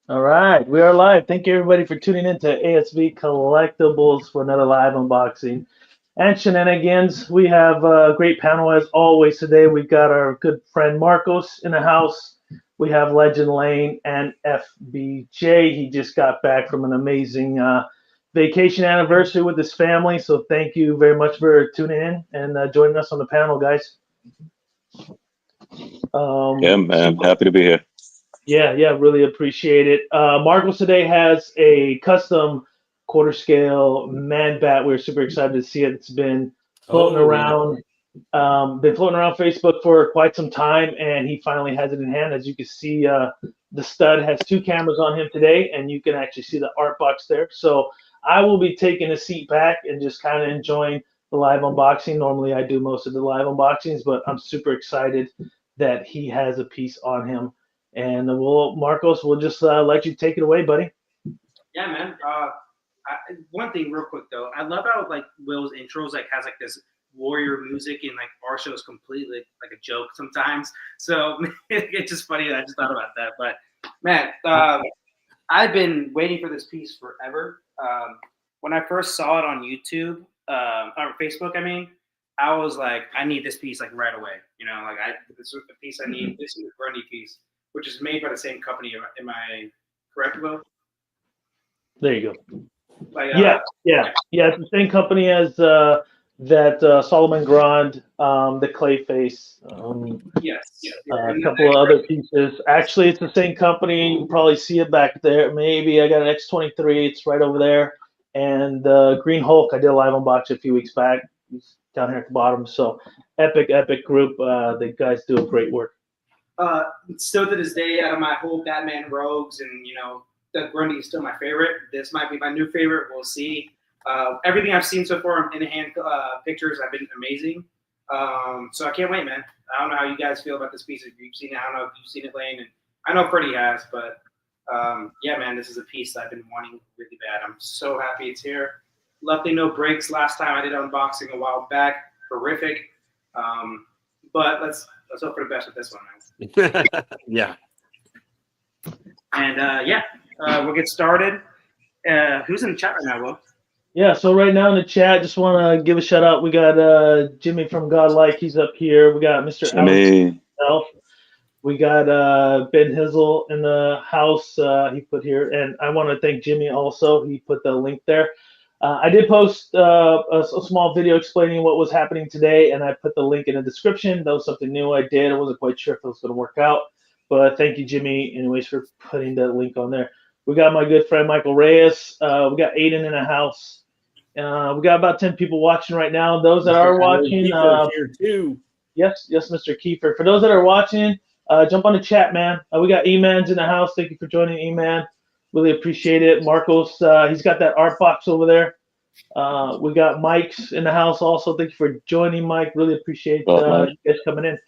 All right, we are live. Thank you everybody for tuning in to ASV Collectibles for another live unboxing and shenanigans. We have a great panel as always today. We've got our good friend Marcos in the house. We have Legend Lane and FBJ. He just got back from an amazing vacation anniversary with his family. So thank you very much for tuning in and joining us on the panel, guys. Yeah, So man. Happy to be here. yeah, really appreciate it. Marcos today has a custom quarter scale man bat. We're super excited to see it. It's floating Oh yeah. around, been floating around Facebook for quite some time, and he finally has it in hand. As you can see, the stud has two cameras on him today, and you can actually see the art box there. So I will be taking a seat back and just kind of enjoying the live unboxing. Normally, I do most of the live unboxings, but I'm super excited that he has a piece on him. And Marcos, we'll just let you take it away, buddy. Yeah, man. One thing, real quick though, I love how like Will's intros like has like this warrior music, and like our show is completely like a joke sometimes. So it's just funny that I just thought about that. But man, I've been waiting for this piece forever. When I first saw it on YouTube or Facebook, I mean, I was like, I need this piece like right away. You know, like this is the piece I need. This is the Grundy piece, which is made by the same company. Am I correct, Will? There you go. Like, Yeah. It's the same company as that Solomon Grand, the Clayface, yes. a couple of other pieces. Actually, it's the same company. You can probably see it back there. Maybe I got an X23. It's right over there. And Green Hulk, I did a live unboxing a few weeks back. He's down here at the bottom. So epic group. The guys do a great work. Still to this day, out of my whole Batman rogues, and the Grundy is still my favorite. This might be my new favorite. We'll see. Everything I've seen so far in hand pictures have been amazing. So I can't wait, man. I don't know how you guys feel about this piece. If you've seen it, I don't know if you've seen it, Lane, and I know Freddie has, but yeah, man, this is a piece that I've been wanting really bad. I'm so happy it's here. Luckily, no breaks. Last time I did unboxing a while back, horrific. But let's hope for the best with this one, man. Yeah. And we'll get started. Who's in the chat right now, Will? Yeah, so right now in the chat, just want to give a shout out. We got Jimmy from Godlike. He's up here. We got Mr. Jimmy. Alex. We got Ben Hizzle in the house. He put here, and I want to thank Jimmy also. He put the link there. I did post a small video explaining what was happening today, and I put the link in the description. That was something new I did. I wasn't quite sure if it was going to work out, but thank you, Jimmy, anyways, for putting that link on there. We got my good friend Michael Reyes. We got Aiden in the house. We got about 10 people watching right now. Those that are watching, here too. Yes, Mr. Kiefer. For those that are watching, jump on the chat, man. We got E-Man's in the house. Thank you for joining, E-Man. Really appreciate it. Marcos, he's got that art box over there. We got Mike's in the house also. Thank you for joining, Mike. Really appreciate you guys coming in.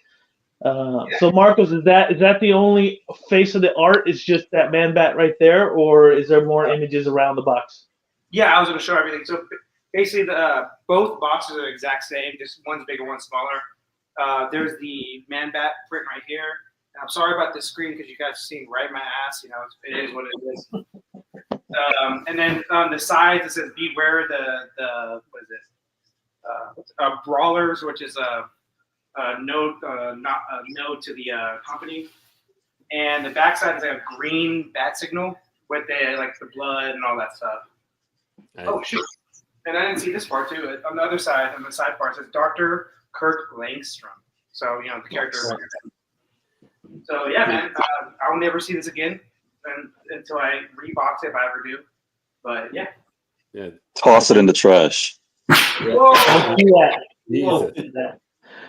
So Marcos, is that the only face of the art? Is just that man bat right there, or is there more images around the box? Yeah, I was going to show everything. So basically, both boxes are the exact same. Just one's bigger, one's smaller. There's the man bat print right here. And I'm sorry about this screen because you guys are seeing right in my ass. It is what it is. And then on the sides it says "Beware the what is it? Brawlers," which is a node, not a node to the company. And the backside is like a green bat signal with the blood and all that stuff. Oh shoot! And I didn't see this part too. On the other side, on the side part, it says Dr. Kirk Langstrom. So the character. So yeah, man, I'll never see this again until I rebox it if I ever do. But yeah. Toss it in the trash. Whoa! Jesus.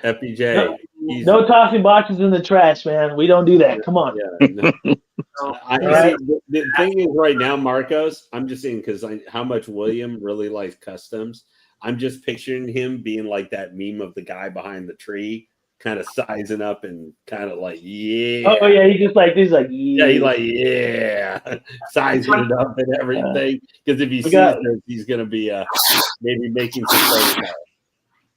FBJ. No tossing boxes in the trash, man. We don't do that. Come on. Yeah, no. The thing is, right now, Marcos, I'm just saying because how much William really likes customs. I'm just picturing him being like that meme of the guy behind the tree, kind of sizing up and kind of like, yeah. Oh yeah, he's like, yeah. Yeah, he's like, yeah, sizing it up and everything. Because if he sees this, he's gonna be maybe making some photos.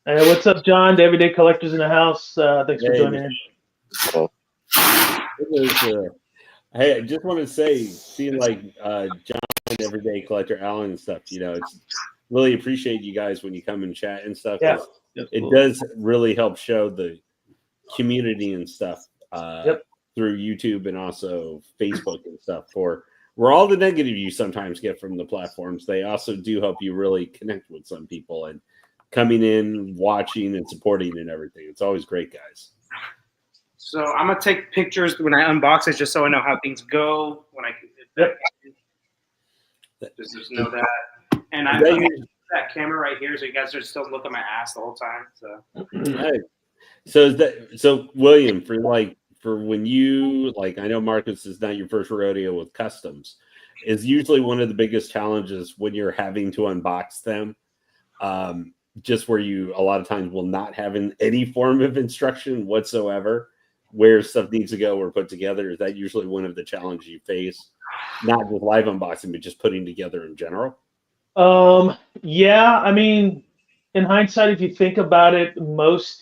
Hey, what's up, John? The Everyday Collectors in the house. Thanks for joining in. Hey, I just want to say, seeing like John, Everyday Collector Alan and stuff, it's really appreciate you guys when you come and chat and stuff. Yeah, it does really help show the community and stuff through YouTube and also Facebook and stuff. Where all the negative you sometimes get from the platforms, they also do help you really connect with some people and coming in, watching, and supporting and everything. It's always great, guys. So I'm gonna take pictures when I unbox it, just so I know how things go. When I just know that, and I put that camera right here, so you guys just don't look at my ass the whole time. So William, for when you I know Marcus is not your first rodeo with customs, is usually one of the biggest challenges when you're having to unbox them. Just where you a lot of times will not have any form of instruction whatsoever where stuff needs to go or put together. Is that usually one of the challenges you face, not with live unboxing, but just putting together in general? Yeah, I mean, in hindsight, if you think about it,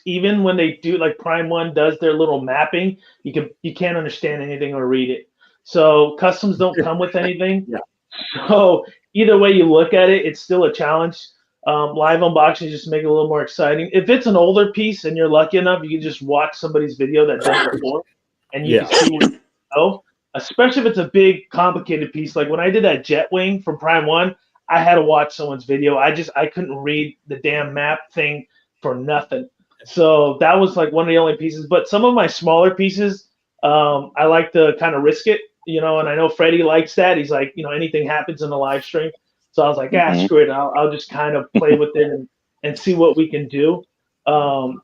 even when they do, like Prime One does their little mapping, you can't understand anything or read it. So customs don't come with anything. So either way you look at it, it's still a challenge. Live unboxing just make it a little more exciting. If it's an older piece and you're lucky enough, you can just watch somebody's video that done it before, and you can see what you know. Especially if it's a big, complicated piece. Like when I did that jet wing from Prime One, I had to watch someone's video. I couldn't read the damn map thing for nothing. So that was like one of the only pieces. But some of my smaller pieces, I like to kind of risk it, and I know Freddie likes that. He's like, anything happens in the live stream. So I was like, screw it. I'll just kind of play with it and see what we can do.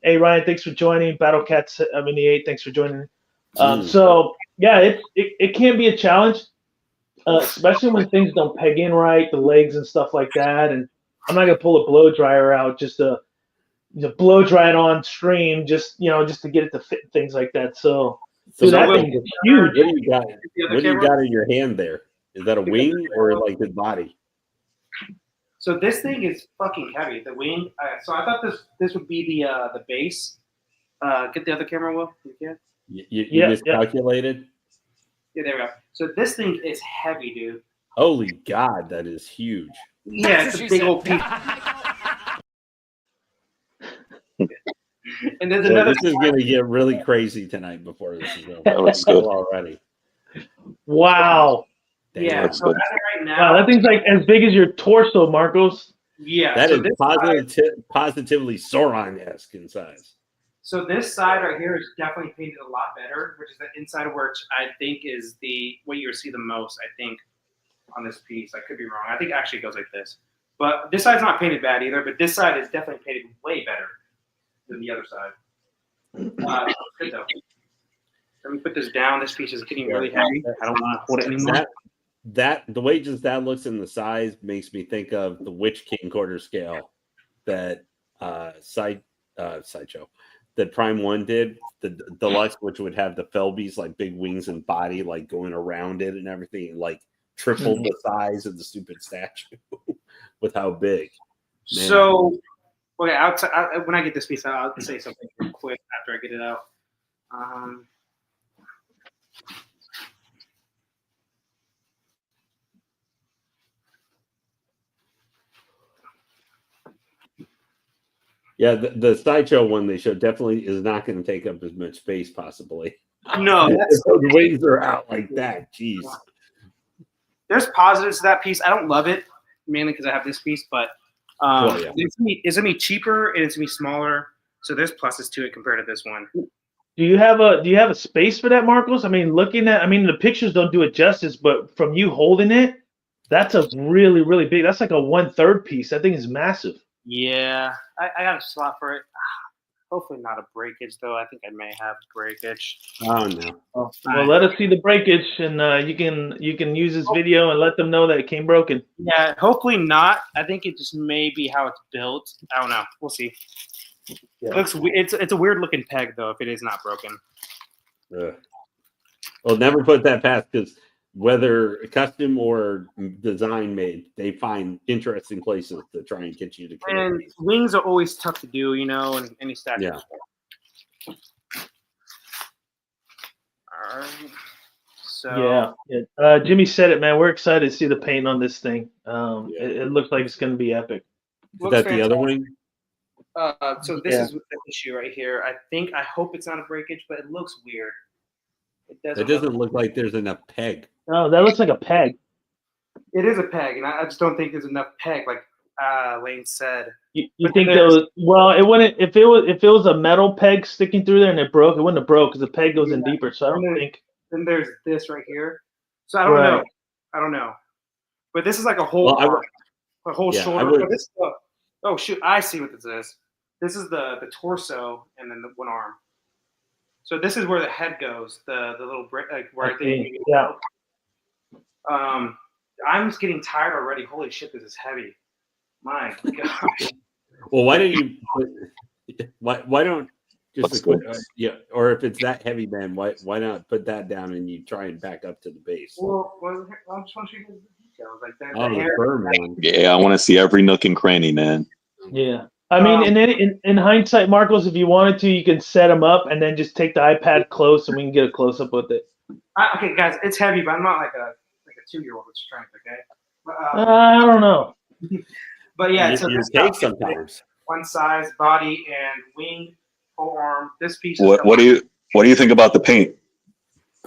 Hey, Ryan, thanks for joining. BattleCat78, thanks for joining. So, yeah, it can be a challenge, especially when things don't peg in right, the legs and stuff like that. And I'm not going to pull a blow dryer out just to blow dry it on stream, just to get it to fit things like that. So that thing is huge. What do you got in your hand there? Is that a wing or like his body? So this thing is fucking heavy. The wing. So I thought this would be the base. Get the other camera, Will. You miscalculated. Yeah, there we go. So this thing is heavy, dude. Holy God, that is huge. Yeah, it's a big old piece. And there's another. This is going to get really crazy tonight before this is over. That looks good already. Wow. Yeah, so right now, wow, that thing's like as big as your torso, Marcos. Yeah, that is positively Sauron-esque in size. So this side right here is definitely painted a lot better, which is the inside, which I think is what you see the most. I think on this piece, I could be wrong. I think it actually goes like this, but this side's not painted bad either. But this side is definitely painted way better than the other side. Good though. Let me put this down. This piece is getting really heavy. I don't want to hold it anymore. The way just that looks in the size makes me think of the Witch King quarter scale that sideshow that Prime One did, the deluxe, which would have the Felbies like big wings and body like going around it and everything, like triple the size of the stupid statue with how big. Man. So, okay, when I get this piece out, I'll say something real quick after I get it out. Yeah, the sideshow one they showed definitely is not going to take up as much space, possibly. No, the wings are out like that. Jeez. There's positives to that piece. I don't love it mainly because I have this piece, but it's gonna be cheaper and it's gonna be smaller. So there's pluses to it compared to this one. Do you have a space for that, Marcos? I mean, the pictures don't do it justice, but from you holding it, that's a really, really big. That's like a 1/3 piece. That thing is massive. Yeah, I got a slot for it. Hopefully not a breakage, though. I think I may have breakage. Oh no. Well, let us see the breakage, and you can use this video and let them know that it came broken. Yeah, hopefully not. I think it just may be how it's built. I don't know. We'll see. Yeah. It's a weird looking peg though. If it is not broken. Well, never put that past, because whether custom or design made, they find interesting places to try and get you to connect. And wings are always tough to do, and any statue. Yeah. All right. So yeah. Jimmy said it, man. We're excited to see the paint on this thing. Yeah. It looks like it's going to be epic. Is looks that the fantastic. other wing? So this Yeah. is the issue right here. I hope it's not a breakage, but it looks weird. It It doesn't look like there's enough peg. Oh, that looks like a peg. It is a peg, and I just don't think there's enough peg, like Lane said. You But think there's- those? Well, it wouldn't. If it was a metal peg sticking through there and it broke, it wouldn't have broke because the peg goes in deeper. So I don't think. Then there's this right here. So I don't know. I don't know. But this is like a whole arm, a whole shoulder. But this, oh shoot! I see what this is. This is the torso and then the one arm. So this is where the head goes. The little brick, like where I think. Yeah. I'm just getting tired already. Holy shit! This is heavy. My gosh. Well, why don't you? Why don't just a quick, yeah? Or if it's that heavy, man, why not put that down and you try and back up to the base? Well I just want to show you the details, like that. Oh, the fur, man. Yeah, I want to see every nook and cranny, man. Yeah. I mean, in hindsight, Marcos, if you wanted to, you can set them up and then just take the iPad close and we can get a close up with it. Okay, guys, it's heavy, but I'm not like a 2-year-old with strength. Okay. But, I don't know. But yeah, You so this take stuff, sometimes. one size, body and wing, whole arm. This piece. What do you think about the paint?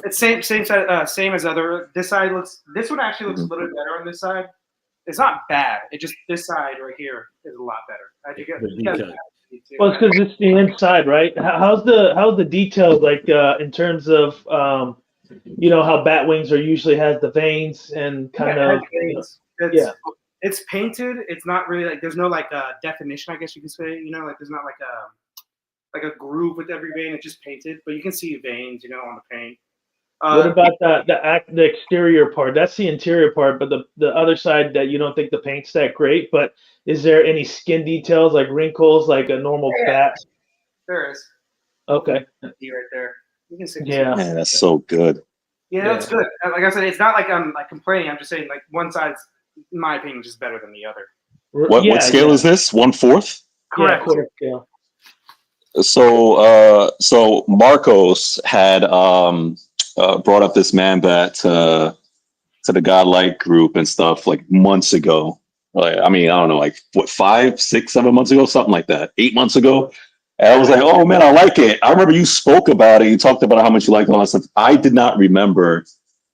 It's same same as other. This one actually looks a little bit better on this side. It's not bad. It just this side right here is a lot better. Well, it's because it's the inside, right? How's the details like in terms of you know how bat wings are usually has the veins and kind of It's painted. It's not really like there's no like definition, I guess you could say. You know, like there's not like a groove with every vein. It's just painted, but you can see veins, you know, on the paint. What about the exterior part? That's the interior part, but the other side that you don't think the paint's that great. But is there any skin details like wrinkles like a normal bat? There is. Okay. See right there. You can see. Yeah. Man, that's so good. Yeah, that's good. Like I said, it's not like I'm like complaining. I'm just saying like one side's, in my opinion, just better than the other. What scale is this? 1/4? Correct. Quarter scale. So Marcos had brought up this man bat to the Godlike group and stuff like months ago. Like, I mean, I don't know, like what, 5, 6, 7 months ago, something like that, 8 months ago. And I was like, oh man, I like it. I remember you spoke about it. You talked about how much you liked all that stuff. I did not remember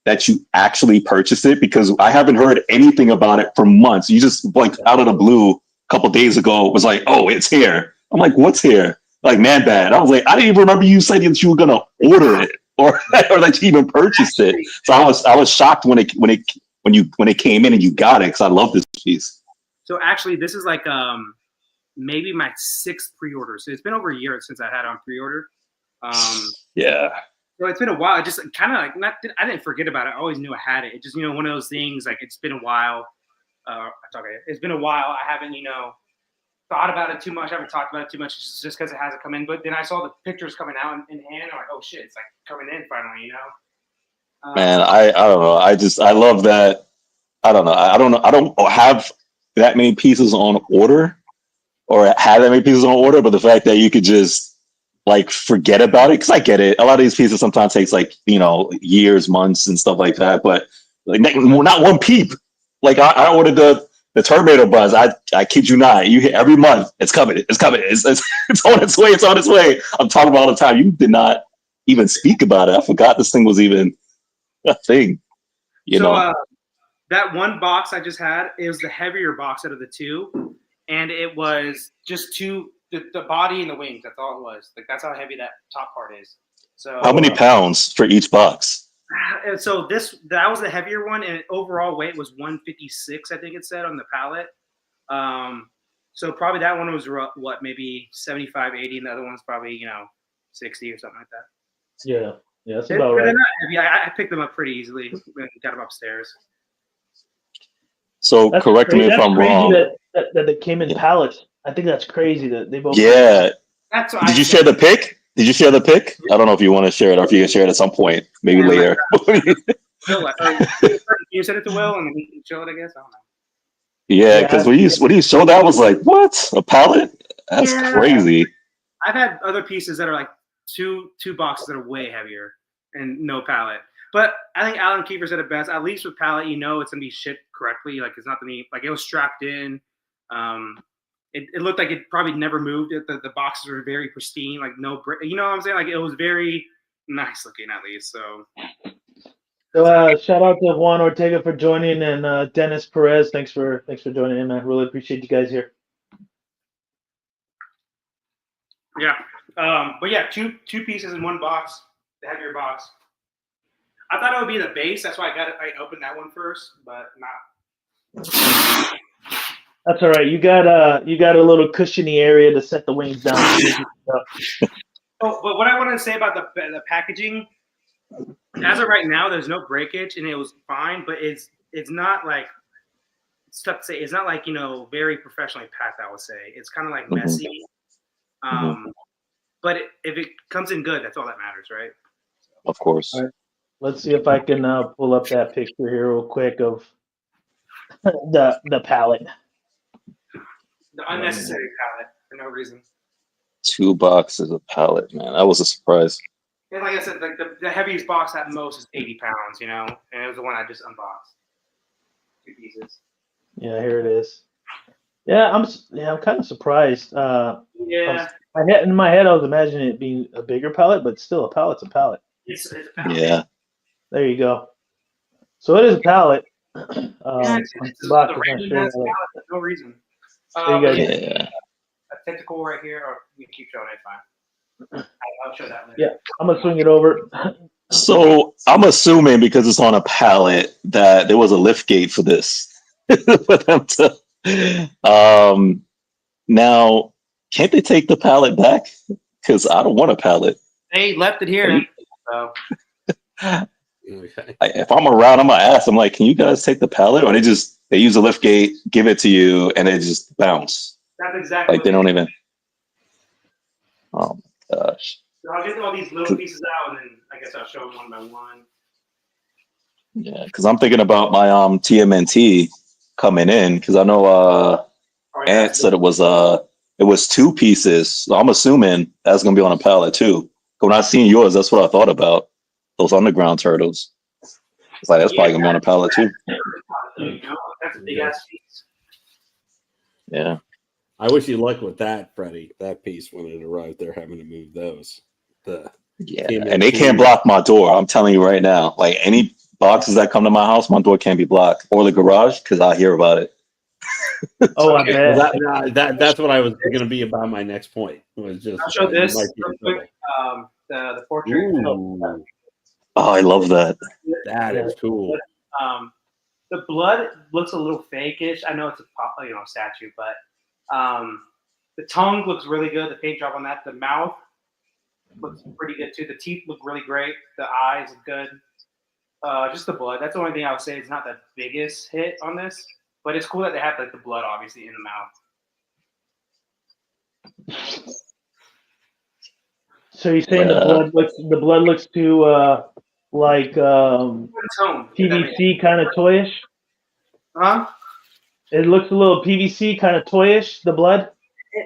that you actually purchased it because I haven't heard anything about it for months. You just like out of the blue a couple days ago was like, oh, it's here. I'm like, what's here? Like, man, bad. I was like, I didn't even remember you saying that you were gonna order it or that you even purchased it. So I was shocked when it came in and you got it because I love this piece. So actually, this is like maybe my 6th pre-order. So it's been over a year since I had it on pre-order. Yeah. So it's been a while. I just kind of like I didn't forget about it. I always knew I had it. It just, you know, one of those things like it's been a while. It's been a while. I haven't, you know, thought about it too much. I haven't talked about it too much just because it hasn't come in. But then I saw the pictures coming out in hand. I'm like, oh shit, it's like coming in finally, you know? Man, I don't know. I love that. I don't know. I don't have that many pieces on order or have that many pieces on order, but the fact that you could just like forget about it, because I get it. A lot of these pieces sometimes takes like, you know, years, months and stuff like that. But like not one peep. Like I ordered the Terminator Buzz. I kid you not. You hear every month, it's coming. It's coming. It's on its way. It's on its way. I'm talking about all the time. You did not even speak about it. I forgot this thing was even a thing. You know. That one box I just had, it was the heavier box out of the two, and it was just the body and the wings. That's all it was. Like that's how heavy that top part is. So how many pounds for each box? So that was the heavier one, and overall weight was 156. I think it said on the pallet. So probably that one was what, maybe 75, 80, and the other one's probably, you know, 60 or something like that. Yeah, that's about right. They're not heavy. I picked them up pretty easily and got them upstairs. So correct me if I'm wrong. That they came in pallets. I think that's crazy that they both. Yeah. That's what Did you share the pic? Did you share the pic? I don't know if you want to share it or if you can share it at some point, maybe later. You said it to Will, and he can show it. I guess I don't know. Yeah, because when you showed that, I was like, "What? A pallet? That's crazy." I've had other pieces that are like two boxes that are way heavier and no pallet. But I think Alan Kiefer said it best. At least with pallet, you know it's gonna be shipped correctly. Like it's not gonna be like it was strapped in. It looked like it probably never moved. The boxes were very pristine, like no brick. You know what I'm saying? Like it was very nice looking at least. So shout out to Juan Ortega for joining, and Dennis Perez. Thanks for joining in, man. Really appreciate you guys here. yeah, but yeah, two pieces in one box, the heavier box. I thought it would be the base. That's why I opened that one first, but not. That's all right. You got a little cushiony area to set the wings down. Oh, but what I wanted to say about the packaging, as of right now, there's no breakage and it was fine, but it's not like it's tough to say. It's not like very professionally packed. I would say it's kind of like messy. But if it comes in good, that's all that matters, right? Of course. All right. Let's see if I can pull up that picture here real quick of the palette. The unnecessary palette for no reason. 2 boxes of pallet, man. That was a surprise. And like I said, like the heaviest box at most is 80 pounds, and it was the one I just unboxed. 2 pieces. Yeah, here it is. Yeah, I'm kind of surprised. Yeah. In my head, I was imagining it being a bigger pallet, but still, a pallet's a pallet. It's a pallet. Yeah. There you go. So it is a pallet. It's the a box random is not ass showing pallet for no reason. There you go. Yeah. A tentacle right here, or you can keep showing it, fine. I'll show that later. Yeah, I'm gonna swing it over. So I'm assuming because it's on a pallet that there was a lift gate for this for them to. Now, can't they take the pallet back? Because I don't want a pallet. They left it here. So. If I'm around, I'm gonna ask. I'm like, can you guys take the pallet, or they use a lift gate, give it to you, and they just bounce? That's exactly. Like they don't even. Oh my gosh. So I'll get all these little pieces out, and then I guess I'll show them one by one. Yeah, because I'm thinking about my TMNT coming in, because I know Ant said it was 2 pieces. So I'm assuming that's gonna be on a pallet too. When I seen yours, that's what I thought about. Those underground turtles. It's like that's probably gonna be on a pallet too. That's a big ass piece. Yeah. I wish you luck with that, Freddie. That piece when it arrived, they're having to move those. And they can't block my door. I'm telling you right now. Like any boxes that come to my house, my door can't be blocked, or the garage, because I hear about it. Oh, I bet. That's what I was going to be about. My next point was just. I'll show this real quick. The portrait. Ooh. Oh, I love that. That is cool. The blood looks a little fakeish. I know it's a statue, but the tongue looks really good. The paint job on that. The mouth looks pretty good too. The teeth look really great. The eyes look good. Just the blood. That's the only thing I would say is not the biggest hit on this, but it's cool that they have like the blood obviously in the mouth. So you're saying the blood looks too like PVC kind of toyish? Huh? It looks a little PVC kind of toyish. The blood.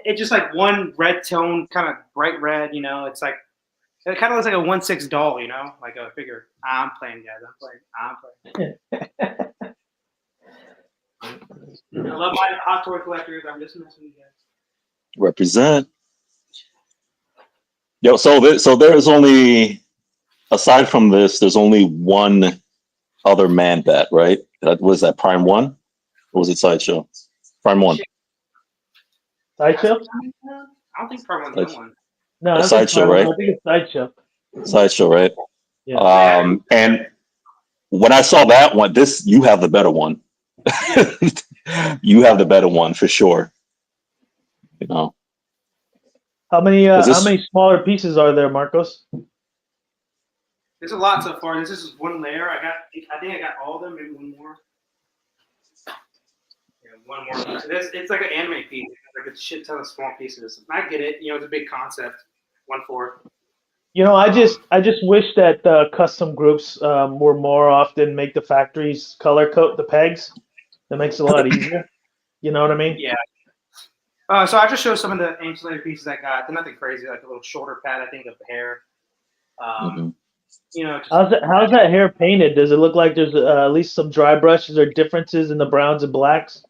It's just like one red tone, kind of bright red. It's like it kind of looks like a 1/6 doll. Like a figure. I'm playing, guys. I'm playing. I love my hot toy collectors. I'm just messing with you guys. Represent. Yo, so there's only, aside from this, there's only one other man bat, right? Was that Prime 1? Or was it Sideshow? Prime 1. Sideshow? I don't think Prime 1's one. No, I Sideshow, right? I think it's Sideshow. Sideshow, right? Yeah. And when I saw that one, you have the better one. You have the better one for sure. How many smaller pieces are there, Marcos? There's a lot so far. This is one layer. I think I got all of them. Maybe one more. Yeah, one more piece. It's like an anime piece. It's like a shit ton of small pieces. I get it. It's a big concept. 1/4. I just wish that custom groups were more often make the factories color code the pegs. That makes it a lot easier. You know what I mean? Yeah. So I just showed some of the ancillary pieces I got. They're nothing crazy, like a little shoulder pad, I think, of the hair. You know, just, How's that hair painted? Does it look like there's at least some dry brushes or differences in the browns and blacks?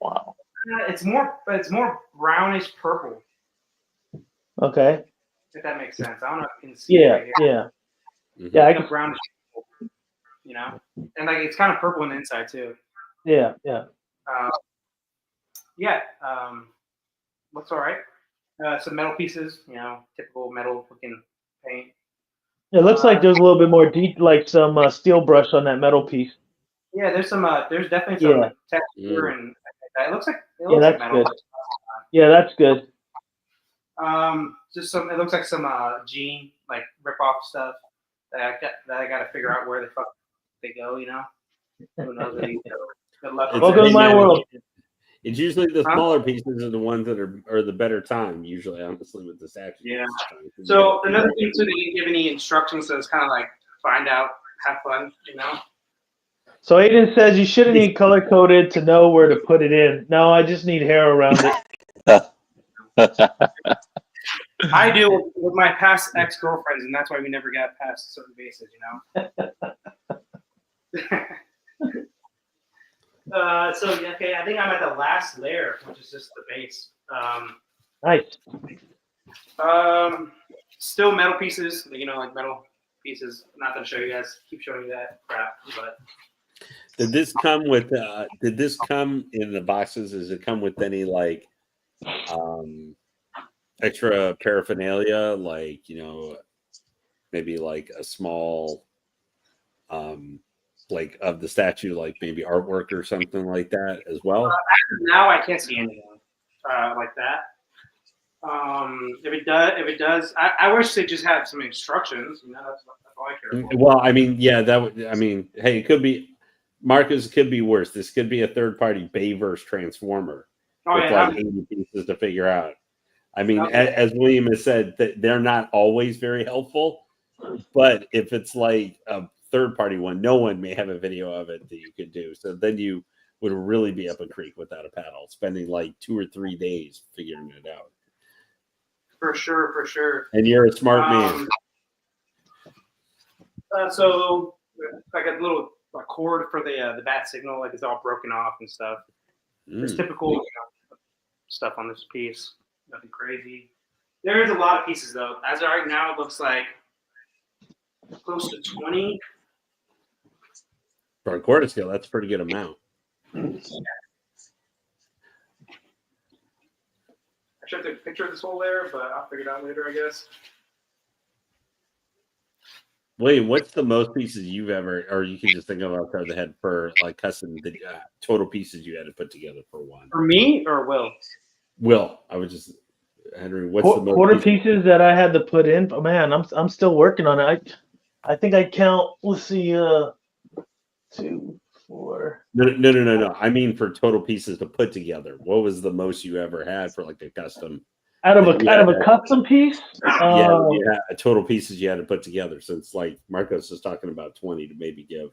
Wow. it's more brownish purple. Okay. If that makes sense. I don't know if you can see it Yeah. right here. Yeah. Mhm. Yeah. I Like can, a brownish purple, you know, and like it's kind of purple on the inside too. yeah. Yeah. Yeah. Looks all right. Some metal pieces, you know, typical metal looking paint. It looks like there's a little bit more deep, like some steel brush on that metal piece. Yeah, there's definitely some Yeah. texture and it looks like Yeah, that's metal. good. Yeah, that's good. Just it looks like some jean like rip off stuff that I got to figure out where the fuck they go. You know, who knows where they go. Good luck. Welcome to my world. It's usually the smaller pieces are the ones that are the better time. Usually, honestly, with the statues. Yeah. So another thing too, they didn't give any instructions, so it's kind of like find out, have fun. You know. So Aiden says you shouldn't need color coded to know where to put it in. No, I just need hair around it. I do with my past ex-girlfriends, and that's why we never got past certain bases, you know. So okay, I think I'm at the last layer, which is just the base. Nice. Still metal pieces, you know, like metal pieces. Not gonna show you guys. Keep showing you that crap, but. Did this come with? Did this come in the boxes? Does it come with any like extra paraphernalia, like maybe like a small, like of the statue, like maybe artwork or something like that as well? Now I can't see anything like that. If it does, I wish they just had some instructions. You know, that's all I care about. Well, I mean, yeah, that would. I mean, hey, it could be. Marcus, could be worse. This could be a third-party Bayverse transformer with like 80 pieces to figure out. I mean, as William has said, that they're not always very helpful, but if it's like a third-party one, no one may have a video of it that you could do. So then you would really be up a creek without a paddle, spending like 2 or 3 days figuring it out. For sure. And you're a smart man. So like a little cord for the bat signal, like it's all broken off and stuff. It's typical stuff on this piece. Nothing crazy. There's a lot of pieces though. As of right now, it looks like close to 20. For a quarter scale, that's a pretty good amount. I should have a picture of this whole layer, but I'll figure it out later, I guess. William, what's the most pieces you've ever, or you can just think of off the head for like custom total pieces you had to put together for one? For me or Will? Will, I was just, Henry, what's the most quarter pieces that I had to put in? Oh, man, I'm still working on it. I think I count. Let's see, 2, 4. No. I mean for total pieces to put together. What was the most you ever had for like a custom? Out of a custom piece? Yeah, total pieces you had to put together. Since like Marcos is talking about 20 to maybe give.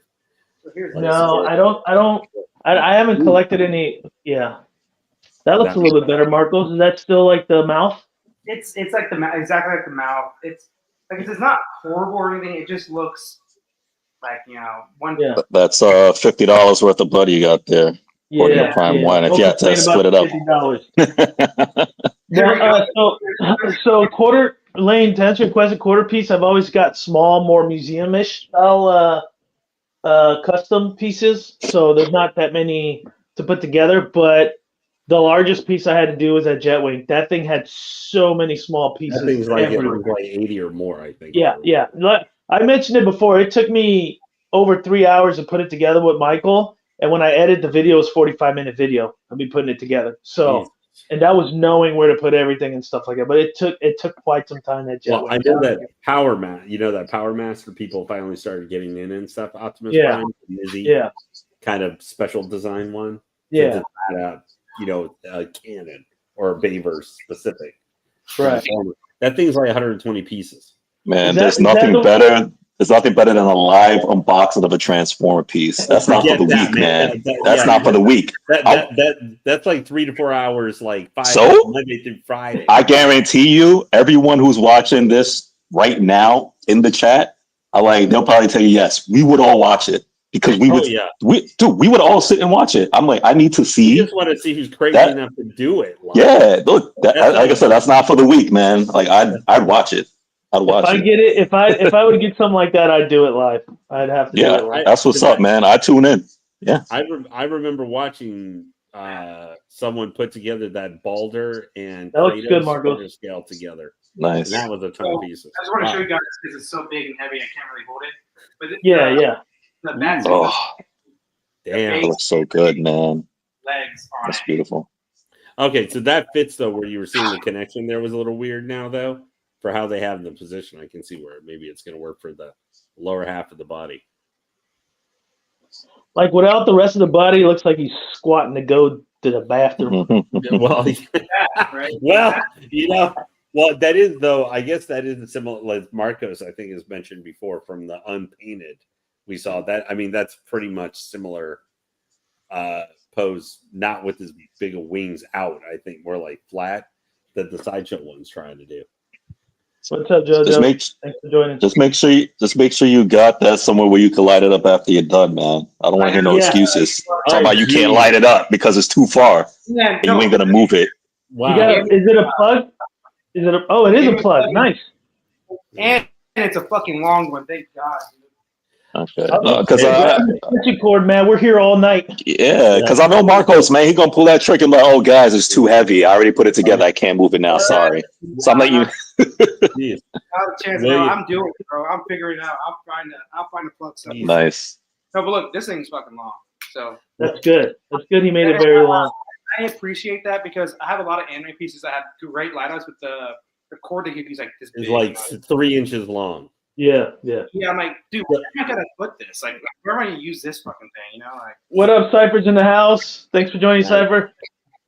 No, I haven't collected any. Yeah, that looks a little bit better, Marcos. Is that still like the mouth? It's like exactly like the mouth. It's like it's not horrible or anything. It just looks like one. Yeah. That's $50 worth of blood you got there. Yeah, Prime one. If you had to split it up. So quarter lane, to answer your question, quarter piece, I've always got small, more museum-ish style custom pieces. So there's not that many to put together, but the largest piece I had to do was that Jetwing. That thing had so many small pieces. That thing's like, it was like 80 or more, I think. Yeah. I mentioned it before. It took me over 3 hours to put it together with Michael. And when I edited the video, it was 45-minute video of me putting it together. So, and that was knowing where to put everything and stuff like that. But it took quite some time. That Jetwing. Well, I know that power mask. That power mask for people finally started getting in and stuff. Optimus Prime, Izzy, kind of special design one. Yeah. A Canon or a Bayverse specific. Right. That thing's like 120 pieces. Man, there's nothing better. There's nothing better than a live unboxing of a Transformer piece. That's not for the week, man. That's not for the week. That's like 3 to 4 hours, like 5 Monday through Friday. I guarantee you, everyone who's watching this right now in the chat they'll probably tell you yes. We would all watch it because we would all sit and watch it. I'm like, I need to see. You just want to see who's crazy that. enough to do it. Live. Yeah, look, like I said, that's not for the weak, man. Like I'd watch it. I'd watch If I it. get it, if I would get something like that, I'd do it live. I'd have to do it live. That's what's up, man. I tune in. Yeah. I remember watching someone put together that Baldur and that looks good, Marcos. Scale together. Nice. And that was a ton of pieces. I just want to show you guys because it's so big and heavy, I can't really hold it. But yeah. The back damn, it looks so good, man. Legs on That's beautiful. Okay, so that fits though. Where you were seeing the connection there was a little weird now though. For how they have the position, I can see where maybe it's going to work for the lower half of the body. Like without the rest of the body, it looks like he's squatting to go to the bathroom. Well, well, that is though. I guess that is similar. Like Marcos, I think, has mentioned before from the unpainted. We saw that. I mean, that's pretty much similar pose, not with as big of wings out. I think more like flat that the sideshow one's trying to do. What's up, JoJo? Thanks for joining. Just make sure you got that somewhere where you can light it up after you're done, man. I don't want to hear no excuses. Talking about you can't light it up because it's too far. And you ain't gonna move it. Wow. Is it a plug? It is a plug. Nice. And it's a fucking long one. Thank God. Okay. Because cord, man. We're here all night. Yeah, because I know Marcos, man. He gonna pull that trick and like, oh, guys, it's too heavy. I already put it together. I can't move it now. Sorry. So I'm letting you. Chance, bro. I'm doing it, bro. I'm figuring it out. I'll find a plug. Stuff. Nice. No, but look, this thing's fucking long. So that's good. That's good. He made it very long. I appreciate that because I have a lot of anime pieces that have great light-outs, but the cord they give you is like this. It's big, like 3 inches long. Yeah. Yeah, I'm like, dude, where am I gonna put this? Like, where am I gonna use this fucking thing? You know, like. What up, Cypher's in the house? Thanks for joining, Cypher.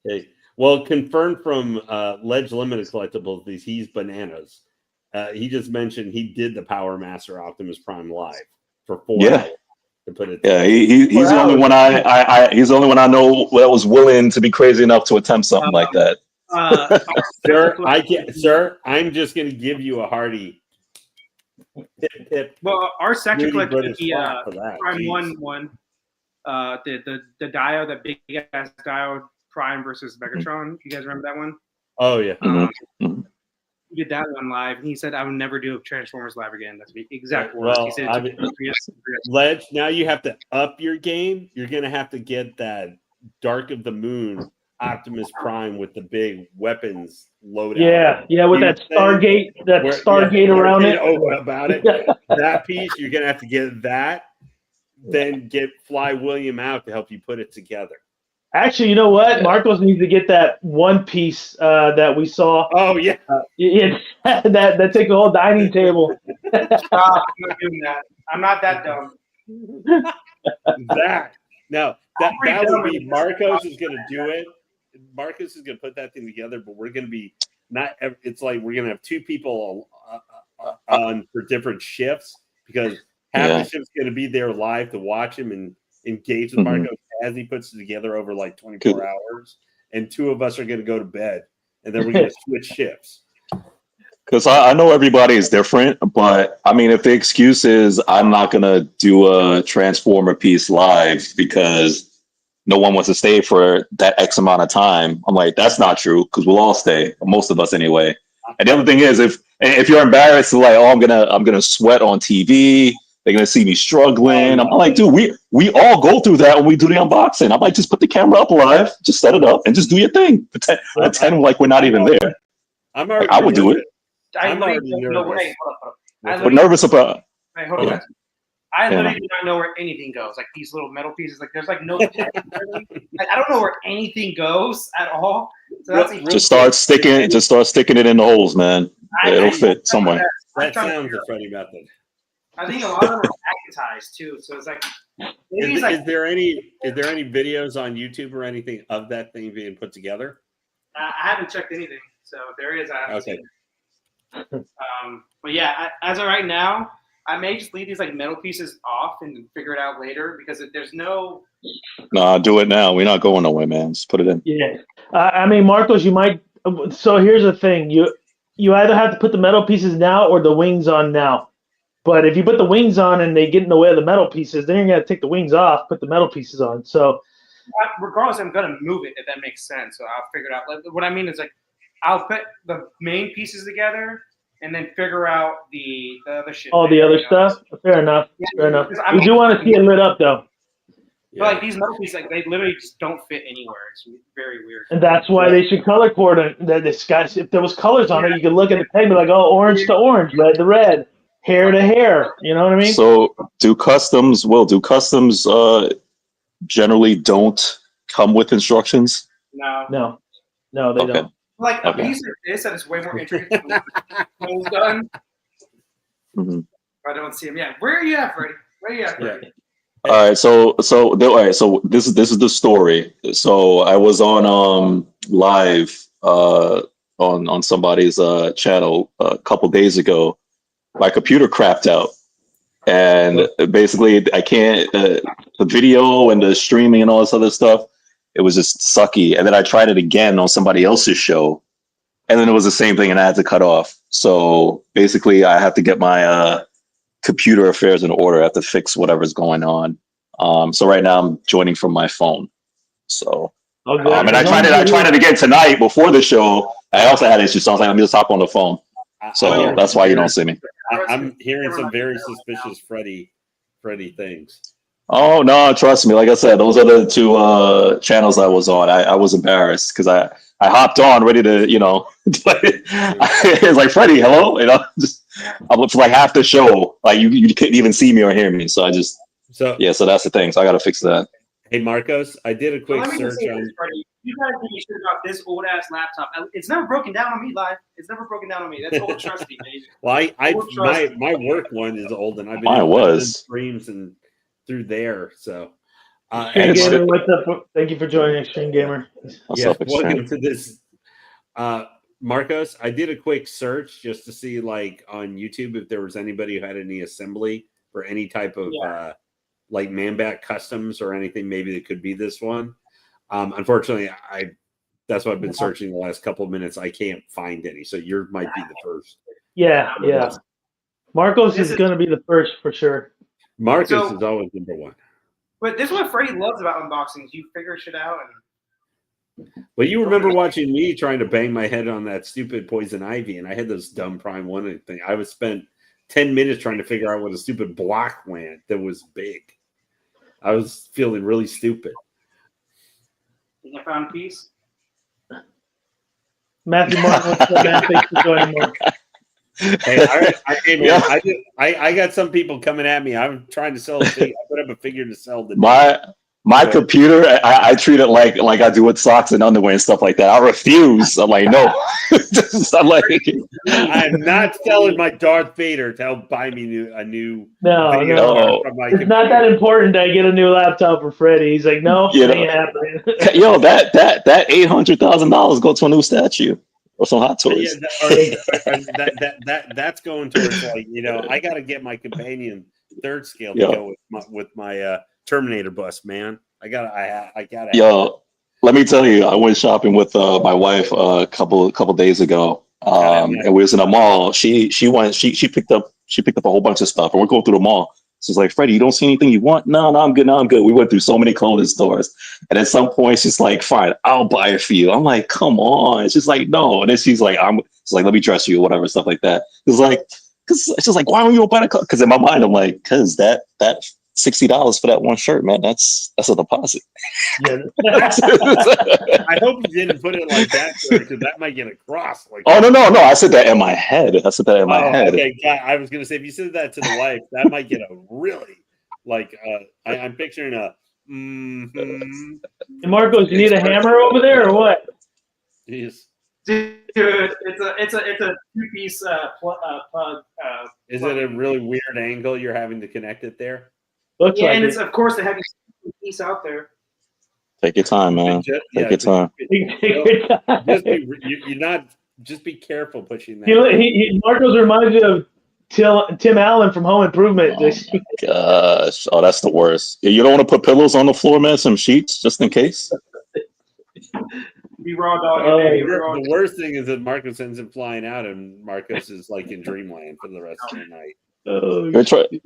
Okay. Well, confirmed from Ledge Limited Collectibles, he's bananas. He just mentioned he did the Power Master Optimus Prime live for 4 hours. To put it. Yeah, he's the only one he's the only one I know that was willing to be crazy enough to attempt something like that. Sir, I'm just gonna give you a hearty. Well, our section collected the Prime 1, the Dio, that big ass Dio Prime versus Megatron. You guys remember that one? Oh yeah. He did that one live, and he said, "I would never do Transformers live again." That's the exact words. He said, Ledge, now you have to up your game. You're gonna have to get that Dark of the Moon Optimus Prime with the big weapons loadout. Yeah, with that Stargate around it. About it. That piece, you're gonna have to get that. Then get Fly William out to help you put it together. Actually, you know what? Marcos needs to get that one piece that we saw. Oh yeah, that take a whole dining table. I'm not doing that. I'm not that dumb. That would be Marcos is going to do it. Marcos is going to put that thing together, but we're going to be not. It's like we're going to have 2 people on for different shifts because half the shift's going to be there live to watch him and engage with Marcos as he puts it together over like 24 hours, and 2 of us are going to go to bed, and then we're going to switch shifts. Because I know everybody is different, but I mean, if the excuse is I'm not going to do a Transformer piece live because no one wants to stay for that X amount of time, I'm like, that's not true because we'll all stay, most of us anyway. And the other thing is, if you're embarrassed, like, oh, I'm gonna sweat on TV. They're gonna see me struggling. I'm like, dude, we all go through that when we do the unboxing. I'm like, just put the camera up live, just set it up, and just do your thing. Pretend like we're not even there. I would do it. I'm already nervous. What nervous about? Hey, hold on. I literally do not know where anything goes. Like these little metal pieces, like there's like no. Like, I don't know where anything goes at all. So that's just start sticking it in the holes, man. It'll fit somewhere. That sounds a funny method. I think a lot of them are packetized too. So it's like, is there any videos on YouTube or anything of that thing being put together? I haven't checked anything. So if there is, I haven't seen it. But yeah, as of right now, I may just leave these like metal pieces off and figure it out later because there's no. Nah, do it now. We're not going nowhere, man. Just put it in. Yeah, I mean, Marcos, you might. So here's the thing: you either have to put the metal pieces now or the wings on now. But if you put the wings on and they get in the way of the metal pieces, then you're gonna take the wings off, put the metal pieces on. So regardless, I'm gonna move it if that makes sense. So I'll figure it out. Like, what I mean is like I'll put the main pieces together and then figure out the other shit. all the other stuff. Fair enough. Fair enough. We do want to see it lit up though. But like these metal pieces, like they literally just don't fit anywhere. It's very weird. And that's why they should color coordinate. This guys, if there was colors on it, you could look at the tag and be like, oh, orange to orange, red to red, hair to hair. You know what I mean? So do customs generally don't come with instructions? No, they don't. Like a piece of this that is way more intricate than what's done. Mm-hmm. I don't see him. Yeah, where are you at, Freddie? Where are you at, Freddie? Yeah. All right, so this is the story. So I was on live on somebody's channel a couple days ago. My computer crapped out, and basically I can't the video and the streaming and all this other stuff. It was just sucky. And then I tried it again on somebody else's show, and then it was the same thing, and I had to cut off. So basically, I have to get my computer affairs in order. I have to fix whatever's going on. So right now I'm joining from my phone. So and I tried it again tonight before the show. I also had issues, so I was like, let me just hop on the phone. So that's why you don't see me. I'm hearing some very suspicious Freddie things. Oh no, trust me. Like I said, those are the two channels I was on. I was embarrassed because I hopped on ready to, it's like, Freddie, hello, I looked for like half the show. Like you couldn't even see me or hear me. So so that's the thing. So I got to fix that. Hey Marcos, I did a quick search on. You guys need to shit about this old ass laptop. It's never broken down on me live. It's never broken down on me. That's old trusty, baby. Well, my work one is old, and I've been doing streams and through there. So, Extreme Gamer, what's up? Thank you for joining Extreme Gamer. What's up, Extreme? Welcome to this. Marcos, I did a quick search just to see, like, on YouTube if there was anybody who had any assembly for any type of like Man-Bat customs or anything. Maybe it could be this one. Unfortunately, that's what I've been searching the last couple of minutes. I can't find any, so you might be the first. Yeah. Marcos is going to be the first for sure. Marcos is always number one. But this is what Freddie loves about unboxings. You figure shit out. Well, you remember watching me trying to bang my head on that stupid poison ivy, and I had those dumb Prime 1 thing. I was spent 10 minutes trying to figure out what a stupid block went that was big. I was feeling really stupid. You found a piece? Matthew Martin, thanks for joining me. Hey, I got some people coming at me. I'm trying to sell a figure. I put up a figure to sell the my computer. I treat it like I do with socks and underwear and stuff like that. I refuse. I'm like, no. I'm not selling my Darth Vader to help buy me a new. No. It's not that important that I get a new laptop for Freddie. He's like, no, ain't happening. Yo, that $800,000 go to a new statue. Or some Hot Toys. That's going towards, like, I got to get my companion third scale to go with my Terminator bus, man. I gotta. Yo, let me tell you, I went shopping with my wife a couple days ago, and we was in a mall. She picked up a whole bunch of stuff, and we're going through the mall. She's like, Freddie, you don't see anything you want? No, I'm good. We went through so many clothing stores. And at some point, she's like, fine, I'll buy it for you. I'm like, come on. She's like, no. And then she's like, let me dress you or whatever, stuff like that. She's like, why don't you buy the? Because in my mind, I'm like, because that $60 for that one shirt, man, that's a deposit. Yeah. I hope you didn't put it like that, because that might get across. Like, no. I said that in my head. Head. Okay, I was gonna say, if you said that to the wife, that might get a really I'm picturing a. Hey Marcos, you need a hammer over there or what? Jeez. Dude, it's a two-piece plug. Is it a really weird angle you're having to connect it there? Looks like and it's of course the heaviest piece out there. Take your time, man. Take your time. Just be careful pushing that. Marcos reminds you of Tim Allen from Home Improvement. Oh my gosh. Oh, that's the worst. You don't want to put pillows on the floor, man, some sheets, just in case? Be raw dog. The worst thing is that Marcos ends up flying out, and Marcos is like in dreamland for the rest of the night. Oh, You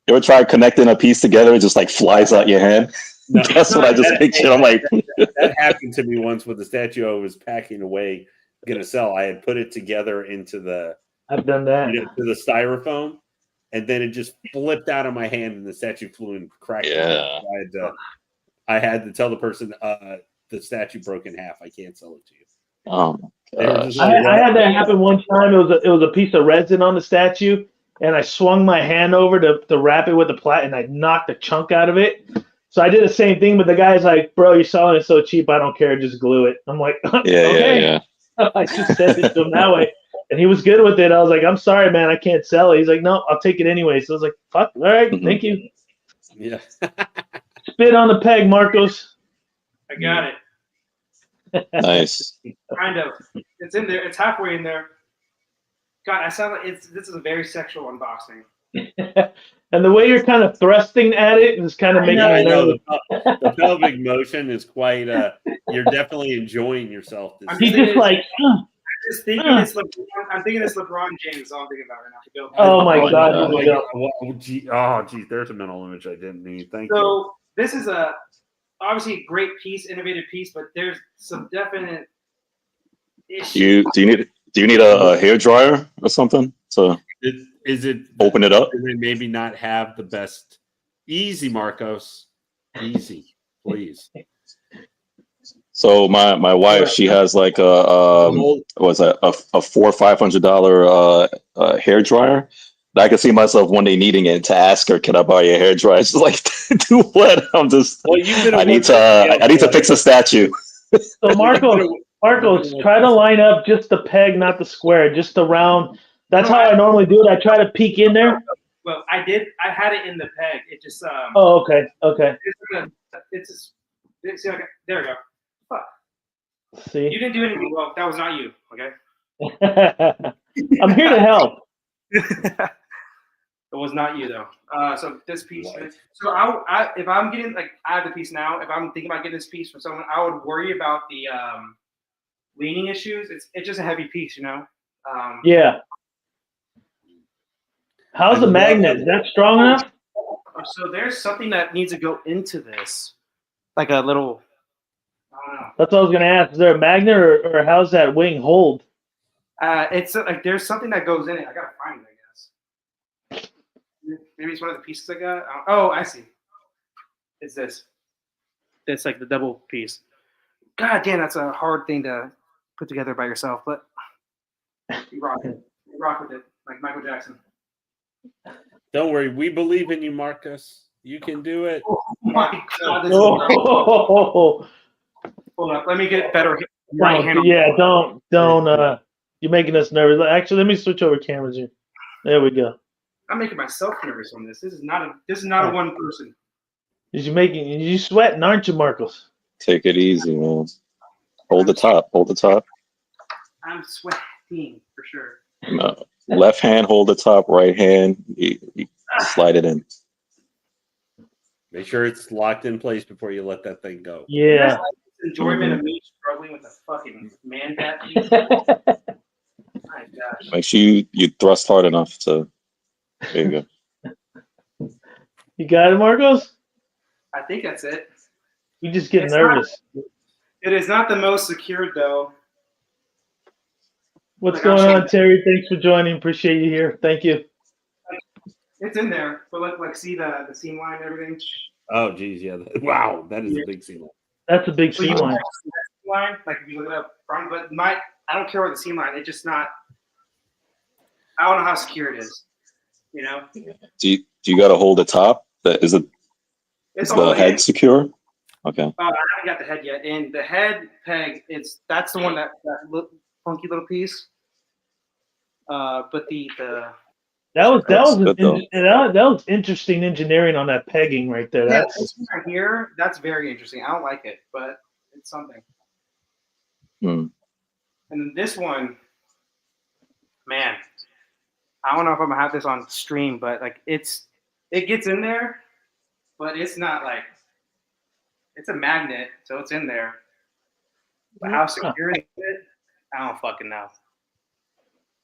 ever try connecting a piece together? It just like flies out your hand. No, That's what I just pictured. I'm like, that happened to me once with the statue I was packing away, gonna sell. I had put it together into the I've done that. to the styrofoam, and then it just flipped out of my hand, and the statue flew and cracked. yeah. I had to tell the person the statue broke in half. I can't sell it to you. Oh They were my just gosh. like, I had that happen one time. It was a piece of resin on the statue, and I swung my hand over to wrap it with the plat, and I knocked a chunk out of it. So I did the same thing, but the guy's like, "Bro, you're selling it so cheap. I don't care. Just glue it." I'm like, "Okay." Yeah. I just sent it to him that way, and he was good with it. I was like, "I'm sorry, man. I can't sell it." He's like, "No, I'll take it anyway." So I was like, "Fuck, all right, thank you." Yeah. Spit on the peg, Marcos. I got it. Nice. Kind of. It's in there. It's halfway in there. God, I sound like this is a very sexual unboxing. And the way you're kind of thrusting at it is kind of making I me know nervous. the pelvic motion is quite. You're definitely enjoying yourself. This He's just like, Just thinking it's LeBron. I'm thinking it's LeBron James. All I'm thinking about right now. oh my God, here we go. Geez, there's a mental image I didn't need. Thank you. So this is obviously a great piece, innovative piece, but there's some definite issues. Do you need a hair dryer or something to Is it open it up? Do they maybe not have the best? Easy, Marcos. Easy, please. So my wife, she has like a what's that, a $400 or $500 hair dryer. I can see myself one day needing it to ask her, "Can I buy your hair dryer?" She's like, "Do what?" I'm just. Well, you've been I need to fix a statue. So Marcos, try to line up just the peg, not the square, just the round. That's how I normally do it. I try to peek in there. Well, I did. I had it in the peg. It just. Oh, okay. It's just. See, okay, there we go. Fuck. See, You didn't do anything. Well, that was not you. Okay. I'm here to help. It was not you though. So this piece. So I if I'm getting like I have the piece now. If I'm thinking about getting this piece from someone, I would worry about the leaning issues. It's just a heavy piece, you know. Yeah. How's the magnet? Is that strong enough? So there's something that needs to go into this, like a little. I don't know. That's what I was gonna ask. Is there a magnet, or how's that wing hold? It's like there's something that goes in it. I gotta find it, I guess. Maybe it's one of the pieces I got. Oh, I see. It's this. It's like the double piece. God damn, that's a hard thing to put together by yourself, but you rock it. You rock with it, like Michael Jackson. Don't worry, we believe in you, Marcus. You can do it. Oh my God! This Oh, hold up, let me get better. Right hand. yeah, don't. You're making us nervous. Actually, let me switch over cameras here. There we go. I'm making myself nervous on this. This is not a one person. You sweating, aren't you, Marcos? Take it easy, man. Hold the top. Hold the top. I'm sweating for sure. No. Left hand, hold the top. Right hand, you slide it in. Make sure it's locked in place before you let that thing go. Yeah. Enjoyment of me struggling with a fucking man bat piece. My gosh. Make sure you thrust hard enough to. There you go. You got it, Marcos? I think that's it. You just get nervous. It is not the most secured though. What's going on, Terry? Thanks for joining. Appreciate you here. Thank you. It's in there, but like see the seam line and everything. Oh, geez, yeah. Wow, that is a big seam line. That's a big seam line. Like if you look it up front, but I don't care what the seam line. It's just not. I don't know how secure it is. You know. Do you got to hold the top? Is the head secure? Okay. I haven't got the head yet, and the head peg. That's the one that funky little piece. But that was interesting engineering on that pegging right there. Yeah, this one right here, that's very interesting. I don't like it, but it's something. Hmm. And then this one, man, I don't know if I'm gonna have this on stream, but like it gets in there, but it's not like it's a magnet, so it's in there. But how secure is it? I don't fucking know.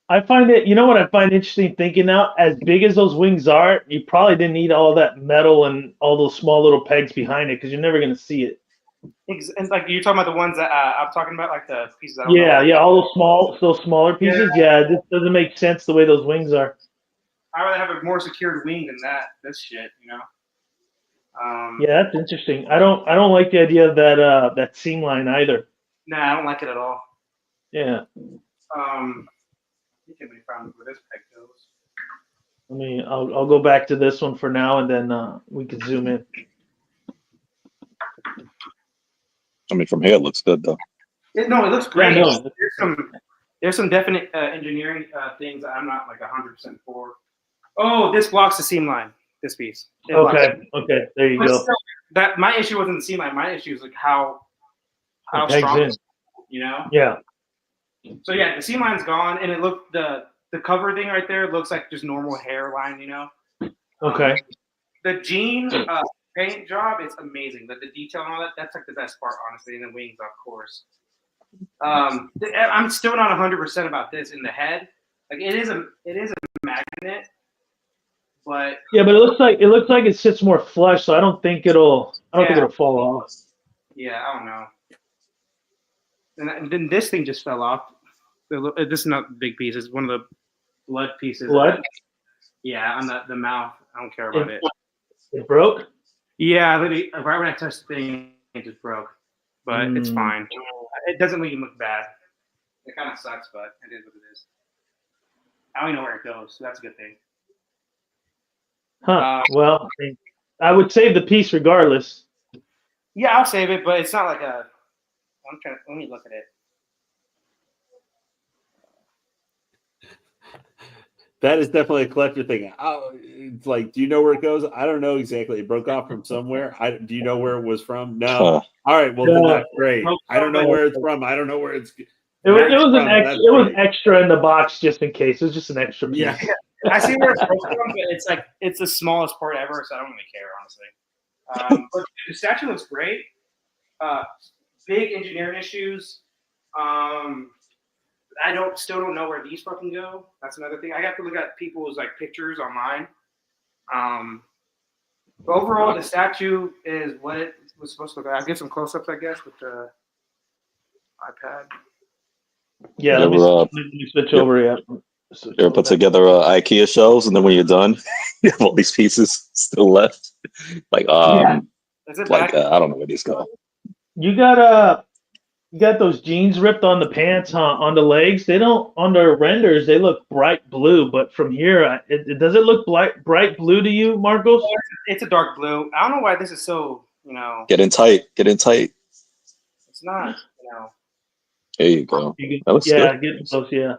I find it. You know what I find interesting thinking now? As big as those wings are, you probably didn't need all that metal and all those small little pegs behind it because you're never gonna see it. And like you're talking about the ones that I'm talking about, like the pieces I don't know. Yeah, all those smaller pieces. Yeah, this doesn't make sense the way those wings are. I'd rather have a more secured wing than this shit, you know. Yeah, that's interesting. I don't like the idea of that seam line either. Nah, I don't like it at all. Yeah. You can be found where this peg goes. I'll go back to this one for now, and then we can zoom in. I mean, from here it looks good though. It looks great. Yeah, no. There's some definite engineering things that I'm not like 100% for. Oh, this blocks the seam line. This piece. Okay, there you go. Still, my issue wasn't the seam line. My issue is like how strong. In. You know. Yeah. So yeah, the seam line's gone, and it looked the cover thing right there looks like just normal hairline. You know. Okay. The jean paint job is amazing. The detail and all that's like the best part, honestly, and the wings, of course. I'm still not 100% about this in the head. Like it is a magnet, but yeah, but it looks like it sits more flush, so I don't think it'll fall off. Yeah, I don't know. And then this thing just fell off. This is not a big piece. It's one of the blood pieces. Blood? Yeah, on the mouth. I don't care about it. It broke? Yeah, right when I touched the thing, it just broke. But it's fine. It doesn't even look bad. It kind of sucks, but it is what it is. I don't even know where it goes, so that's a good thing. Huh. Well, I would save the piece regardless. Yeah, I'll save it, but it's not like a. Let me look at it. That is definitely a collector thing. It's like, do you know where it goes? I don't know exactly. It broke off from somewhere. Do you know where it was from? No. All right. Well, then that's great. I don't know where it's from. I don't know where it's. It was extra in the box just in case. It was just an extra piece. Yeah. I see where it's from, but it's the smallest part ever, so I don't really care, honestly. But the statue looks great. Big engineering issues. I still don't know where these fucking go. That's another thing. I have to look at people's like pictures online. But overall, the statue is what it was supposed to look like. I'll get some close-ups, I guess, with the iPad. Yeah, let me switch over. Yeah. You ever put together IKEA shelves, and then when you're done, you have all these pieces still left. Like, I don't know where these go. You got those jeans ripped on the pants, huh? On the legs, they don't. On the renders, they look bright blue, but from here, does it look bright blue to you, Marcos? It's a dark blue. I don't know why this is so. Get in tight. It's not. There you go. That looks good. Get close. Yeah.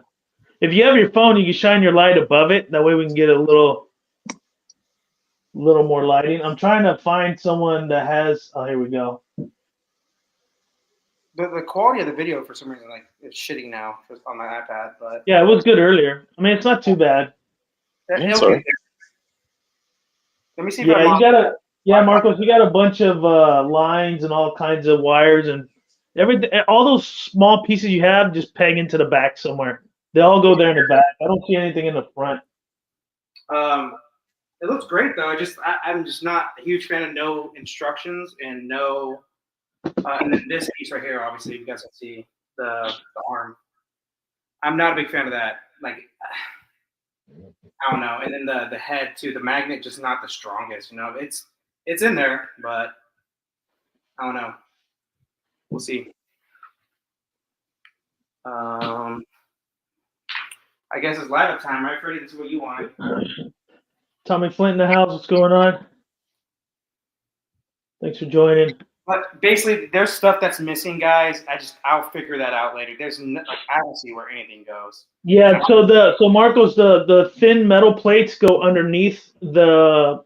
If you have your phone, you can shine your light above it. That way, we can get a little more lighting. I'm trying to find someone that has. Oh, here we go. The quality of the video for some reason it's shitty now on my iPad, but yeah, it was good earlier. I mean, it's not too bad. Sorry. Let me see. Marcos, you got a bunch of lines and all kinds of wires and everything. All those small pieces you have just peg into the back somewhere. They all go there in the back. I don't see anything in the front. It looks great though. I'm just not a huge fan of no instructions and no. And then this piece right here, obviously, you guys can see the arm. I'm not a big fan of that. Like, I don't know. And then the head too. The magnet just not the strongest. It's in there, but I don't know. We'll see. I guess it's live up time, right, Freddie? This is what you wanted. Tommy Flint in the house. What's going on? Thanks for joining. But basically, there's stuff that's missing, guys. I'll figure that out later. I don't see where anything goes. Yeah. So Marcos, the thin metal plates go underneath the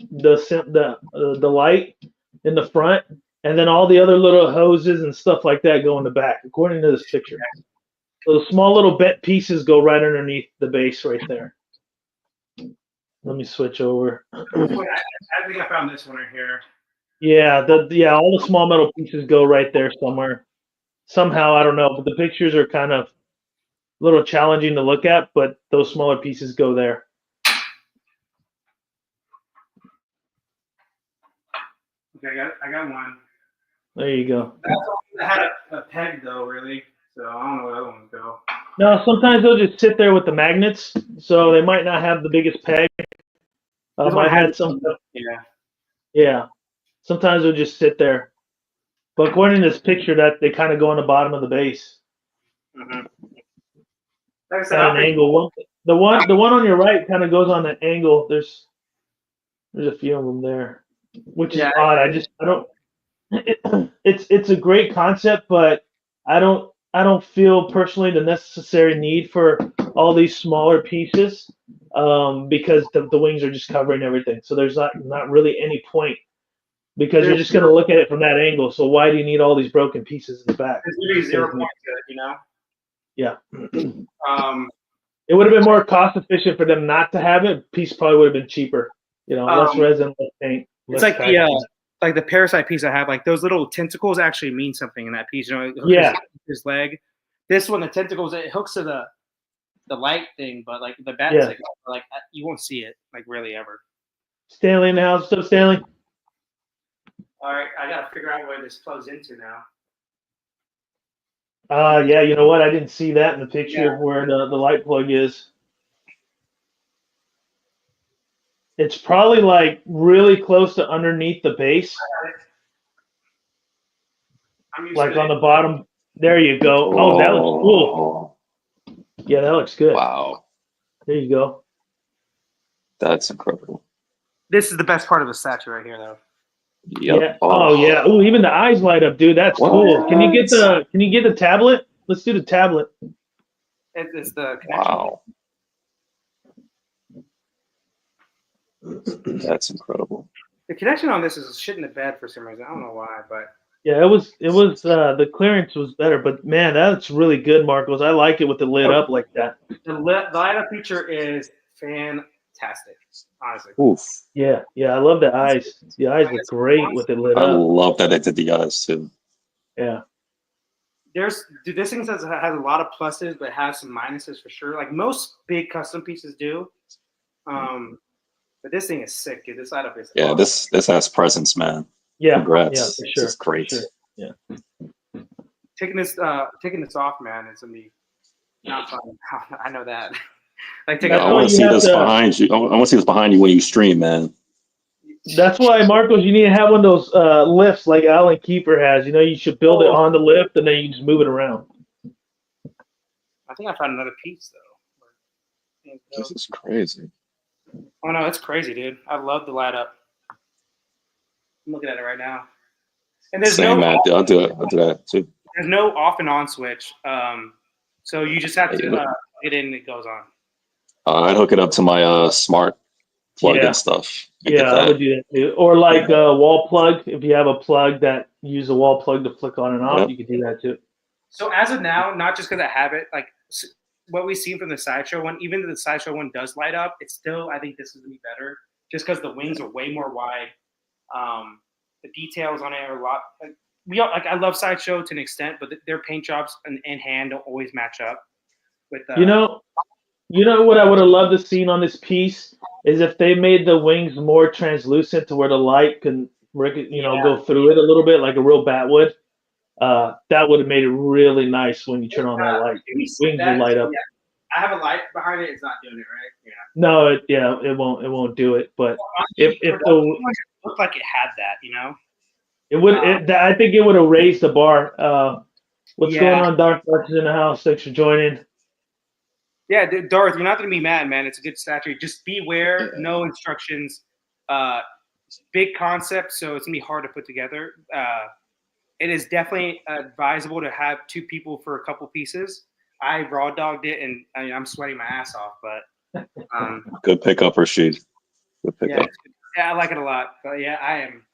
light in the front, and then all the other little hoses and stuff like that go in the back, according to this picture. So the small little bent pieces go right underneath the base right there. Let me switch over. I think I found this one right here. Yeah, all the small metal pieces go right there somewhere. Somehow, I don't know, but the pictures are kind of little challenging to look at, but those smaller pieces go there. Okay, I got one. There you go. I had a peg though, really. So I don't know where the other ones go. No, sometimes they'll just sit there with the magnets, so they might not have the biggest peg. I had some. Yeah. Yeah. Sometimes they'll just sit there. But according to this picture, that they kind of go on the bottom of the base Mm-hmm. Like I said, at an angle. The one on your right kind of goes on an angle. There's a few of them there, which is odd. I don't. It's a great concept, but I don't feel personally the necessary need for all these smaller pieces because the wings are just covering everything. So there's not really any point because you're just going to look at it from that angle. So why do you need all these broken pieces in the back? There's literally 0 point to it, you know? Yeah. It would have been more cost efficient for them not to have it. Piece probably would have been cheaper. You know, less resin, less paint. It's like the parasite piece I have. Like those little tentacles actually mean something in that piece. You know, it hooks his leg. This one, the tentacles, it hooks to the light thing, but like the bat, like you won't see it like really ever. Stanley in the house. What's up, Stanley? All right, I gotta figure out where this plugs into now. Yeah, you know what? I didn't see that in the picture where the light plug is. It's probably like really close to underneath the base. Like on the bottom. There you go. Oh, that looks cool. Yeah, that looks good. Wow. There you go. That's incredible. This is the best part of the statue right here, though. Yep. Yeah. Oh yeah. Oh, even the eyes light up, dude. That's cool. Can you get the tablet? Let's do the tablet. It's the connection. Wow. That's incredible. The connection on this is shit in the bed for some reason. I don't know why, but yeah, it was the clearance was better, but man, that's really good, Marcos. I like it with the lid up like that. The light up feature is fantastic, honestly. Oof. Yeah, I love the eyes. The eyes look great with it lit up. I love that they did the eyes too. Yeah. This thing has a lot of pluses, but has some minuses for sure. Like most big custom pieces do. But this thing is sick, dude. This light up is awesome. This has presence, man. Yeah. Congrats. Yeah, for sure. This is great. Sure. Yeah. Taking this off, man, it's gonna be not fun. I know that. Like I want to see this behind you. I want to see this behind you when you stream, man. That's why, Marcos, you need to have one of those lifts like Alan Keeper has. You know, you should build it on the lift and then you just move it around. I think I found another piece though. This is crazy. Oh no, it's crazy, dude. I love the light up. I'm looking at it right now. And there's Same, man. I'll do that too. There's no off and on switch. So you just have to get in and it goes on. I'd hook it up to my smart plug and stuff. I would do that too. Or like a wall plug. If you have a plug that use a wall plug to flick on and off, you could do that too. So as of now, not just because I have it, like what we've seen from the Sideshow one, even though the Sideshow one does light up, it's still, I think this is going to be better just because the wings are way more wide. The details on it are a lot. I love Sideshow to an extent, but their paint jobs and hand don't always match up with. You know what I would have loved to see on this piece is if they made the wings more translucent to where the light can, go through it a little bit like a real bat would. That would have made it really nice when you turn on that light. Wings will light up. Yeah. I have a light behind it. It's not doing it right. Yeah. No, it won't do it. But if it looked like it had that, you know, it would. I think it would have raised the bar. What's going on, Darth? Darth is in the house. Thanks for joining. Yeah, Darth, you're not going to be mad, man. It's a good statue. Just beware, no instructions. Big concept, so it's going to be hard to put together. It is definitely advisable to have two people for a couple pieces. I raw dogged it, and I'm sweating my ass off. But good pickup, Rashid. Good pickup. Yeah, I like it a lot. But yeah, I am.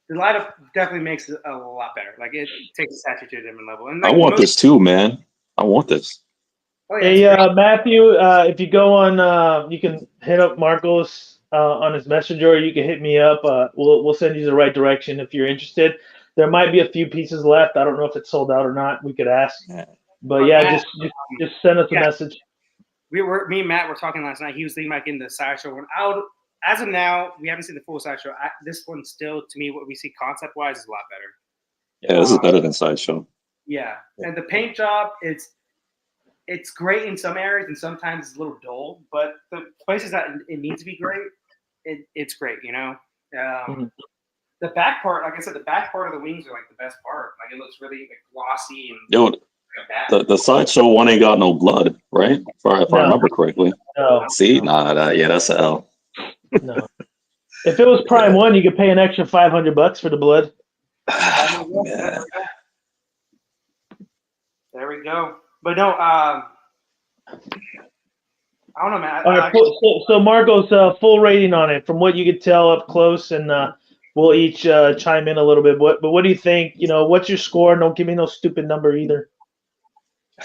The light up definitely makes it a lot better. Like it takes the statue to a different level. And like, I want this too, man. I want this. Oh, yeah, hey, Matthew, if you go on, you can hit up Marcos on his messenger, or you can hit me up. We'll send you the right direction if you're interested. There might be a few pieces left. I don't know if it's sold out or not. We could ask. But yeah, Matt, just send us a yeah. message. Me and Matt were talking last night. He was thinking about getting the sideshow one. As of now, we haven't seen the full sideshow. This one still, to me, what we see concept wise is a lot better. Yeah, this is better than Sideshow. Yeah, and the paint job, it's great in some areas, and sometimes it's a little dull. But the places that it needs to be great, it's great. You know, the back part, like I said, the back part of the wings are like the best part. Like it looks really like glossy and. Yo, the Sideshow one ain't got no blood, right? If I remember correctly. No. See, that's a L. No. If it was Prime 1, you could pay an extra $500 for the blood. Man. There we go. But no, I don't know, man. All right, so Marcos, full rating on it from what you could tell up close, and we'll each chime in a little bit. But what do you think? You know, what's your score? Don't give me no stupid number either.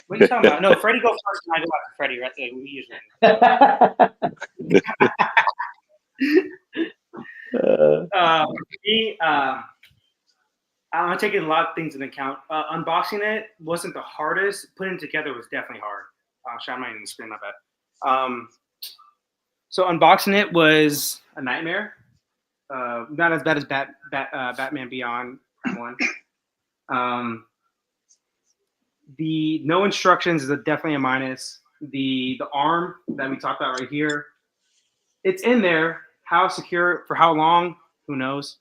What are you talking about? No, Freddie goes first, and I go after Freddie. Right? Like we usually. I'm taking a lot of things into account. Unboxing it wasn't the hardest. Putting it together was definitely hard. I'm not even screen, my bad. So unboxing it was a nightmare. Not as bad as Batman Beyond one. The no instructions is definitely a minus. The arm that we talked about right here, it's in there. How secure for how long? Who knows?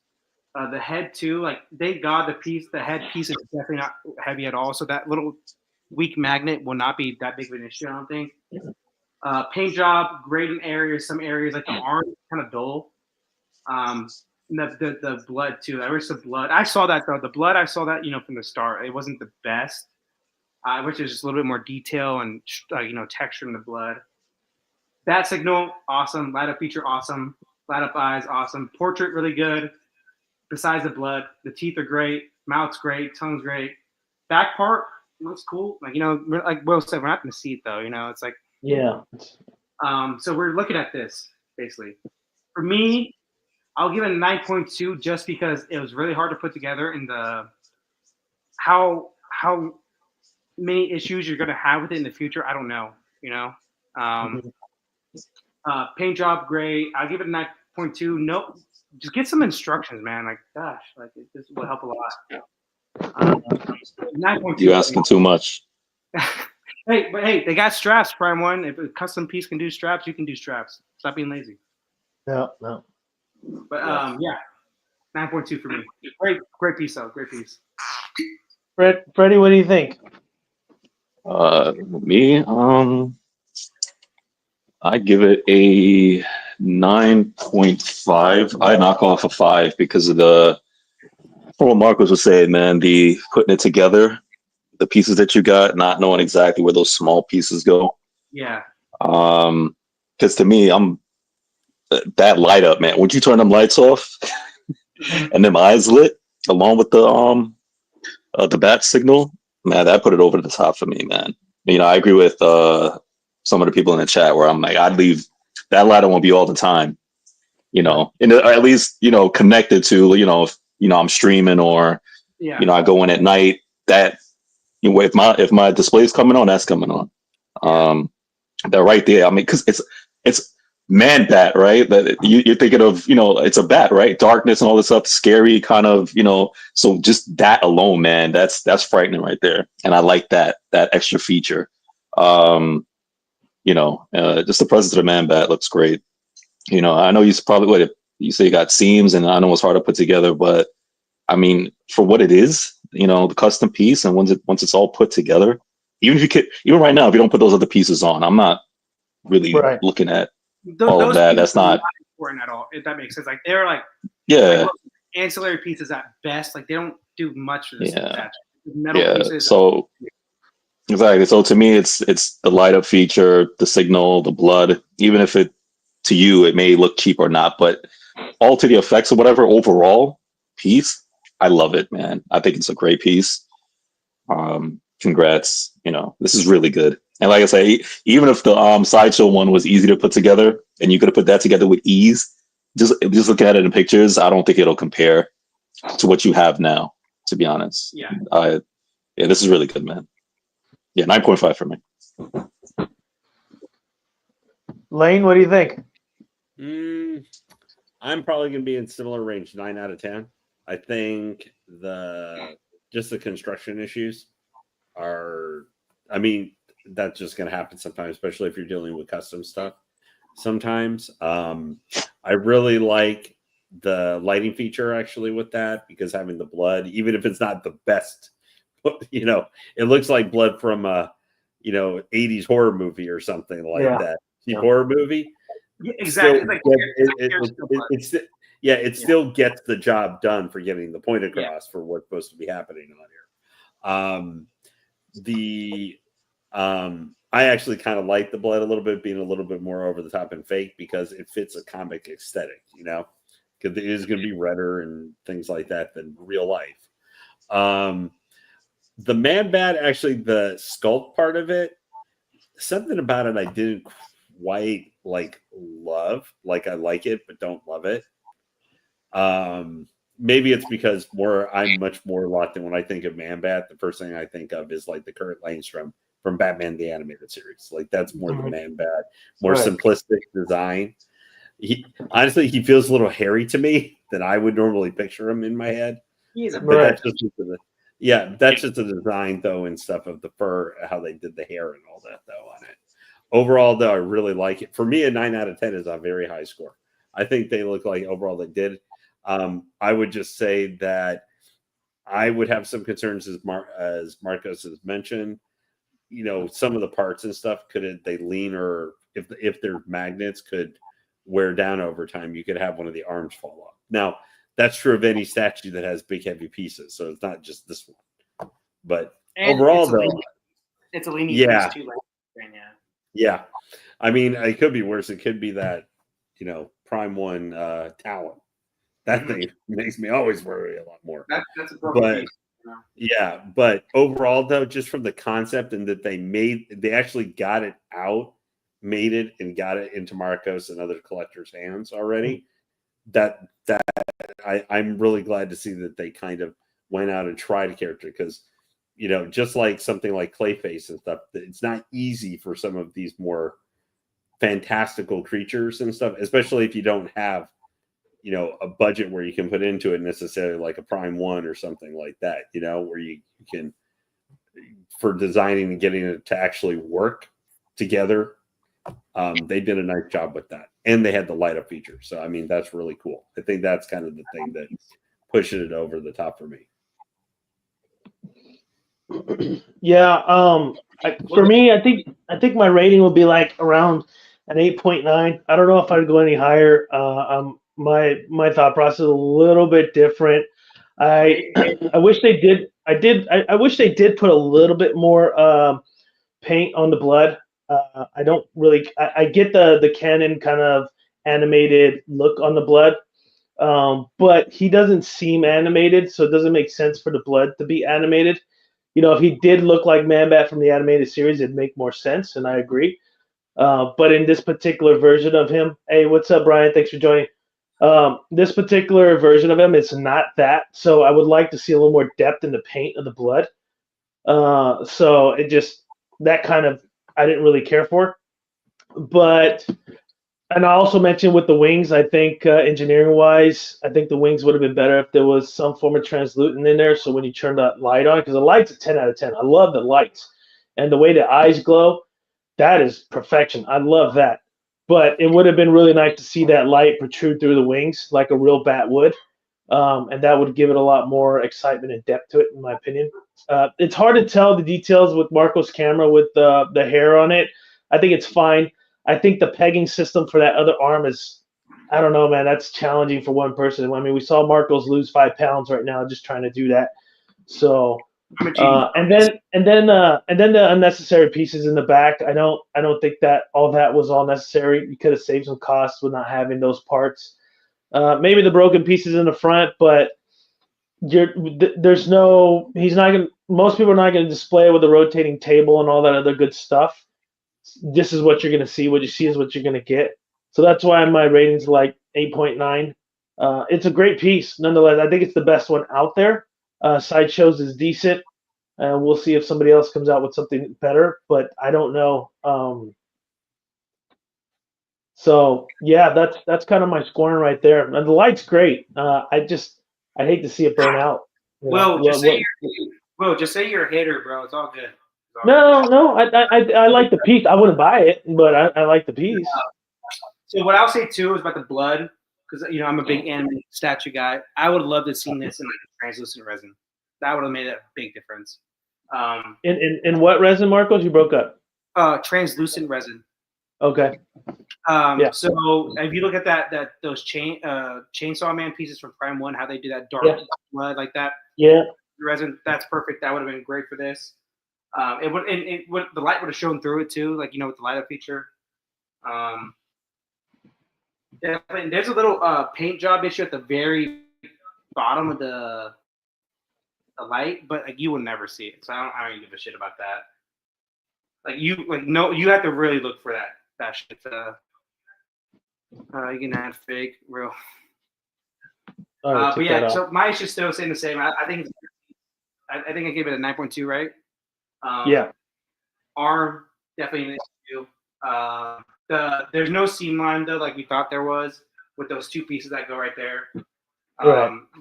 The head too, like thank God the head piece is definitely not heavy at all. So that little weak magnet will not be that big of an issue, I don't think. Paint job, great in areas. Some areas like the arm kind of dull. The blood too. I wish the blood. I saw that though. The blood I saw that from the start. It wasn't the best. I wish there's just a little bit more detail and texture in the blood. Bat signal, awesome. Light up feature, awesome. Light up eyes, awesome. Portrait, really good. Besides the blood, the teeth are great. Mouth's great. Tongue's great. Back part looks cool. Like like Will said, we're not going to see it though. It's like yeah. So we're looking at this basically. For me, I'll give it a 9.2 just because it was really hard to put together, and how many issues you're going to have with it in the future, I don't know. Paint job, great. I'll give it a 9.2. No, just get some instructions, man. Like, gosh, like this will help a lot. 9.2. You asking too much. Hey, they got straps, Prime 1. If a custom piece can do straps, you can do straps. Stop being lazy. No. But yeah, 9.2 for me. Great piece though. Great piece. Freddie, what do you think? Me, I give it a 9.5. I knock off a 5 because of what Marcos was saying, man, the putting it together, the pieces that you got, not knowing exactly where those small pieces go. Yeah. Because to me, I'm that light up, man. Would you turn them lights off and them eyes lit along with the bat signal? Man, that put it over the top for me, man. I agree with some of the people in the chat where I'm like, I'd leave that light won't be all the time, and at least connected to if I'm streaming or I go in at night. That if my display's coming on, that's coming on. That right there. I mean, because it's man bat, right? That you're thinking of, it's a bat, right? Darkness and all this stuff, scary kind of, so just that alone, man, that's frightening right there. And I like that extra feature. Just the presence of the man bat looks great. I know you probably you say you got seams, and I know it's hard to put together, but I mean, for what it is, the custom piece, and once it's all put together, even right now, if you don't put those other pieces on, I'm not really looking at all of that. That's not important at all. If that makes sense, like they're like ancillary pieces at best. Like they don't do much for this. Metal pieces. So exactly. So to me, it's the light up feature, the signal, the blood. Even if to you it may look cheap or not, but all to the effects of whatever overall piece, I love it, man. I think it's a great piece. Congrats. This is really good. And like I say, even if the sideshow one was easy to put together and you could have put that together with ease, just looking at it in pictures, I don't think it'll compare to what you have now, to be honest. Yeah. This is really good, man. Yeah, 9.5 for me. Lane, what do you think? I'm probably going to be in similar range, 9 out of 10. I think just the construction issues are, I mean, that's just going to happen sometimes, especially if you're dealing with custom stuff. Sometimes I really like the lighting feature actually with that, because having the blood, even if it's not the best, you know, it looks like blood from a, you know, 80s horror movie or something like that. Cheap horror movie. Yeah, exactly. It still gets the job done for getting the point across for what's supposed to be happening on here. I actually kind of like the blood a little bit, being a little bit more over the top and fake, because it fits a comic aesthetic, you know, because it is going to be redder and things like that than real life. The Man-Bat, actually, the sculpt part of it, something about it I didn't quite love. Like, I like it, but don't love it. Maybe it's because I'm much more locked in when I think of Man-Bat. The first thing I think of is like the Kirk Langstrom from Batman the Animated Series. Like, that's more the Man-Bat, more simplistic design. Honestly, he feels a little hairy to me than I would normally picture him in my head. That's just the design though and stuff of the fur, how they did the hair and all that though on it. Overall, though, I really like it. For me, a 9 out of 10 is a very high score. I think they look like overall they did. I would just say that I would have some concerns, as Marcos has mentioned. You know, some of the parts and stuff, they lean, or if they're magnets, could wear down over time. You could have one of the arms fall off. Now, that's true of any statue that has big, heavy pieces. So it's not just this one. But overall, it's a leaning piece too. Yeah. I mean, it could be worse. It could be that, you know, Prime 1 Talon. That thing makes me always worry a lot more. That's a broken piece. Yeah, but overall, though, just from the concept and that they actually got it out, made it, and got it into Marcos and other collectors' hands already. I'm really glad to see that they kind of went out and tried a character, because, you know, just like something like Clayface and stuff, it's not easy for some of these more fantastical creatures and stuff, especially if you don't have, you know, a budget where you can put into it necessarily, like a Prime 1 or something like that, you know, where you can, for designing and getting it to actually work together. They did a nice job with that, and they had the light up feature. So, I mean, that's really cool. I think that's kind of the thing that pushes it over the top for me. Yeah. For me, I think my rating would be like around an 8.9. I don't know if I'd go any higher. My thought process is a little bit different. I wish they did. I wish they did put a little bit more paint on the blood. I don't really. I get the canon kind of animated look on the blood, but he doesn't seem animated, so it doesn't make sense for the blood to be animated. You know, if he did look like Man-Bat from the animated series, it'd make more sense, and I agree. But in this particular version of him, hey, what's up, Brian? Thanks for joining. This particular version of him, it's not that. So I would like to see a little more depth in the paint of the blood. So it just, that kind of, I didn't really care for. But, and I also mentioned with the wings, I think engineering-wise, I think the wings would have been better if there was some form of translucent in there. So when you turn that light on, because the light's a 10 out of 10. I love the lights. And the way the eyes glow, that is perfection. I love that. But it would have been really nice to see that light protrude through the wings like a real bat would. And that would give it a lot more excitement and depth to it, in my opinion. It's hard to tell the details with Marco's camera with the hair on it. I think it's fine. I think the pegging system for that other arm is, I don't know, man, that's challenging for one person. I mean, we saw Marcos lose 5 pounds right now just trying to do that. So, and then the unnecessary pieces in the back. I don't think that all that was all necessary. You could have saved some costs with not having those parts. Maybe the broken pieces in the front, but there's no. He's not gonna. Most people are not going to display it with a rotating table and all that other good stuff. This is what you're going to see. What you see is what you're going to get. So that's why my rating's like 8.9. It's a great piece, nonetheless. I think it's the best one out there. Sideshows is decent. and we'll see if somebody else comes out with something better. But I don't know. So yeah, that's kind of my scoring right there. And the light's great. I hate to see it burn out. Will, just say you're a hater, bro. It's all good. No, I like the piece. I wouldn't buy it, but I like the piece. So what I'll say too is about the blood, because I'm a big anime statue guy. I would love to see this in like translucent resin. That would have made a big difference. In what resin, Marcos? You broke up. Translucent resin. Okay. So if you look at those Chainsaw Man pieces from Prime 1, how they do that dark blood like that. Yeah. Resin, that's perfect. That would have been great for this. The light would have shown through it too, like with the light up feature. There's a little paint job issue at the very bottom of the light, but like you will never see it. So I don't give a shit about that. You have to really look for that shit. You can add fake real. But yeah, so my issue's still staying the same. I think I gave it a 9.2, right? Yeah. Arm definitely an issue. There's no seam line though, like we thought there was, with those two pieces that go right there.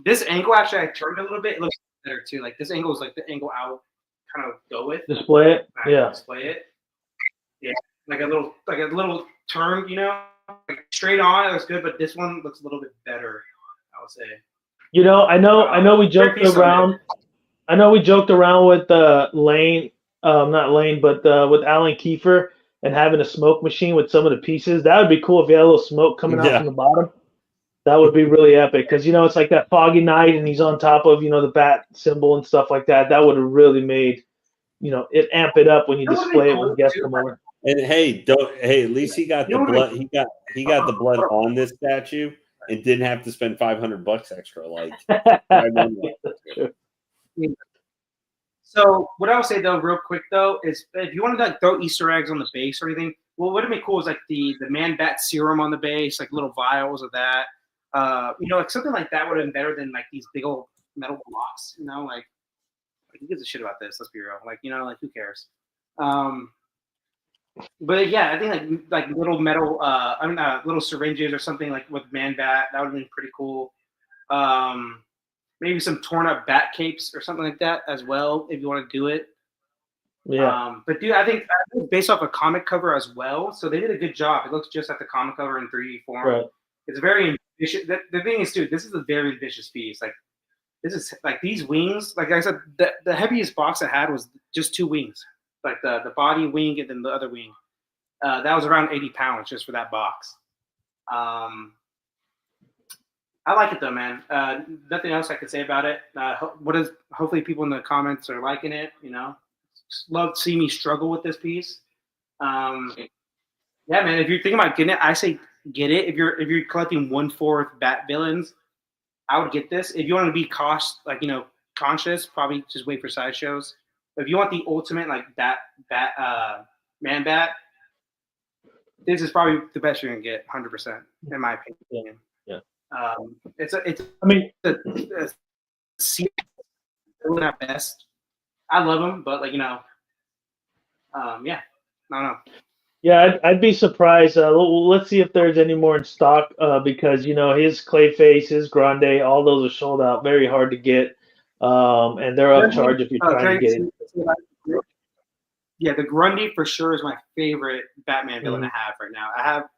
This angle actually I turned a little bit. It looks better too. Like this angle is like the angle I would kind of go with. Display it. Display it. Yeah. Like a little turn, like straight on. It looks good, but this one looks a little bit better, I would say. I know we joked around. I know we joked around with Lane, not Lane, but with Alan Kiefer and having a smoke machine with some of the pieces. That would be cool if you had a little smoke coming out from the bottom. That would be really epic because it's like that foggy night and he's on top of the bat symbol and stuff like that. That would have really made it amp it up when you display it when guests come over. And at least he got the blood. He got the blood on this statue and didn't have to spend $500 extra. Like, so what I'll say though, real quick though, is if you want to like throw Easter eggs on the base or anything, well, what would be cool is like the man bat serum on the base, like little vials of that. Like something like that would have been better than like these big old metal blocks. Like who gives a shit about this? Let's be real. Like like who cares? But yeah, I think like little metal, little syringes or something like with man bat, that would have been pretty cool. Maybe some torn up bat capes or something like that as well, if you want to do it. Yeah. But dude, I think it's based off a comic cover as well, so they did a good job. It looks just like the comic cover in 3D form. Right. It's very ambitious. The thing is, dude, this is a very ambitious piece. Like this is like these wings. Like I said, the heaviest box I had was just 2 wings, like the body wing and then the other wing. That was around 80 pounds just for that box. I like it though, man. Nothing else I could say about it. Hopefully people in the comments are liking it. Just love to see me struggle with this piece. Yeah, man. If you're thinking about getting it, I say get it. If you're collecting 1/4 bat villains, I would get this. If you want to be conscious, probably just wait for sideshows. But if you want the ultimate like man bat, this is probably the best you're gonna get, 100%, in my opinion. Yeah. It's a at best. I love them, but yeah, I don't know. Yeah, I'd be surprised. Let's see if there's any more in stock because his Clayface, his Grande, all those are sold out, very hard to get, and they're upcharge if you're trying to get it. Yeah, the Grundy for sure is my favorite Batman villain to have right now. I have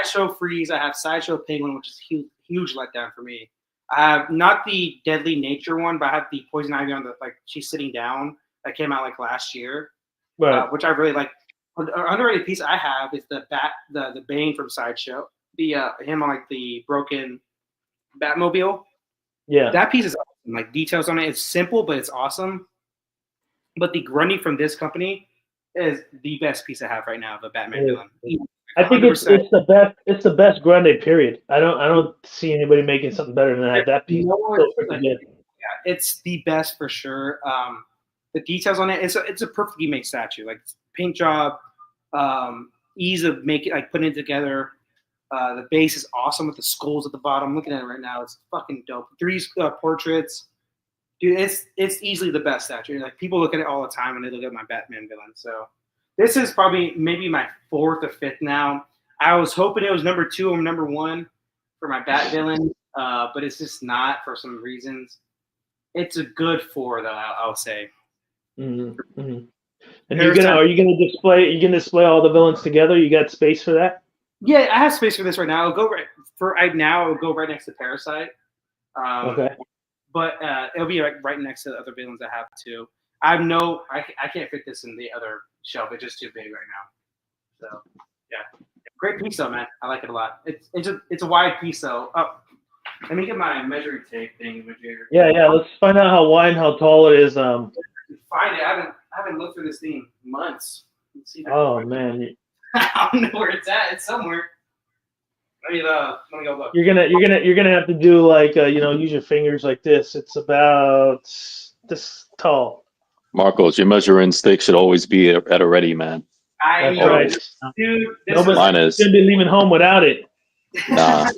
Sideshow Freeze, I have Sideshow Penguin, which is huge letdown for me. I have not the Deadly Nature one, but I have the Poison Ivy on she's sitting down that came out like last year, right. Which I really like. An underrated piece I have is the Bane from Sideshow. Him on like the broken Batmobile. Yeah, that piece is awesome. Like details on it, it's simple but it's awesome. But the Grundy from this company is the best piece I have right now of a Batman villain. I think it's the best. It's the best Grande period. I don't see anybody making something better than that. That piece. Yeah, it's the best for sure. The details on it, it's a perfectly made statue. Like paint job, ease of making, like putting it together. The base is awesome with the skulls at the bottom. I'm looking at it right now. It's fucking dope. 3 portraits. Dude, it's easily the best statue. Like people look at it all the time when they look at my Batman villain. So this is probably maybe my 4th or 5th now. I was hoping it was number 2 or number 1 for my Bat villain, but it's just not for some reasons. It's a good 4 though. I'll say. Mm-hmm. Mm-hmm. And are you gonna display all the villains together? You got space for that? Yeah, I have space for this right now. I'll go It'll go right next to Parasite. Okay. But it'll be right next to the other villains I have too. I can't fit this in the other shelf. It's just too big right now. So yeah, great piece though, man. I like it a lot. It's a wide piece though. Oh, let me get my measuring tape thing. Yeah. Let's find out how wide and how tall it is. Find it. I haven't looked for this thing in months. Let's see man, I don't know where it's at. It's somewhere. Let me go look. You're gonna have to do like use your fingers like this. It's about this tall. Marcos, your measuring stick should always be at a ready, man. That's right, dude. Mine is. Gonna be leaving home without it. Nah.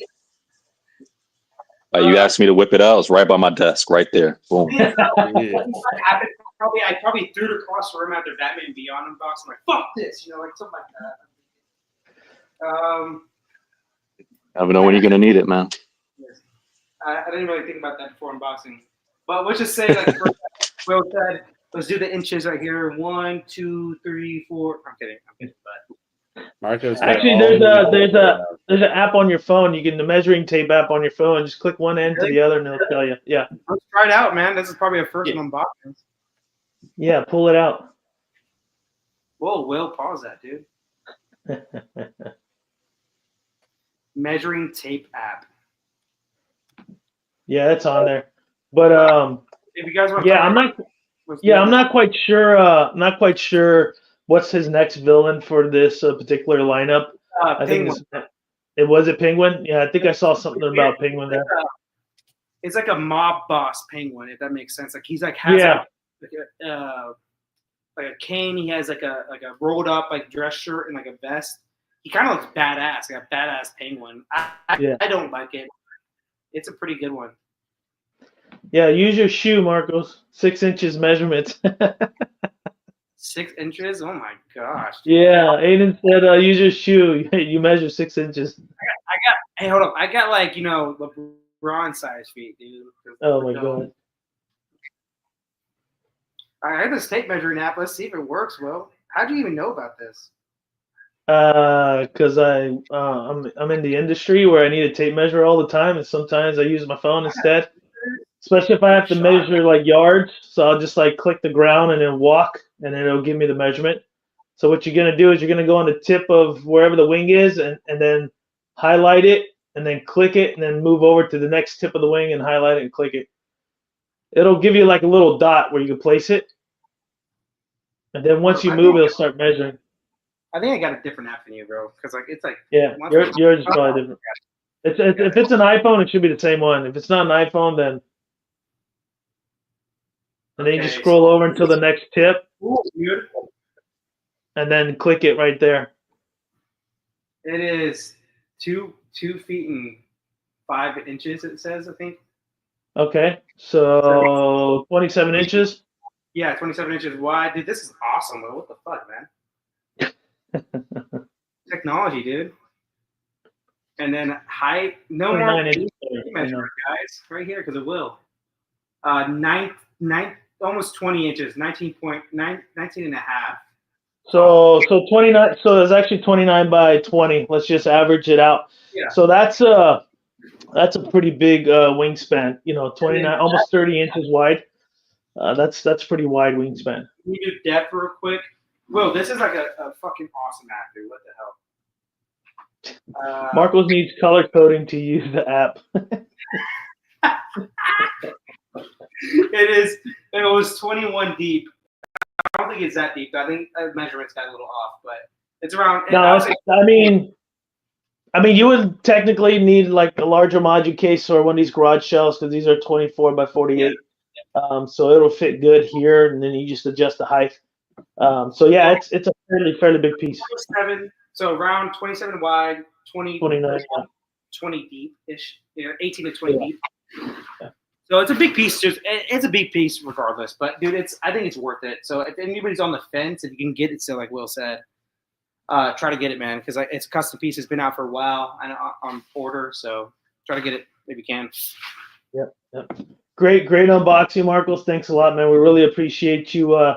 You asked me to whip it out. It's right by my desk, right there. Boom. I probably threw it across the room after Batman Beyond unboxed. I'm like, fuck this, like something like that. I never know when you're gonna need it, man. I didn't really think about that before unboxing, but let's just say, like Will said, let's do the inches right here. 1, 2, 3, 4. I'm kidding, but Marcos. Actually, there's an app on your phone. You get the measuring tape app on your phone. Just click one end to the other, and it'll tell you. Yeah. Let's try it out, man. This is probably a first unboxing. Yeah, pull it out. Whoa, Will, pause that, dude. Measuring tape app. Yeah, it's on there. But if you guys want, I'm not quite sure. Not quite sure what's his next villain for this particular lineup. I think it was a Penguin. Yeah, I think I saw something about Penguin there. It's like a mob boss Penguin, if that makes sense. Like he's like like a cane. He has like a rolled up like dress shirt and like a vest. He kind of looks badass, like a badass penguin. I don't like it. It's a pretty good one. Yeah, use your shoe, Marcos. 6 inches measurements. 6 inches? Oh my gosh. Yeah, Aiden said use your shoe. You measure 6 inches. Hey, hold up. I got like, LeBron size feet, dude. Oh my god. I have this tape measuring app. Let's see if it works, Will. How'd you even know about this? Because I'm in the industry where I need a tape measure all the time, and sometimes I use my phone instead. Especially if I have to measure like yards, so I'll just like click the ground and then walk, and then it'll give me the measurement. So what you're gonna do is you're gonna go on the tip of wherever the wing is, and then highlight it, and then click it, and then move over to the next tip of the wing and highlight it and click it. It'll give you like a little dot where you can place it, and then once you move, it'll start measuring. I think I got a different app than you, bro. Because it's like yours is probably different. If it's an iPhone, it should be the same one. If it's not an iPhone, then you just scroll over until the next tip, and then click it right there. It is 2 feet and 5 inches. It says, I think. Okay, so 27 inches. Yeah, 27 inches wide. Dude, this is awesome. What the fuck, man? Technology, dude. And then height, no more measurement, guys, right here, because it will. Almost 20 inches, 19 and a half. So 29. So it's actually 29 by 20. Let's just average it out. Yeah. So that's a pretty big wingspan. 29, almost 30 inches wide. That's pretty wide wingspan. Can we do depth real quick? Will, this is like a fucking awesome app, dude. What the hell? Marcos needs color coding to use the app. It was 21 deep. I don't think it's that deep. I think measurements got a little off, but it's around. No, I mean, you would technically need like a larger module case or one of these garage shelves because these are 24 by 48. Yeah. So it'll fit good here, and then you just adjust the height. So yeah, it's a fairly big piece. 27, so around 27 wide, 29, 20 deep ish. 18 to 20 deep. Yeah. So it's a big piece. It's a big piece regardless. But dude, I think it's worth it. So if anybody's on the fence, if you can get it, so like Will said, try to get it, man, because it's a custom piece. It's been out for a while and on order. So try to get it if you can. Yep. Great unboxing, Marcos. Thanks a lot, man. We really appreciate you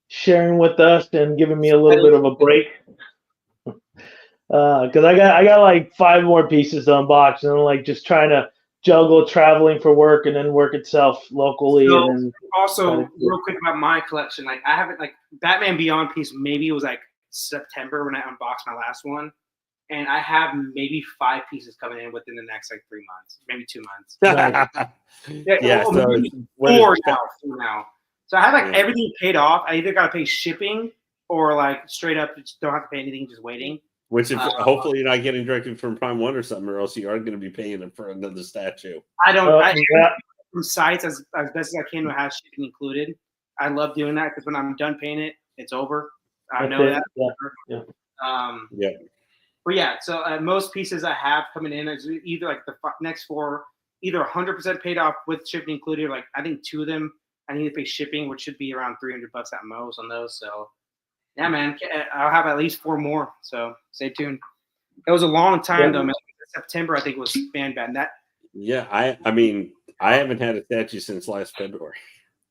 sharing with us and giving me a little bit of a break. Because I got like 5 more pieces to unbox, and I'm like just trying to juggle traveling for work and then work itself locally. So, and then also, real quick about my collection, like I haven't like Batman Beyond piece. Maybe it was like September when I unboxed my last one, and I have maybe 5 pieces coming in within the next like 3 months, maybe 2 months. Yeah, well, so maybe 4 now. So I have like everything paid off. I either got to pay shipping or like straight up just don't have to pay anything, just waiting. Which if hopefully you're not getting directly from Prime One or something, or else you are going to be paying them for another statue. I don't. From sites as best as I can to have shipping included. I love doing that because when I'm done paying it, it's over. I know that. Yeah. But yeah, so most pieces I have coming in is either like the next 4, either 100% paid off with shipping included. Like I think 2 of them I need to pay shipping, which should be around $300 at most on those. So. Yeah, man, I'll have at least 4 more, so stay tuned. It was a long time, though, man. September, I think, was bad. That. Yeah, I mean, I haven't had a statue since last February.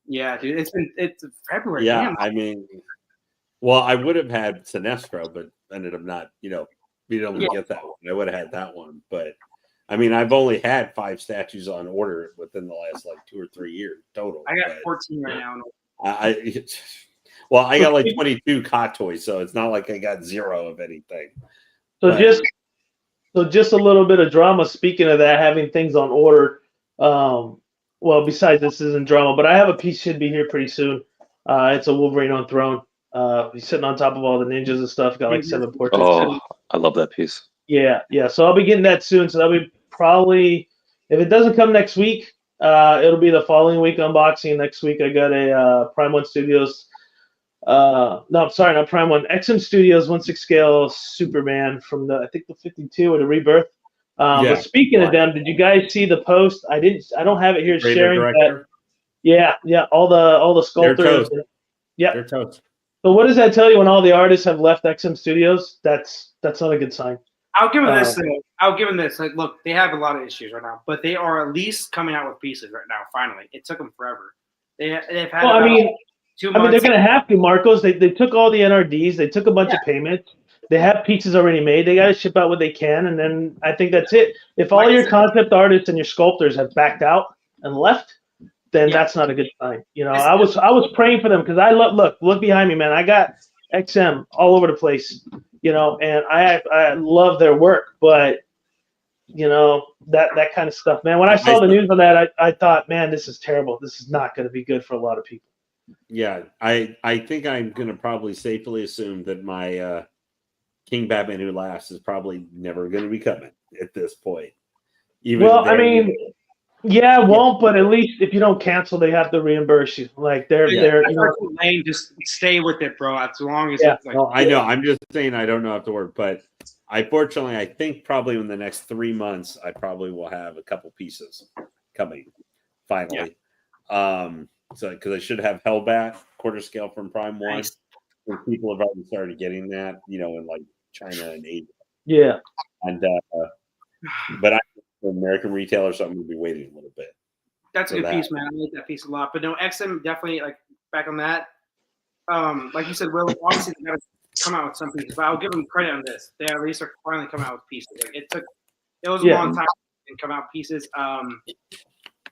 Yeah, dude, it's February. Yeah, Damn. I mean, well, I would have had Sinestro, but ended up not, we don't get that one. I would have had that one, but I mean, I've only had 5 statues on order within the last like 2 or 3 years total. I got 14 right now. Well, I got like 22 Cot Toys, so it's not like I got 0 of anything. So just a little bit of drama. Speaking of that, having things on order. Well, besides this isn't drama, but I have a piece should be here pretty soon. It's a Wolverine on throne. He's sitting on top of all the ninjas and stuff. Got like 7 portraits. Oh, I love that piece. Yeah. So I'll be getting that soon. So that'll be probably, if it doesn't come next week, it'll be the following week unboxing. Next week I got a Prime One Studios. No, I'm sorry, not Prime One. XM Studios 1/6 scale Superman from I think the 52 or the Rebirth. But speaking of them, did you guys see the post? I don't have it here sharing that. Yeah. All the sculptors. Yeah. They're toast. So what does that tell you when all the artists have left XM Studios? That's not a good sign. I'll give them this. I'll give them this. Like, look, they have a lot of issues right now, but they are at least coming out with pieces right now. Finally, it took them forever. They've had. Well, 2 months. They're going to have to, Marcos. They took all the NRDs. They took a bunch of payments. They have pieces already made. They got to ship out what they can, and then I think that's it. If all your concept artists and your sculptors have backed out and left, then that's not a good sign. I was praying for them because I look behind me, man. I got XM all over the place, and I love their work, but that kind of stuff, man. When I saw the news on that, I thought, man, this is terrible. This is not going to be good for a lot of people. Yeah, I think I'm going to probably safely assume that my King Batman Who Laughs is probably never going to be coming at this point. It won't, but at least if you don't cancel, they have to reimburse you. Like they're Lane, just stay with it, bro. As long as it's like, no, I know. I'm just saying I don't know afterward, but I think probably in the next 3 months, I probably will have a couple pieces coming finally. Yeah. So because I should have Hellbat quarter scale from Prime One. Nice. And people have already started getting that, in like China and Asia. Yeah. And but I'm an American retailer, so I'm going to be waiting a little bit. That's a good piece, man. I like that piece a lot. But no, XM definitely like back on that. Like you said, Will, obviously they got to come out with some pieces, but I'll give them credit on this. They at least are finally coming out with pieces. Like it was a long time to come out with pieces.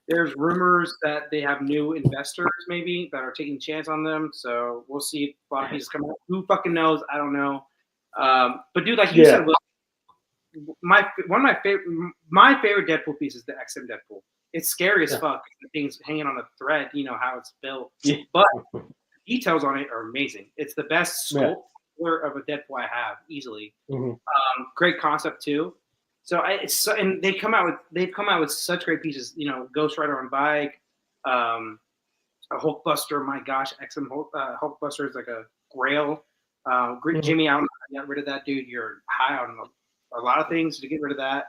There's rumors that they have new investors maybe that are taking a chance on them. So we'll see if a lot of pieces come out. Who fucking knows? I don't know. But dude, like you said, Will, my favorite Deadpool piece is the XM Deadpool. It's scary as fuck. The thing's hanging on a thread, how it's built. Yeah. But the details on it are amazing. It's the best sculpt of a Deadpool I have, easily. Mm-hmm. Great concept too. So and they've come out with such great pieces. Ghost Rider on bike, a Hulkbuster. My gosh, XM Hulkbuster is like a grail. Jimmy, I got rid of that dude. You're high on a lot of things to get rid of that.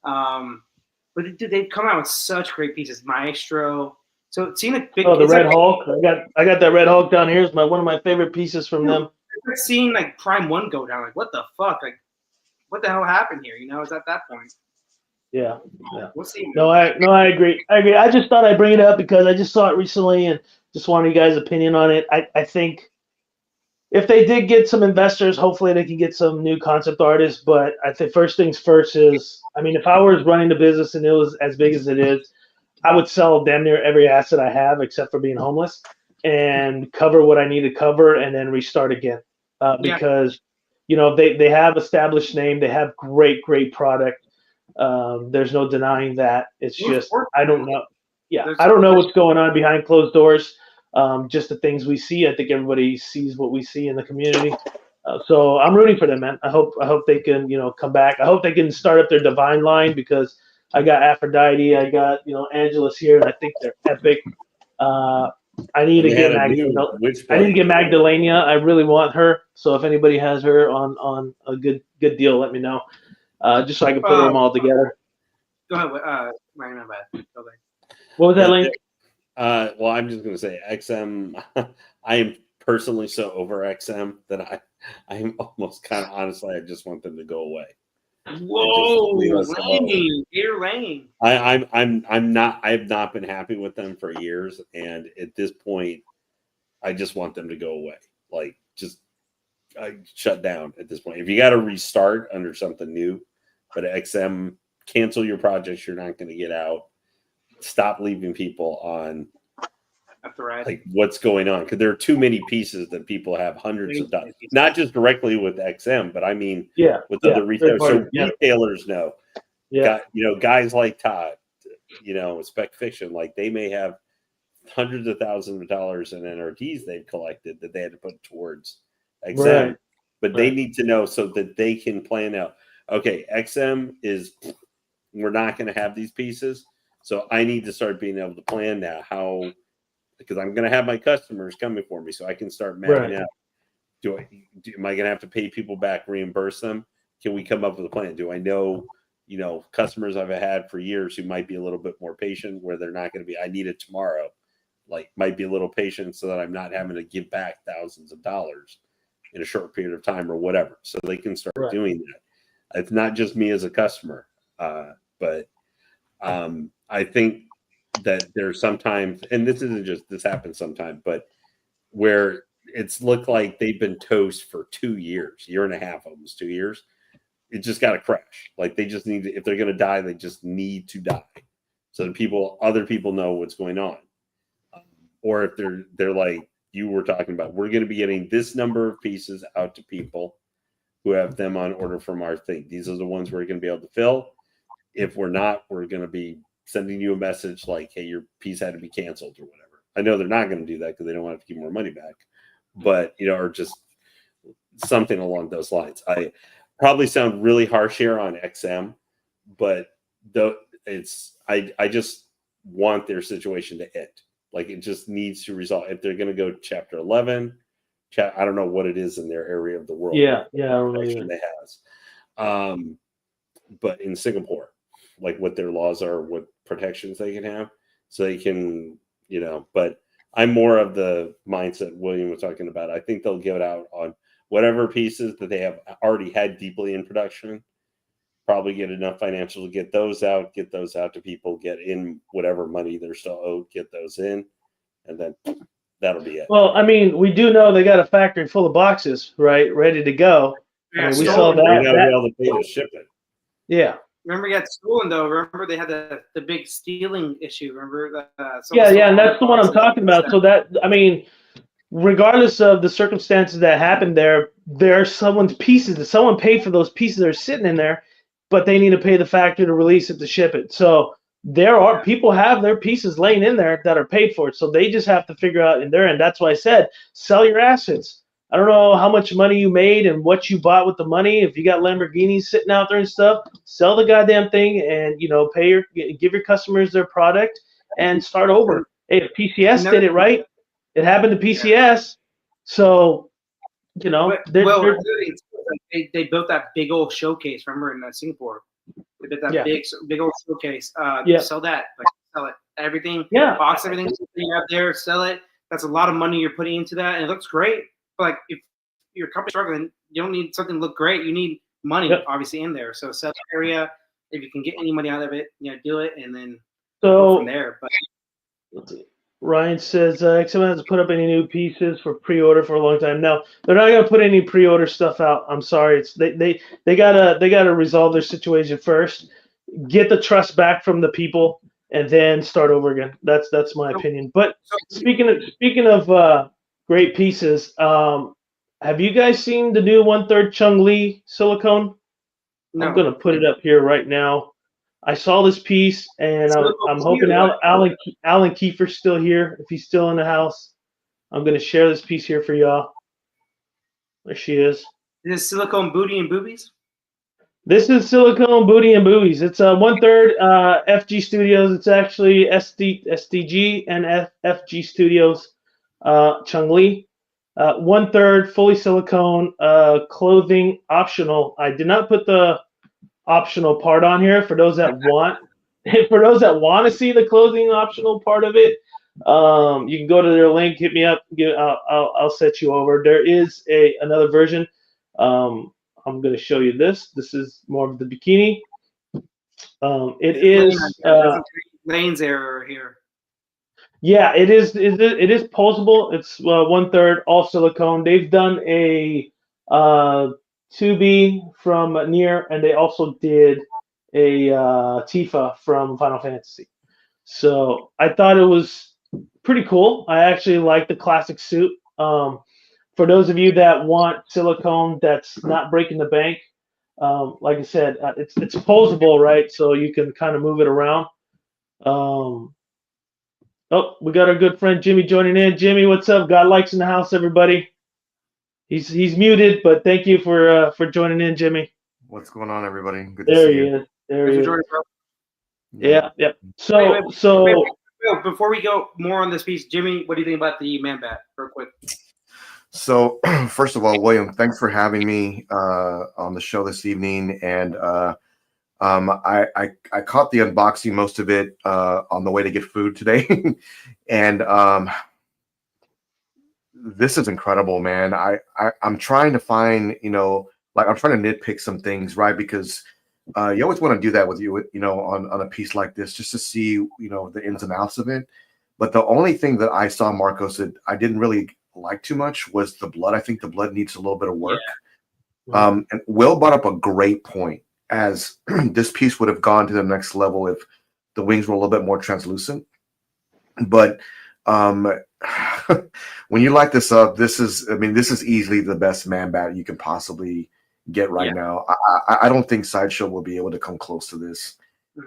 But But dude, they've come out with such great pieces. Maestro. So it seemed like big. Oh, the it's Red like, Hulk. I got that Red Hulk down here. It's one of my favorite pieces from them. It's like seeing like Prime 1 go down. Like, what the fuck? Like, what the hell happened here? You know, it's at that point. Yeah. We'll see. No, I agree. I just thought I'd bring it up because I just saw it recently and just wanted you guys' opinion on it. I think if they did get some investors, hopefully they can get some new concept artists. But I think first things first is, I mean, if I was running the business and it was as big as it is, I would sell damn near every asset I have except for being homeless and cover what I need to cover and then restart again. Because, you know, they have established name. They have great product. There's no denying that. It's just, I don't know. Yeah, I don't know what's going on behind closed doors. Just the things we see. I think everybody sees what we see in the community. So I'm rooting for them, man. I hope they can, you know, come back. I hope they can start up their Divine line because I got Aphrodite, I got, you know, Angelus here, and I think they're epic. I need to get Magdalena. I really want her. So if anybody has her on a good deal, let me know. Just so I can put them all together. Go ahead. My bad. Go ahead. What was that, Link? Well, I'm just going to say XM. I am personally so over XM that I am almost kind of honestly, I just want them to go away. Whoa, Lane, dear Lane. I'm not. I have not been happy with them for years, and at this point, I just want them to go away. Like, just shut down at this point. If you got to restart under something new, but XM, cancel your projects. You're not going to get out. Stop leaving people on like what's going on, because there are too many pieces that people have hundreds of dollars, not just directly with XM, but I mean with other retailers. So retailers know, guys like Todd, Spec Fiction, like they may have hundreds of thousands of dollars in NRTs they've collected that they had to put towards XM, but they need to know so that they can plan out. Okay, XM we're not going to have these pieces. So I need to start being able to plan now because I'm going to have my customers coming for me, so I can start mapping out. Am I going to have to pay people back, reimburse them? Can we come up with a plan? Do I know, customers I've had for years who might be a little bit more patient, where they're not going to be, I need it tomorrow, like might be a little patient so that I'm not having to give back thousands of dollars in a short period of time or whatever. So they can start doing that. It's not just me as a customer, but I think that there's sometimes, and this isn't just, this happens sometimes, but where it's looked like they've been toast for 2 years, year and a half, almost 2 years. It just got to crash. Like they just need to, if they're going to die, they just need to die. So that other people know what's going on. Or if they're like you were talking about, we're going to be getting this number of pieces out to people who have them on order from our thing. These are the ones we're going to be able to fill. If we're not, we're going to be sending you a message like, hey, your piece had to be canceled or whatever. I know they're not going to do that because they don't want to give more money back, but, or just something along those lines. I probably sound really harsh here on XM, but I just want their situation to end. Like it just needs to resolve. If they're going to go chapter 11, I don't know what it is in their area of the world. Yeah, I don't know. They has. But in Singapore, like what their laws are, what protections they can have, so they can, but I'm more of the mindset William was talking about. I think they'll give it out on whatever pieces that they have already had deeply in production, probably get enough financial to get those out to people, get in whatever money they're still owed, get those in, and then that'll be it. Well, I mean, we do know they got a factory full of boxes, right, ready to go. Yeah, we saw that. They're going to be able to pay to ship it. Yeah. Remember, you got stolen though. Remember, they had the big stealing issue. Remember that? And that's the one I'm talking about. So that, I mean, regardless of the circumstances that happened there are someone's pieces that someone paid for those pieces that are sitting in there, but they need to pay the factory to release it to ship it. So there are people have their pieces laying in there that are paid for it. So they just have to figure out in their end. That's why I said sell your assets. I don't know how much money you made and what you bought with the money. If you got Lamborghinis sitting out there and stuff, sell the goddamn thing and give your customers their product and start over. Hey, if PCS did it right, it happened to PCS. So, they built that big old showcase. Remember in Singapore? We did that Yeah. big old showcase. Yeah. Sell that. Like, sell it. Everything. Yeah. Box everything you have there. Sell it. That's a lot of money you're putting into that, and it looks great. But like, if your company's struggling, you don't need something to look great. You need money, obviously, in there. So sell the area. If you can get any money out of it, do it, and then go from there. But Ryan says, XM hasn't put up any new pieces for pre-order for a long time. No, they're not gonna put any pre-order stuff out. I'm sorry. It's they gotta resolve their situation first, get the trust back from the people, and then start over again. That's my opinion. But speaking of great pieces, have you guys seen the new 1/3 Chung Lee silicone? no. I'm gonna put it up here right now. I saw this piece, and I'm hoping Alan Kiefer's still here. If he's still in the house, I'm going to share this piece here for y'all. There she is. Is this silicone booty and boobies? This is silicone booty and boobies. It's 1/3 FG Studios. It's actually SDG and FG Studios Chung Lee. 1/3 fully silicone clothing optional. I did not put the optional part on here for those that want to see the clothing optional part of it. You can go to their link, hit me up, I'll set you over. There is another version. I'm going to show you this. This is more of the bikini. It is Lane's error here. Yeah, it is posable. It's 1/3 all silicone. They've done a 2B from Nier, and they also did a Tifa from Final Fantasy. So I thought it was pretty cool. I actually like the classic suit. For those of you that want silicone that's not breaking the bank, like I said, it's posable, right? So you can kind of move it around. Oh, we got our good friend Jimmy joining in. Jimmy, what's up? God likes in the house, everybody. He's muted, but thank you for joining in, Jimmy. What's going on, everybody? Good to see you. There he is. Yeah. So wait, before we go more on this piece, Jimmy, what do you think about the man bat, real quick? So, first of all, William, thanks for having me on the show this evening, and I caught the unboxing, most of it on the way to get food today, and this is incredible, man. I'm trying to find, I'm trying to nitpick some things, right? Because you always want to do that with you, on a piece like this, just to see, the ins and outs of it. But the only thing that I saw, Marcos, that I didn't really like too much was the blood. I think the blood needs a little bit of work. Yeah. And Will brought up a great point, as this piece would have gone to the next level if the wings were a little bit more translucent. But when you light this up, this is easily the best man bat you can possibly get right now. I don't think Sideshow will be able to come close to this.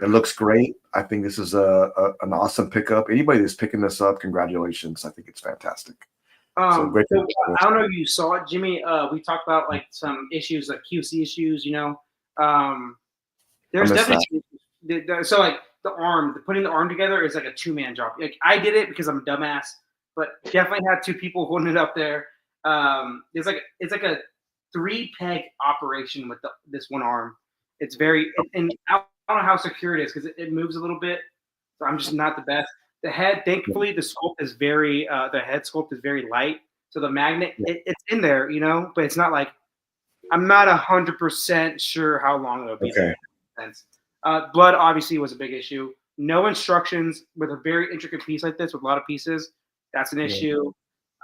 It looks great. I think this is an awesome pickup. Anybody that's picking this up, congratulations. I think it's fantastic. So great. So I don't know if you saw it, Jimmy. We talked about like some issues, like QC issues. There's definitely so like the arm, putting the arm together is like a 2-man job. Like I did it because I'm a dumbass, but definitely had 2 people holding it up there. It's like a 3-peg operation with this one arm. It's very, and I don't know how secure it is because it moves a little bit. So I'm just not the best. The head, thankfully, the sculpt is very, the head sculpt is very light. So the magnet, it's in there, but it's not like, I'm not 100% sure how long it'll be. Okay. Blood obviously was a big issue. No instructions with a very intricate piece like this with a lot of pieces. That's an issue.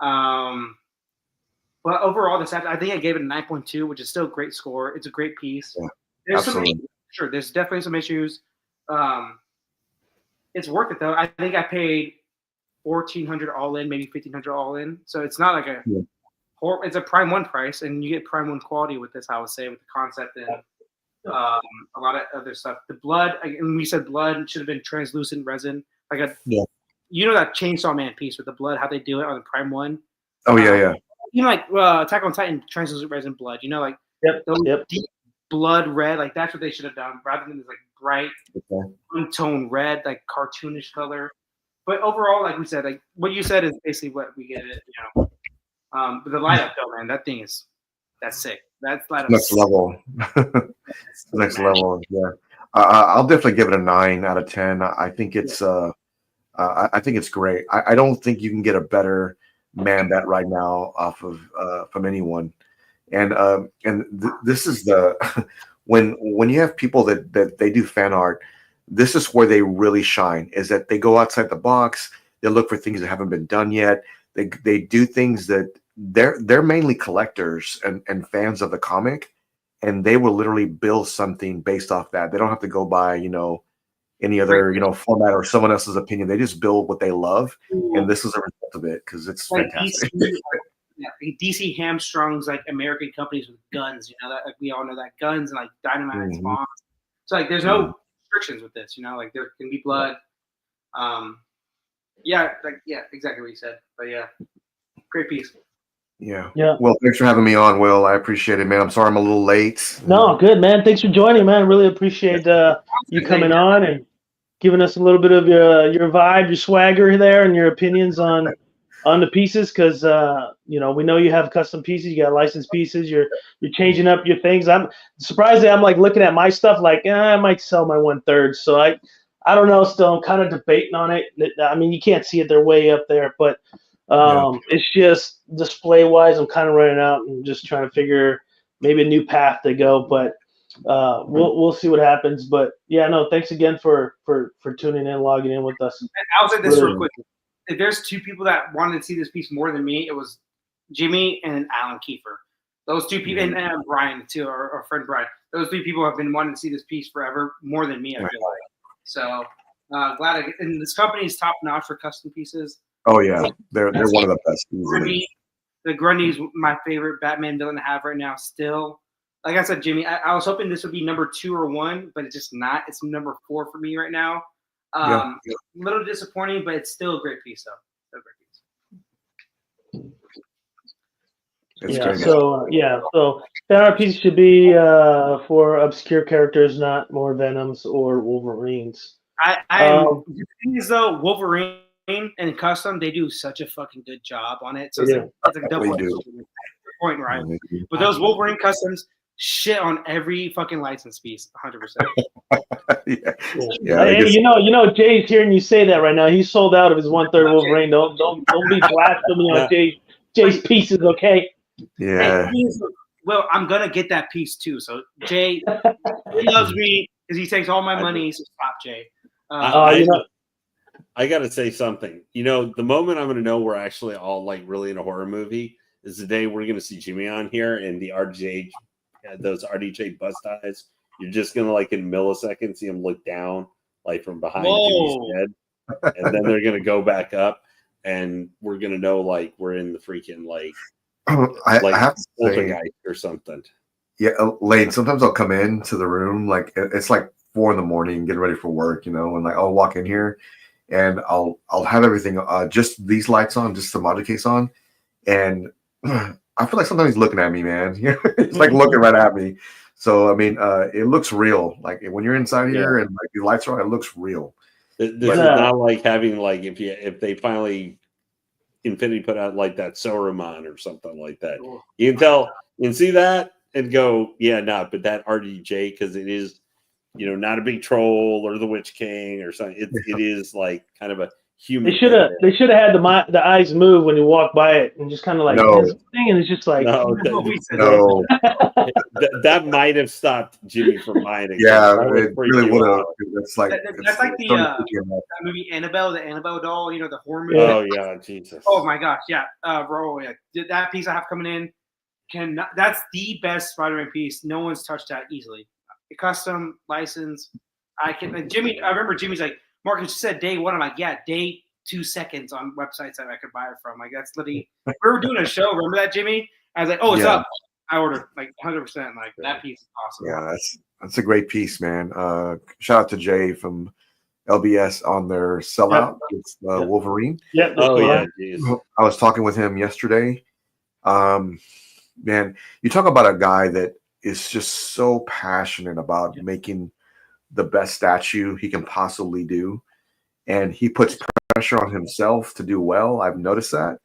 But overall, I think I gave it a 9.2, which is still a great score. It's a great piece. Yeah, there's absolutely. There's definitely some issues. It's worth it though. I think I paid $1,400 all in, maybe $1,500 all in. So it's not like it's a Prime 1 price, and you get Prime 1 quality with this. I would say with the concept and a lot of other stuff. The blood, and we said blood should have been translucent resin, like that Chainsaw Man piece with the blood, how they do it on the Prime 1. Oh yeah. Like Attack on Titan, translucent resin blood. Deep blood red, like that's what they should have done, rather than this like bright, one-tone red, like cartoonish color. But overall, like we said, like what you said is basically what we get it. But the light up though, man, that's sick. That's light up. Next level. Next level. Yeah. I'll definitely give it a 9 out of 10. I think it's I think it's great. I don't think you can get a better man bat right now off of from anyone. And this is the when you have people that they do fan art, this is where they really shine. Is that they go outside the box, they look for things that haven't been done yet. They do things that they're mainly collectors and fans of the comic, and they will literally build something based off that. They don't have to go by any other format or someone else's opinion. They just build what they love, and this is a result of it because it's like fantastic. DC hamstrungs like American companies with guns. That like, we all know that guns and like dynamite bombs. So like there's no restrictions with this. Like there can be blood. Exactly what you said. But yeah, great piece. Yeah. Well, thanks for having me on, Will. I appreciate it, man. I'm sorry I'm a little late. No, good, man. Thanks for joining, man. Really appreciate you coming on and giving us a little bit of your vibe, your swagger there, and your opinions on the pieces. Because we know you have custom pieces, you got licensed pieces. You're changing up your things. I'm surprised that I'm like looking at my stuff like I might sell my 1/3. So I don't know. Still, I'm kind of debating on it. I mean, you can't see it; they're way up there, but. It's just display wise, I'm kind of running out and just trying to figure maybe a new path to go, but we'll see what happens. But yeah, no, thanks again for tuning in, logging in with us. And I'll say this real quick. If there's two people that wanted to see this piece more than me, it was Jimmy and Alan Kiefer. Those two people, and Brian too, our friend Brian. Those three people have been wanting to see this piece forever, more than me, I feel like. So glad and this company is top notch for custom pieces. Oh yeah, they're one of the best. The Grundy's my favorite Batman villain to have right now. Still, like I said, Jimmy, I was hoping this would be number 2 or 1, but it's just not. It's number 4 for me right now. A little disappointing, but it's still a great piece, though. Still a great piece. So fan art piece should be for obscure characters, not more Venoms or Wolverines. The thing is, though, Wolverine and custom, they do such a fucking good job on it. So it's a double point, right? But those Wolverine customs shit on every fucking license piece, 100%. Hey, Jay's hearing you say that right now. He's sold out of his 1/3 Wolverine. Don't be blasphemy on Jay's pieces, okay? Yeah. Well, I'm gonna get that piece too. So Jay, he loves me because he takes all my money. So stop, Jay. I got to say something. The moment I'm going to know we're actually all like really in a horror movie is the day we're going to see Jimmy on here and the those RDJ bust eyes. You're just going to like in milliseconds see him look down like from behind Jimmy's head, and then they're going to go back up, and we're going to know like we're in the freaking like I have to say, or something. Yeah, Lane. Sometimes I'll come into the room like it's like 4 a.m, getting ready for work, and like I'll walk in here. And I'll have everything just these lights on, just the module case on, and I feel like sometimes he's looking at me, man. He's like looking right at me. So I mean, it looks real. Like when you're inside here and like the lights are on, it looks real. This is not like having like if they finally Infinity put out like that Saruman or something like that. You can tell, you can see that and go, but that RDJ because it is. Not a big troll or the Witch King or something. It is like kind of a human. They should have had the eyes move when you walk by it and just kind of like this thing, and it's just like no. That might have stopped Jimmy from buying it. Yeah, it really would have. It's like that's like that movie Annabelle, the Annabelle doll. The horror movie. Oh yeah, Jesus. Oh my gosh, yeah, bro. Yeah, that piece I have coming in. That's the best Spider-Man piece. No one's touched that easily. Custom license. I remember Jimmy's like, Marcus, you said day 1. I'm like, yeah, day 2 seconds on websites that I could buy it from. Like that's literally. We were doing a show. Remember that, Jimmy? I was like, oh, it's up. I ordered like 100%. Like that piece is awesome. Yeah, that's a great piece, man. Shout out to Jay from LBS on their sellout. It's Wolverine. Yeah. Geez. I was talking with him yesterday. Man, you talk about a guy that is just so passionate about making the best statue he can possibly do, and he puts pressure on himself to do well. I've noticed that,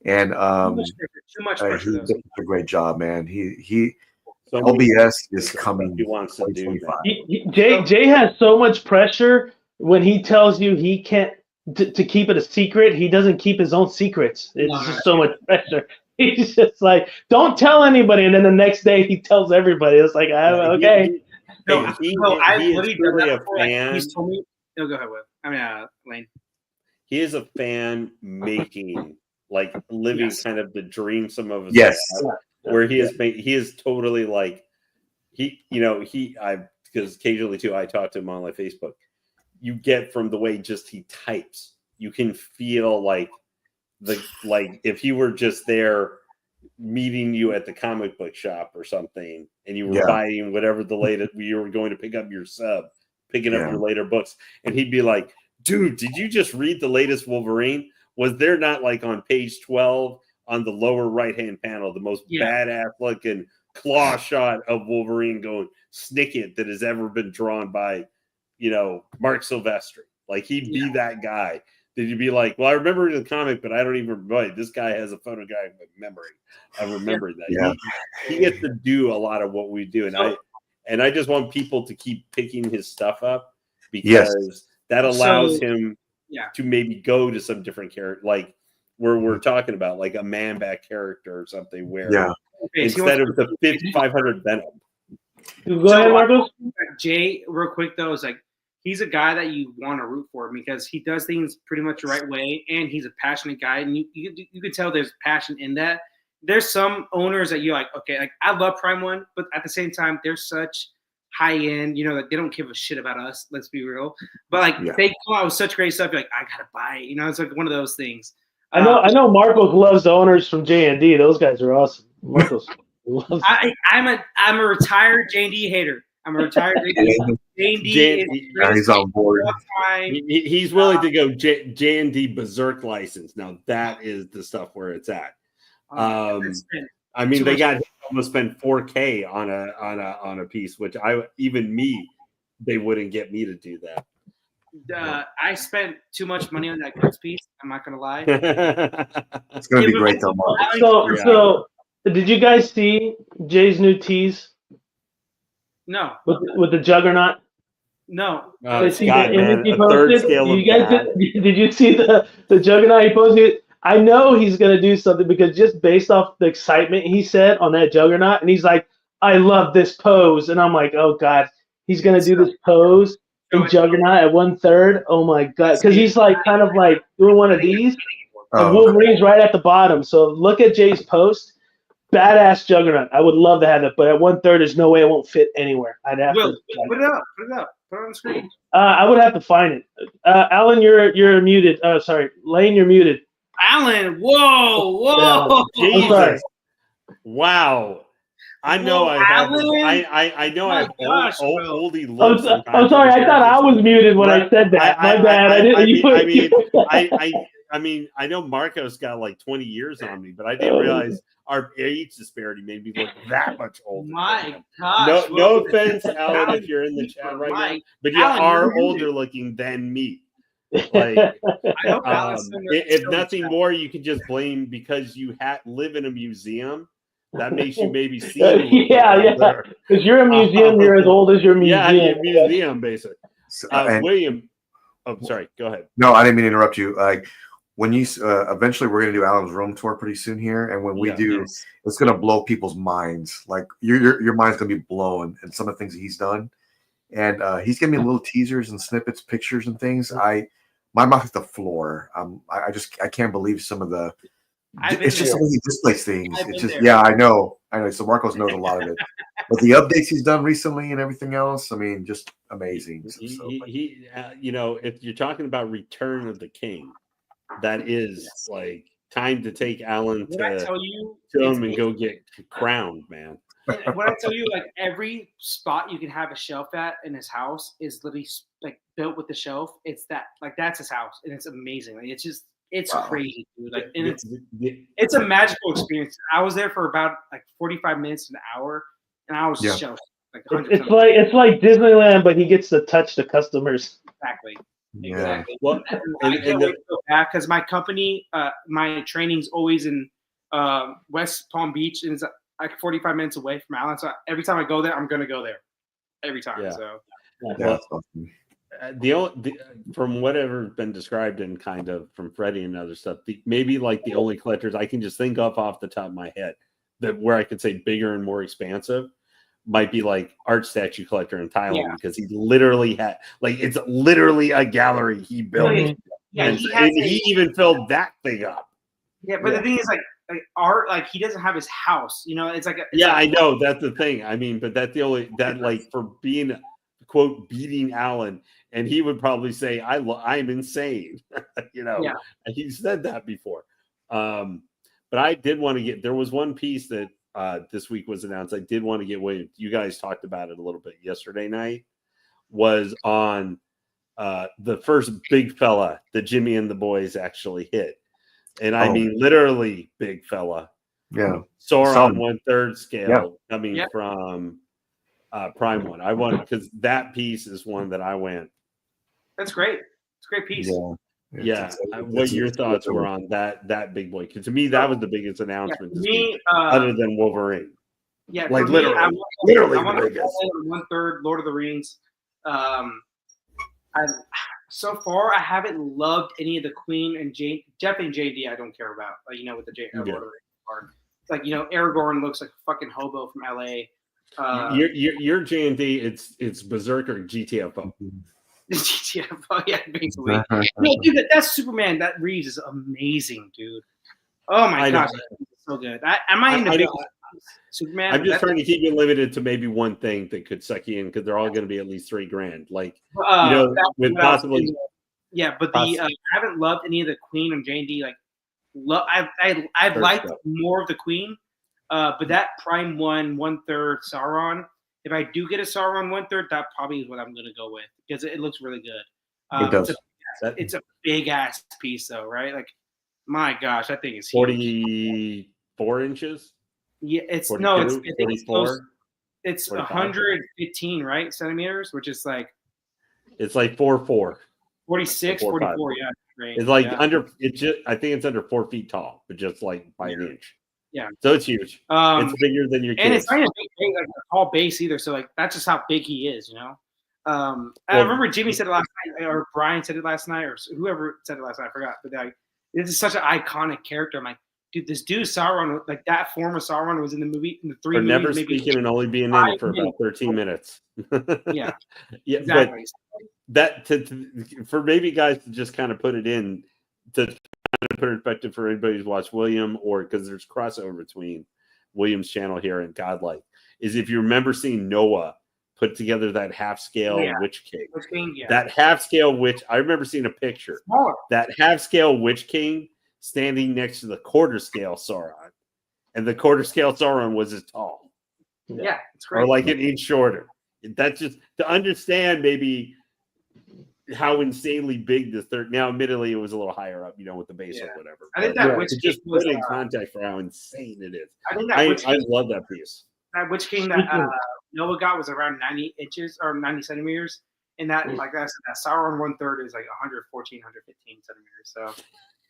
and too much pressure. He did a great job, man. He So LBS is coming. he wants to do that. Jay has so much pressure when he tells you he can't to keep it a secret. He doesn't keep his own secrets. It's just so much pressure. He's just like, don't tell anybody, and then the next day he tells everybody. It's like, okay. He is really a fan. He's told me. No, go ahead, Will. I mean, Lane. He is a fan making, like living kind of the dream some of us have, where he is totally like because occasionally too I talk to him on like Facebook. You get from the way just he types, you can feel like if he were just there meeting you at the comic book shop or something, and you were buying whatever the latest you were going to pick up your sub, picking up your later books, and he'd be like, dude, did you just read the latest Wolverine? Was there not like on page 12 on the lower right-hand panel, the most badass looking claw shot of Wolverine going snick it that has ever been drawn by, Mark Silvestri? Like he'd be that guy. Did you be like, well, I remember the comic, but I don't even remember. This guy has a photographic memory. I remember that. Yeah. He gets to do a lot of what we do. And I just want people to keep picking his stuff up because that allows him to maybe go to some different character, like where we're talking about, like a Man-Bat character or something where instead of the 500 Venom. Go ahead, Marcos. Jay, real quick though, is like he's a guy that you want to root for because he does things pretty much the right way, and he's a passionate guy, and you can tell there's passion in that. There's some owners that you're like, okay, like I love Prime One, but at the same time, they're such high end, like they don't give a shit about us. Let's be real. But like they come out with such great stuff, you're like, I gotta buy it. It's like one of those things. I know Marcos loves the owners from J&D. Those guys are awesome. Marcos loves I'm a retired J&D hater. I'm a retired J&D. He's on board. He's willing to go J&D Berserk license. Now that is the stuff where it's at. I mean, they got almost spent $4K on a piece, which they wouldn't get me to do that. I spent too much money on that Chris piece. I'm not gonna lie. It's gonna be great though, Mark. So, did you guys see Jay's new tease? No. With the Juggernaut? No. Scott, man, a third scale of did you see the Juggernaut he posted? I know he's going to do something because just based off the excitement he said on that Juggernaut, and he's like, I love this pose. And I'm like, oh, God, he's going to do this pose in Juggernaut at 1/3. Oh, my God. Because he's like kind of like doing one of these. And Wolverine's right at the bottom. So look at Jay's post. Badass Juggernaut. I would love to have it, but at 1/3, there's no way it won't fit anywhere. I'd have to put it up. Put it on the screen. I would have to find it. Alan, you're muted. Sorry, Lane, you're muted. Alan, whoa! Jesus. Sorry. Wow. I know I have. I know I have oldie looks. I'm sorry. I thought I was muted when I said that. My bad. I mean, I know Marcos got like 20 years on me, but I didn't realize our age disparity made me look that much older. My gosh. No offense, Alan, if you're in the chat right now, but you are older looking than me. Like, if nothing more, you can just blame because you live in a museum. That makes you maybe see. Because you're a museum, you're as old as your museum. Yeah, museum, basically. William, sorry, go ahead. No, I didn't mean to interrupt you. When you eventually we're gonna do Alan's room tour pretty soon here, and when we do, it's gonna blow people's minds. Like your mind's gonna be blown, and some of the things that he's done, and he's giving me little teasers and snippets, pictures and things. My mouth hit the floor. I can't believe some of the. It's just the way he displays things. It's just I know. So Marcos knows a lot of it, but the updates he's done recently and everything else, I mean, just amazing. He if you're talking about Return of the King, that is like time to take Alan to him and go get crowned, man. When I tell you, like every spot you can have a shelf at in his house is literally like built with the shelf. It's that's his house, and it's amazing. Like it's crazy, dude. Like, and it's a magical experience. I was there for about like 45 minutes to an hour, and I was just like 100%. It's like Disneyland, but he gets to touch the customers. Exactly. Well, I can't wait to go back because my company, my training's always in West Palm Beach, and like 45 minutes away from Allen. So every time I go there, I'm gonna go there every time. Yeah. So Yeah, Well, that's awesome. From whatever been described and kind of from Freddie and other stuff, maybe like the only collectors I can just think of off the top of my head that where I could say bigger and more expansive might be like art statue collector in Thailand, because he literally had like it's literally a gallery he built. Yeah, and he even filled that thing up. Yeah, but the thing is, like art, like he doesn't have his house. You know, it's like I know that's the thing. I mean, but that's the only that like for being quote beating Allen, and he would probably say I'm insane. You know, and he said that before. But I did want to get. There was one piece that this week was announced. I did want to get William. You guys talked about it a little bit yesterday night. Was on the first big fella that Jimmy and the boys actually hit. And I mean, literally big fella. Yeah. Sauron 1/3 scale coming Yeah. from Prime One. I wanted because that piece is one that I went. That's great. It's a great piece. Yeah. What your thoughts were on that big boy? Because to me, that was the biggest announcement this week, other than Wolverine. Yeah, like for me, literally I want the to biggest. 1/3 Lord of the Rings. So far I haven't loved any of the Queen and definitely JD. I don't care about, like, you know, with the Lord of the Rings part. It's like, you know, Aragorn looks like a fucking hobo from LA. Your J&D, it's Berserker GTFO. GTFO, yeah, basically. No, dude, that's Superman. That Reeves is amazing, dude. Oh my gosh, it's so good. I might even be Superman. I'm just trying to keep you limited to maybe one thing that could suck you in, because they're all going to be at least $3,000. Like, you know, with possibly. Yeah, but I haven't loved any of the Queen and J&D. Like, I've liked more of the Queen, but that Prime 1/3 Sauron. If I do get a Sauron 1/3, that probably is what I'm going to go with, because it looks really good. It does. It's a big ass piece, though, right? Like, my gosh, that thing is huge. 44 inches. Yeah, it's 42, no, it's I think 44, it's 45. 115, right? Centimeters, which is like it's like 4'4". 46, 44, yeah. Great. It's like under it's just I think it's under 4 feet tall, but just like by an inch. Yeah. So it's huge. It's bigger than your kids. And it's not a big, like, a tall base either. So like that's just how big he is, you know. I remember Jimmy said it last night, or Brian said it last night, or whoever said it last night, I forgot. But like, this is such an iconic character. I'm like, dude, this dude Sauron, like that form of Sauron was in the movie, in the three movies. Never speaking and only being in it for about 13 minutes. Yeah. Yeah, exactly. But that for maybe guys to just kind of put it in to kind of put it in perspective for anybody who's watched William, or because there's crossover between William's channel here and Godlike, is if you remember seeing Noah put together that half scale Witch King. That half scale witch, I remember seeing a picture. Smaller. That half scale Witch King standing next to the quarter scale Sauron, and the quarter scale Sauron was as tall. Yeah, it's great. Or like an inch shorter. That's just to understand maybe how insanely big this third. Now, admittedly, it was a little higher up, you know, with the base or whatever. I think that Witch King just put in context for how insane it is. I think that I love that piece. That Witch King that Noah got was around 90 inches or 90 centimeters, and that like that Sauron 1/3 is like 114, 115 centimeters. So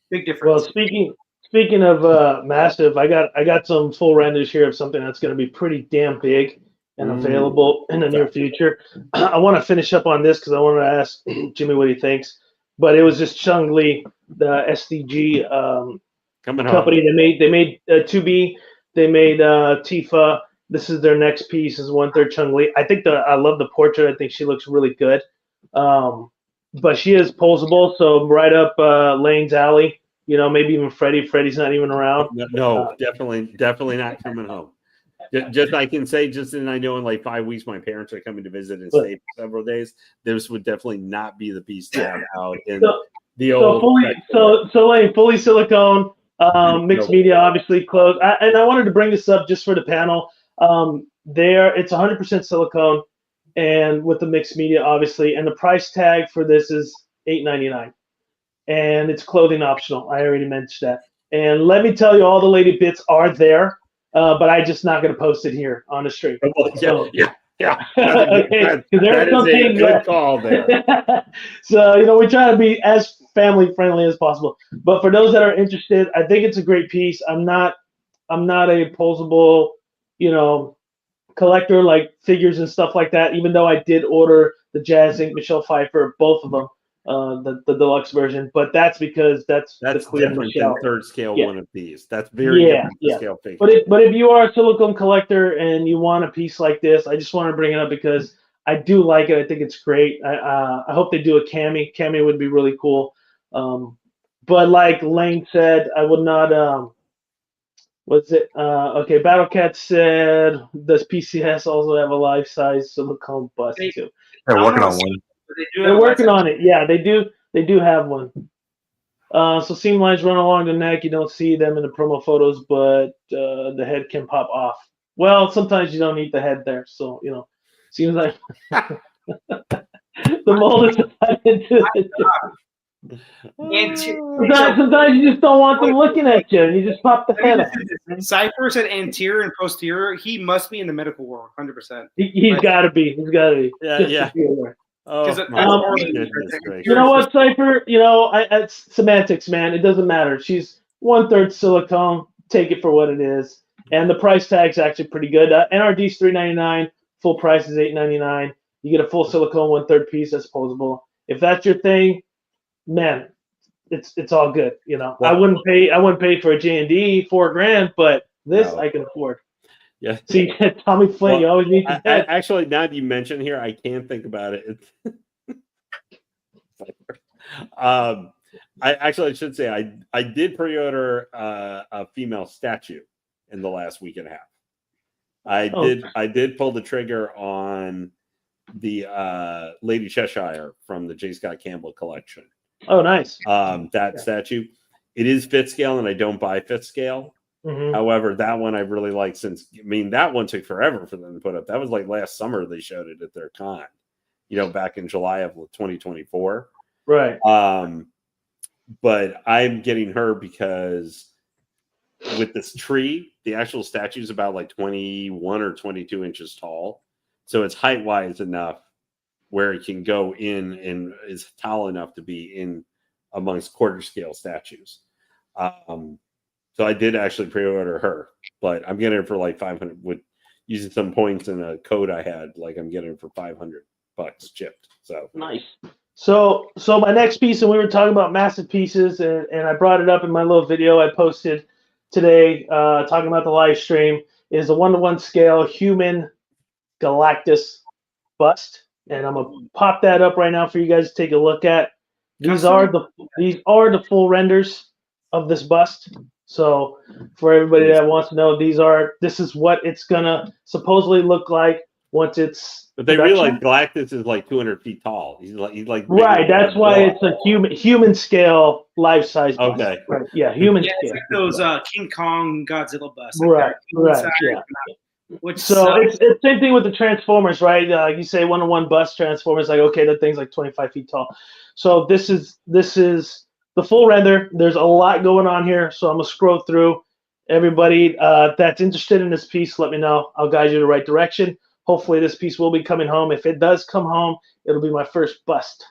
big difference. Well, speaking of massive, I got some full renders here of something that's going to be pretty damn big and available in the near future. I want to finish up on this because I want to ask Jimmy what he thinks. But it was just Chung Lee, the SDG company. They made 2B. They made Tifa. This is their next piece. Is 1/3 Chung Lee. I love the portrait. I think she looks really good. But she is posable, so right up Lane's alley. You know, maybe even Freddie. Freddie's not even around. No, definitely not coming home. Just I can say, and I know in like 5 weeks my parents are coming to visit and stay for several days. This would definitely not be the piece to have out in the old. So Lane, fully silicone, mixed media, obviously closed. And I wanted to bring this up just for the panel. It's 100% silicone, and with the mixed media, obviously, and the price tag for this is $8.99, and it's clothing optional. I already mentioned that. And let me tell you, all the lady bits are there. But I'm just not going to post it here on the stream. Yeah. Okay, that is a good call there. So, you know, we try to be as family friendly as possible. But for those that are interested, I think it's a great piece. I'm not a posable collector like figures and stuff like that. Even though I did order the Jazz Inc. Michelle Pfeiffer, both of them, the deluxe version, but that's because that's the Queen different Michelle. than third scale Yeah. one of these. That's very different than scale figure. But if you are a silicone collector and you want a piece like this, I just want to bring it up because I do like it. I think it's great. I hope they do a cami. Cami would be really cool. But like Lane said, I would not. What's it? Okay, Battlecat said, does PCS also have a life-size silicone bust too? They're working on one. They're working on it. Yeah, they do. They do have one. So seam lines run along the neck. You don't see them in the promo photos, but the head can pop off. Well, sometimes you don't need the head there, so seems like the mold is into it. Sometimes you just don't want them looking at you, and you just pop the head off. Cypher said anterior and posterior. He must be in the medical world, 100%. He's got to be. He's got to be. Yeah. Oh, you know what, Cypher? It's semantics, man. It doesn't matter. She's 1/3 silicone. Take it for what it is, and the price tag's actually pretty good. NRD's $3.99. Full price is $8.99. You get a full silicone 1/3 piece that's posable. If that's your thing, man, it's all good. Well, I wouldn't pay for a J&D $4,000, but this I can afford. Yeah. See, Tommy Flynn, you always need to actually, now that you mention here, I can't think about it. I should say I did pre-order a female statue in the last week and a half. I did pull the trigger on the Lady Cheshire from the J. Scott Campbell collection. Oh, nice. That statue. It is fit scale, and I don't buy fit scale. Mm-hmm. However, that one I really like that one took forever for them to put up. That was like last summer they showed it at their con, back in July of 2024. Right. But I'm getting her because with this tree, the actual statue is about like 21 or 22 inches tall. So it's height wise enough where it can go in and is tall enough to be in amongst quarter scale statues. So I did actually pre-order her, but I'm getting her for like 500 with using some points and a code I had. Like I'm getting her for $500 chipped. So nice. So my next piece, and we were talking about massive pieces, and I brought it up in my little video I posted today, talking about the live stream, is a 1-to-1 scale human Galactus bust, and I'm gonna pop that up right now for you guys to take a look at. These are the full renders of this bust. So for everybody that wants to know, this is what it's gonna supposedly look like once it's. But they realize Galactus is like 200 feet tall. He's like right. That's why it's a human scale life size bust. Okay. Right. Yeah, human scale. It's like those King Kong Godzilla busts. Like right. Yeah. It's the same thing with the Transformers, right? You say 1-to-1 bust Transformers, like okay, that thing's like 25 feet tall. So this is the full render. There's a lot going on here, so I'm gonna scroll through. Everybody that's interested in this piece, let me know. I'll guide you the right direction. Hopefully this piece will be coming home. If it does come home, it'll be my first bust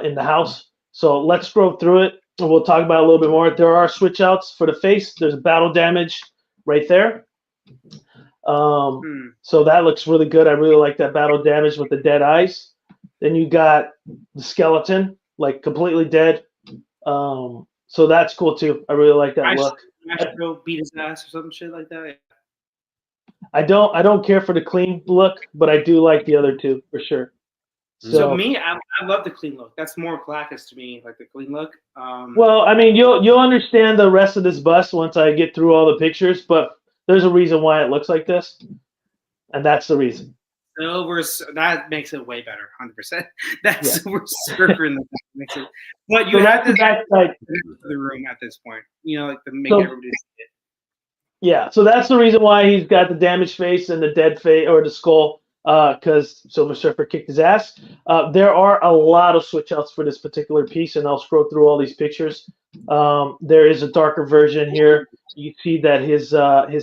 in the house. So let's scroll through it, and we'll talk about it a little bit more. There are switch outs for the face. There's battle damage right there. So that looks really good. I really like that battle damage with the dead eyes. Then you got the skeleton, like completely dead. So that's cool too. I really like that look. I should go beat his ass or some shit like that. I don't care for the clean look, but I do like the other two for sure. So me, I love the clean look. That's more Galactus to me, like the clean look. Well, I mean, you'll understand the rest of this bust once I get through all the pictures, but there's a reason why it looks like this, and that's the reason. That makes it way better, 100%. That's we're surfing the makes it. But you have to back the room at this point, like to make everybody see it. Yeah, so that's the reason why he's got the damaged face and the dead face or the skull, because Silver Surfer kicked his ass. There are a lot of switch outs for this particular piece, and I'll scroll through all these pictures. There is a darker version here. You see that his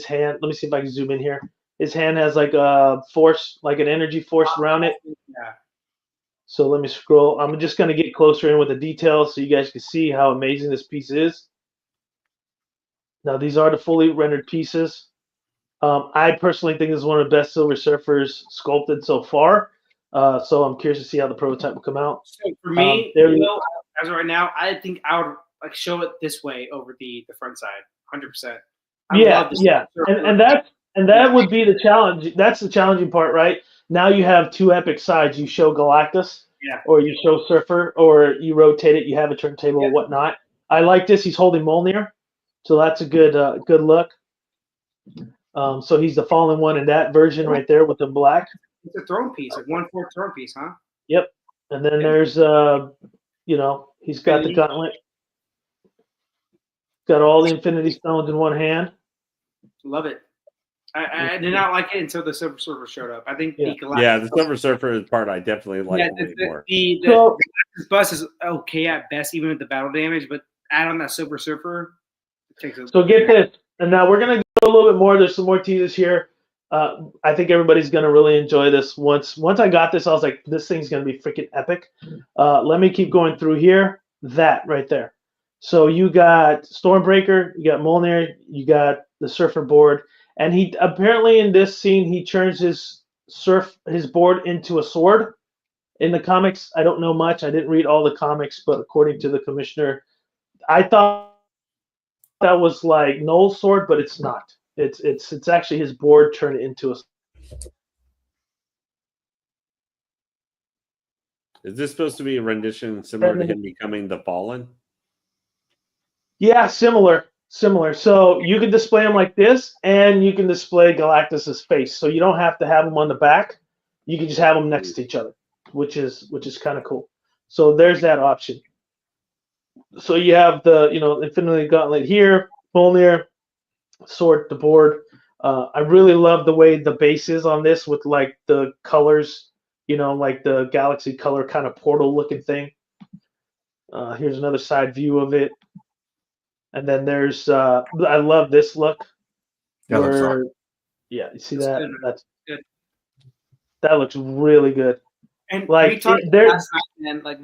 hand. Let me see if I can zoom in here. His hand has like a force, like an energy force around it. Yeah. So let me scroll. I'm just going to get closer in with the details so you guys can see how amazing this piece is. Now, these are the fully rendered pieces. I personally think this is one of the best Silver Surfers sculpted so far. So I'm curious to see how the prototype will come out. So for me, as of right now, I think I would like show it this way over the front side, 100%. Yeah, and that would be the challenge. That's the challenging part, right? Now you have two epic sides. You show Galactus, or you show Surfer, or you rotate it. You have a turntable or whatnot. I like this. He's holding Mjolnir, so that's a good look. So he's the fallen one in that version right there with the black. It's a throne piece, like 1/4 throne piece, huh? Yep. And then there's he's got the gauntlet. Got all the Infinity Stones in one hand. Love it. I did not like it until the Silver Surfer showed up. I think the Silver Surfer part I definitely like way more. The bus is okay at best, even with the battle damage, but add on that Silver Surfer. So get this, and now we're gonna go a little bit more. There's some more teasers here. I think everybody's gonna really enjoy this. Once I got this, I was like, this thing's gonna be freaking epic. Let me keep going through here. That right there. So you got Stormbreaker, you got Mjolnir, you got the Surfer board, and he apparently in this scene he turns his board into a sword. In the comics, I don't know much. I didn't read all the comics, but according to the commissioner, I thought that was like Noel's sword, but it's not. It's actually his board turned into a. Is this supposed to be a rendition similar to him becoming the Fallen? Yeah, similar. So you can display them like this, and you can display Galactus's face. So you don't have to have them on the back. You can just have them next to each other, which is kind of cool. So there's that option. So you have the Infinity Gauntlet here, Mjolnir, sword, the board. I really love the way the base is on this with like the colors, like the galaxy color kind of portal looking thing. Here's another side view of it. And then there's I love this look. You see that? That's good. That looks really good. And like we talked last night, and like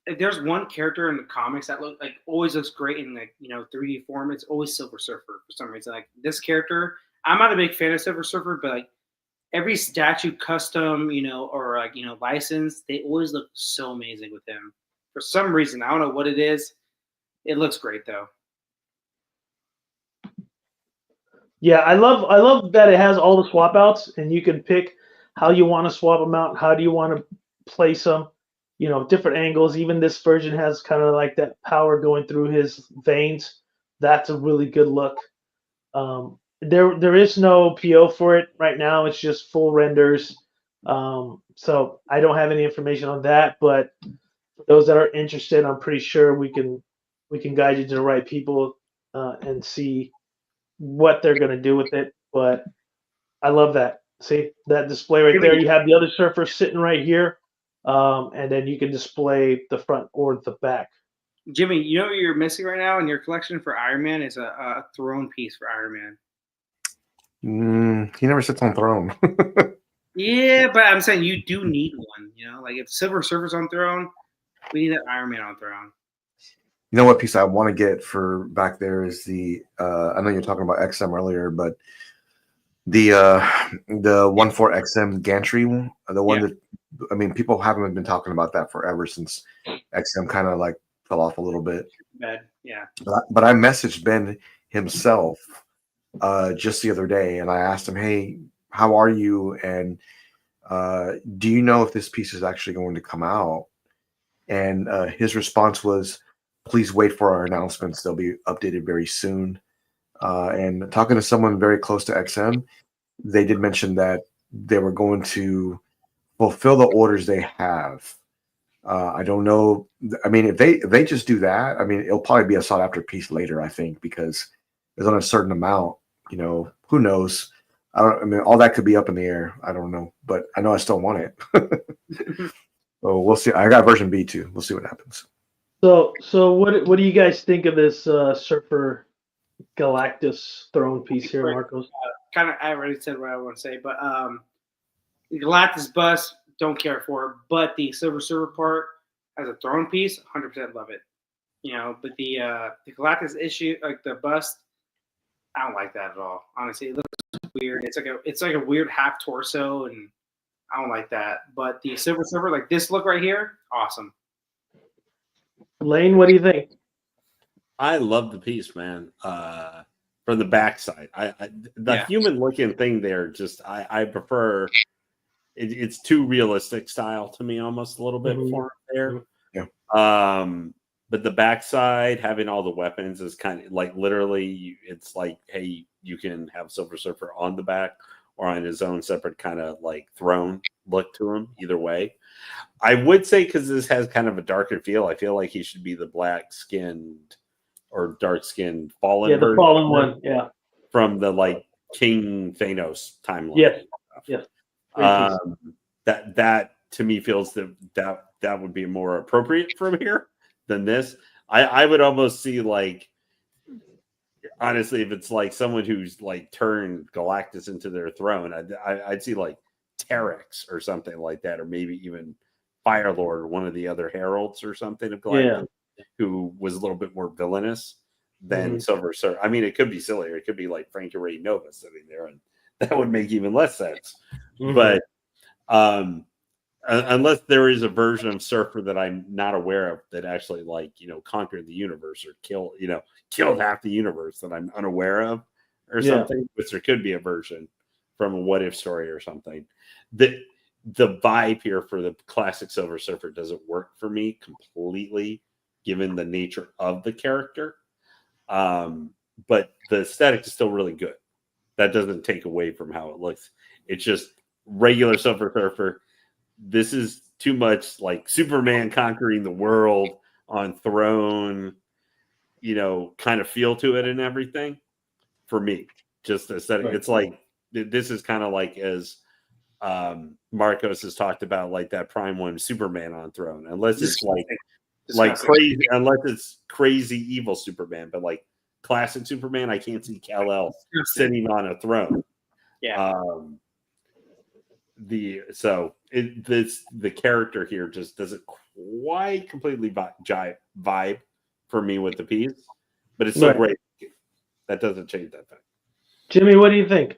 if there's one character in the comics that always looks great in 3D form, it's always Silver Surfer for some reason. Like this character, I'm not a big fan of Silver Surfer, but like every statue custom, or licensed, they always look so amazing with him. For some reason, I don't know what it is. It looks great though. Yeah, I love that it has all the swap outs, and you can pick how you want to swap them out. How do you want to place them? Different angles. Even this version has kind of like that power going through his veins. That's a really good look. There is no PO for it right now. It's just full renders. So I don't have any information on that. But for those that are interested, I'm pretty sure we can guide you to the right people and see what they're going to do with it. But I love that. See that display right there? You have the other Surfer sitting right here, and then you can display the front or the back. Jimmy, you know what you're missing right now in your collection for Iron Man is a throne piece for Iron Man. He never sits on throne. Yeah, but I'm saying you do need one. Like if Silver Surfer's on throne, we need an Iron Man on throne. You know what piece I want to get for back there is the I know you're talking about XM earlier, but the 1/4 XM gantry one, the one that people haven't been talking about that forever since XM kind of like fell off a little bit. Bad, yeah. But I messaged Ben himself just the other day, and I asked him, "Hey, how are you? And do you know if this piece is actually going to come out?" And his response was, "Please wait for our announcements. They'll be updated very soon." And talking to someone very close to XM, they did mention that they were going to fulfill the orders they have. I don't know. If they just do that, it'll probably be a sought after piece later, I think, because it's on a certain amount. Who knows? All that could be up in the air. I don't know, but I know I still want it. So we'll see. I got version B too. We'll see what happens. So what do you guys think of this Surfer Galactus throne piece here, Marcos? I already said what I want to say, but the Galactus bust, don't care for it, but the Silver Surfer part as a throne piece, 100% love it. But the Galactus issue, like the bust, I don't like that at all. Honestly, it looks weird. It's like a weird half torso, and I don't like that. But the Silver Surfer, like this look right here, awesome. Lane, what do you think? I love the piece, man. From the backside, the human looking thing there, just I prefer. It's too realistic style to me, almost a little bit for there. Yeah. But the backside, having all the weapons is kind of like literally, it's like, hey, you can have Silver Surfer on the back or on his own separate kind of like throne look to him. Either way, I would say because this has kind of a darker feel. I feel like he should be the black skinned or dark skinned fallen. Yeah, the fallen one. Yeah, from the like King Thanos timeline. Yeah. That to me feels that would be more appropriate from here than this. I would almost see like, honestly, if it's like someone who's like turned Galactus into their throne, I'd see like Terex or something like that, or maybe even Firelord, one of the other heralds or something of Galactus, who was a little bit more villainous than Silver Surfer. I mean, it could be sillier. It could be like Frankie Ray Nova sitting there, and that would make even less sense. But unless there is a version of Surfer that I'm not aware of that actually like, conquered the universe or killed half the universe that I'm unaware of or something, which there could be a version from a what if story or something. The vibe here for the classic Silver Surfer doesn't work for me completely, given the nature of the character. But the aesthetic is still really good. That doesn't take away from how it looks. It's just regular Silver Surfer. This is too much like Superman conquering the world on throne, kind of feel to it and everything. For me, just aesthetic. Right. It's like this is kind of like as Marcos has talked about, like that Prime One Superman on throne. Unless it's like crazy, unless it's crazy evil Superman, but like classic Superman, I can't see Kal-El sitting on a throne. Yeah. The character here just doesn't quite completely vibe for me with the piece, but it's still great. That doesn't change that thing. Jimmy, what do you think?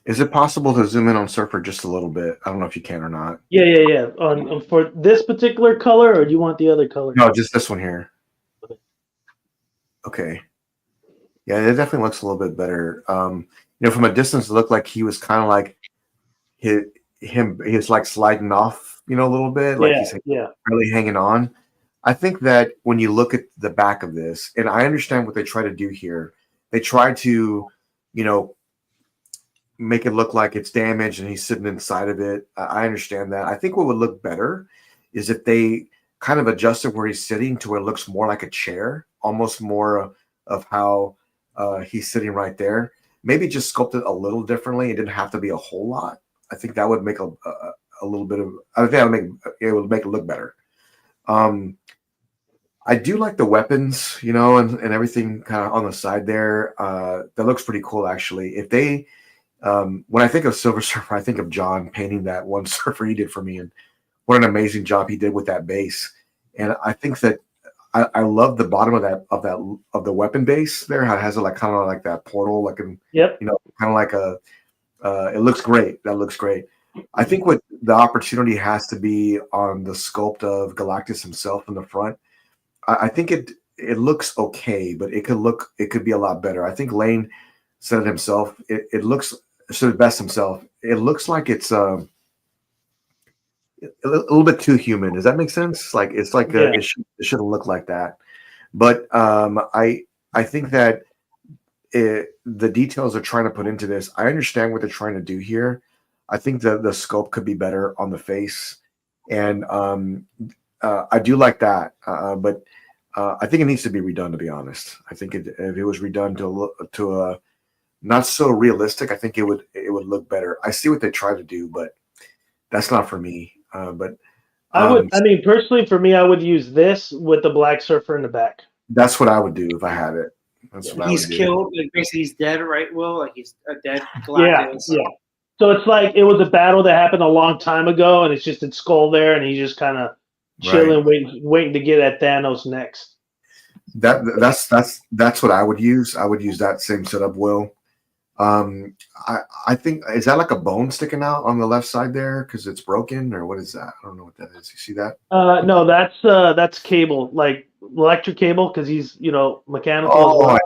Is it possible to zoom in on Surfer just a little bit? I don't know if you can or not. Yeah. For this particular color, or do you want the other color? No, just this one here. Okay. Yeah, it definitely looks a little bit better. From a distance, it looked like he was kind of like he's like sliding off, a little bit, like he's really hanging on. I think that when you look at the back of this, and I understand what they try to do here, they try to, make it look like it's damaged and he's sitting inside of it. I understand that. I think what would look better is if they kind of adjusted where he's sitting to where it looks more like a chair, almost more of how he's sitting right there. Maybe just sculpt it a little differently. It didn't have to be a whole lot. I think that would make a little bit of. I think it would make it look better. I do like the weapons, and everything kind of on the side there. That looks pretty cool, actually. If they, when I think of Silver Surfer, I think of John painting that one surfer he did for me, and what an amazing job he did with that base. And I think that I love the bottom of the weapon base there. How it has like kind of like that portal, like kind of like a. It looks great. That looks great. I think what the opportunity has to be on the sculpt of Galactus himself in the front. I think it looks okay, but it could be a lot better. I think Lane said it himself. It looks the best himself. It looks like it's a little bit too human. Does that make sense? Like it's like it shouldn't look like that. But I think that the details they're trying to put into this, I understand what they're trying to do here. I think the sculpt could be better on the face, and I do like that. But I think it needs to be redone. To be honest, I think if it was redone to a not so realistic, I think it would look better. I see what they try to do, but that's not for me. But personally, for me, I would use this with the Black Surfer in the back. That's what I would do if I had it. That's what he's killed. Like basically, he's dead, right? Will, like he's a dead Galactus. Yeah. So it's like it was a battle that happened a long time ago, and it's just its skull there, and he's just kind of chilling, waiting to get at Thanos next. That's what I would use. I would use that same setup, Will. I think, is that like a bone sticking out on the left side there because it's broken, or what is that? I don't know what that is. You see that? No, that's cable, like electric cable, because he's mechanical as well.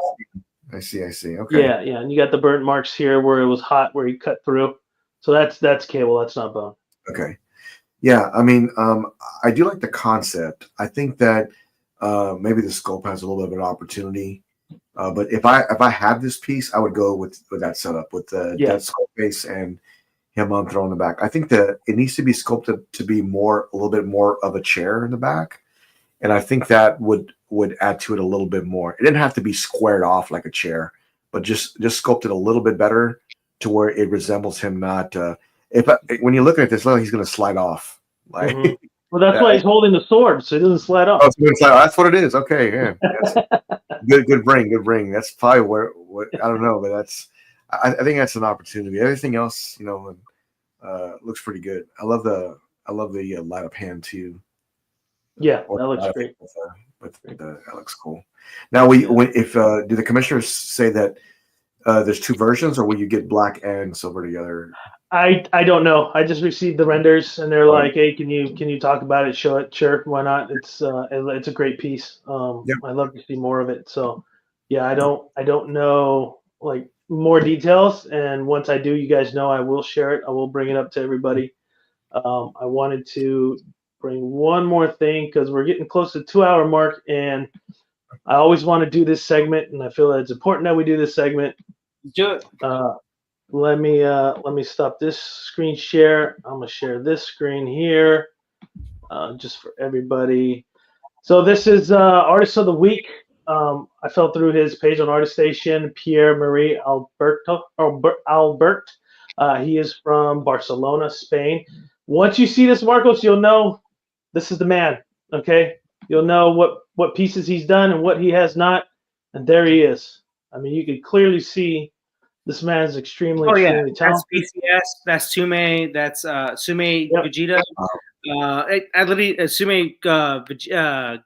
I see. Okay. Yeah, and you got the burnt marks here where it was hot, where he cut through. So that's cable. That's not bone. Okay. Yeah, I mean, I do like the concept. I think that maybe the scope has a little bit of an opportunity. But if I had this piece, I would go with that setup with the dead sculpt base and him on throwing the back. I think that it needs to be sculpted to be a little bit more of a chair in the back, and I think that would add to it a little bit more. It didn't have to be squared off like a chair, but just sculpt it a little bit better to where it resembles him. Not when you look at this, he's going to slide off. Like, well, that's why he's holding the sword, so he doesn't slide off. Oh, that's what it is. Okay, yeah. Good bring. That's probably what I don't know, but I think that's an opportunity. Everything else, looks pretty good. I love the light up hand too. Yeah, that looks great. That looks cool. Now, do the commissioners say that there's two versions, or will you get black and silver together? I don't know. I just received the renders, and they're like, "Hey, can you talk about it? Show it? Sure, why not? It's a great piece. I'd love to see more of it." So, yeah, I don't know like more details, and once I do, you guys know I will share it. I will bring it up to everybody. I wanted to bring one more thing because we're getting close to the 2-hour mark, and I always want to do this segment, and I feel that it's important that we do this segment. Do it. Let me stop this screen share. I'm gonna share this screen here, just for everybody. So this is Artist of the Week. I fell through his page on Artist Station. Pierre Marie Albert. He is from Barcelona, Spain. Once you see this, Marcos, you'll know this is the man. Okay, you'll know what pieces he's done and what he has not. And there he is. I mean, you can clearly see. This man is extremely talented. That's PCS. That's Sume. That's Sume Vegeta. I literally Sume the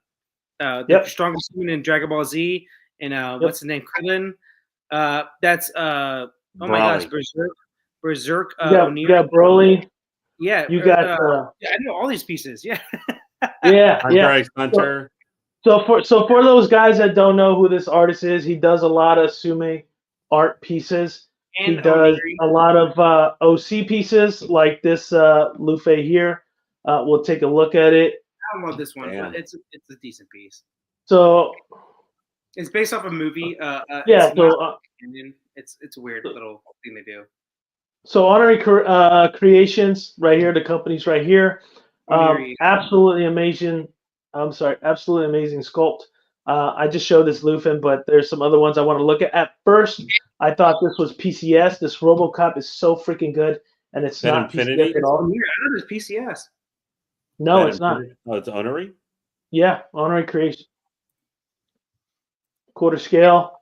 strongest human in Dragon Ball Z. And what's the name? Krillin. That's oh my gosh, Berserk. You got Broly. Yeah, you got. I know all these pieces. Yeah. Hunter. So for those guys that don't know who this artist is, he does a lot of Sume art pieces. And he does a lot of OC pieces like this Luffy here. We'll take a look at it. I don't love this one, but it's a decent piece. So it's based off a movie. It's a weird little thing they do. So Honorary Creations right here, the company's right here. Absolutely amazing. Absolutely amazing sculpt. I just showed this Luffy, but there's some other ones I want to look at. At first, I thought this was PCS. This RoboCop is so freaking good, and it's not PCS at all. I know there's PCS. No, it's not. Oh, it's Honorary? Yeah, Honorary Creation. Quarter scale.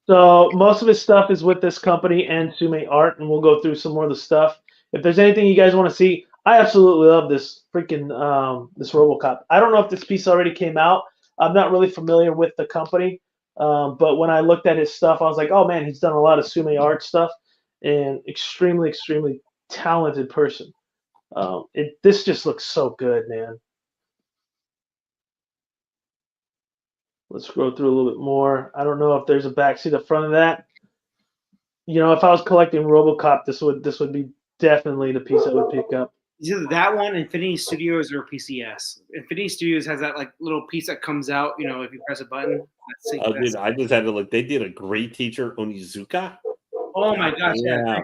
So most of his stuff is with this company and Sume Art, and we'll go through some more of the stuff. If there's anything you guys want to see, I absolutely love this freaking this RoboCop. I don't know if this piece already came out. I'm not really familiar with the company, but when I looked at his stuff, I was like, oh man, he's done a lot of Sume Art stuff, and extremely, extremely talented person. This just looks so good, man. Let's scroll through a little bit more. I don't know if there's a backseat up front of that. If I was collecting RoboCop, this would be definitely the piece I would pick up. It's either that one, Infinity Studios, or PCS. Infinity Studios has that like little piece that comes out, if you press a button. Dude, I just had to look. They did a great teacher, Onizuka. Oh my gosh, yeah.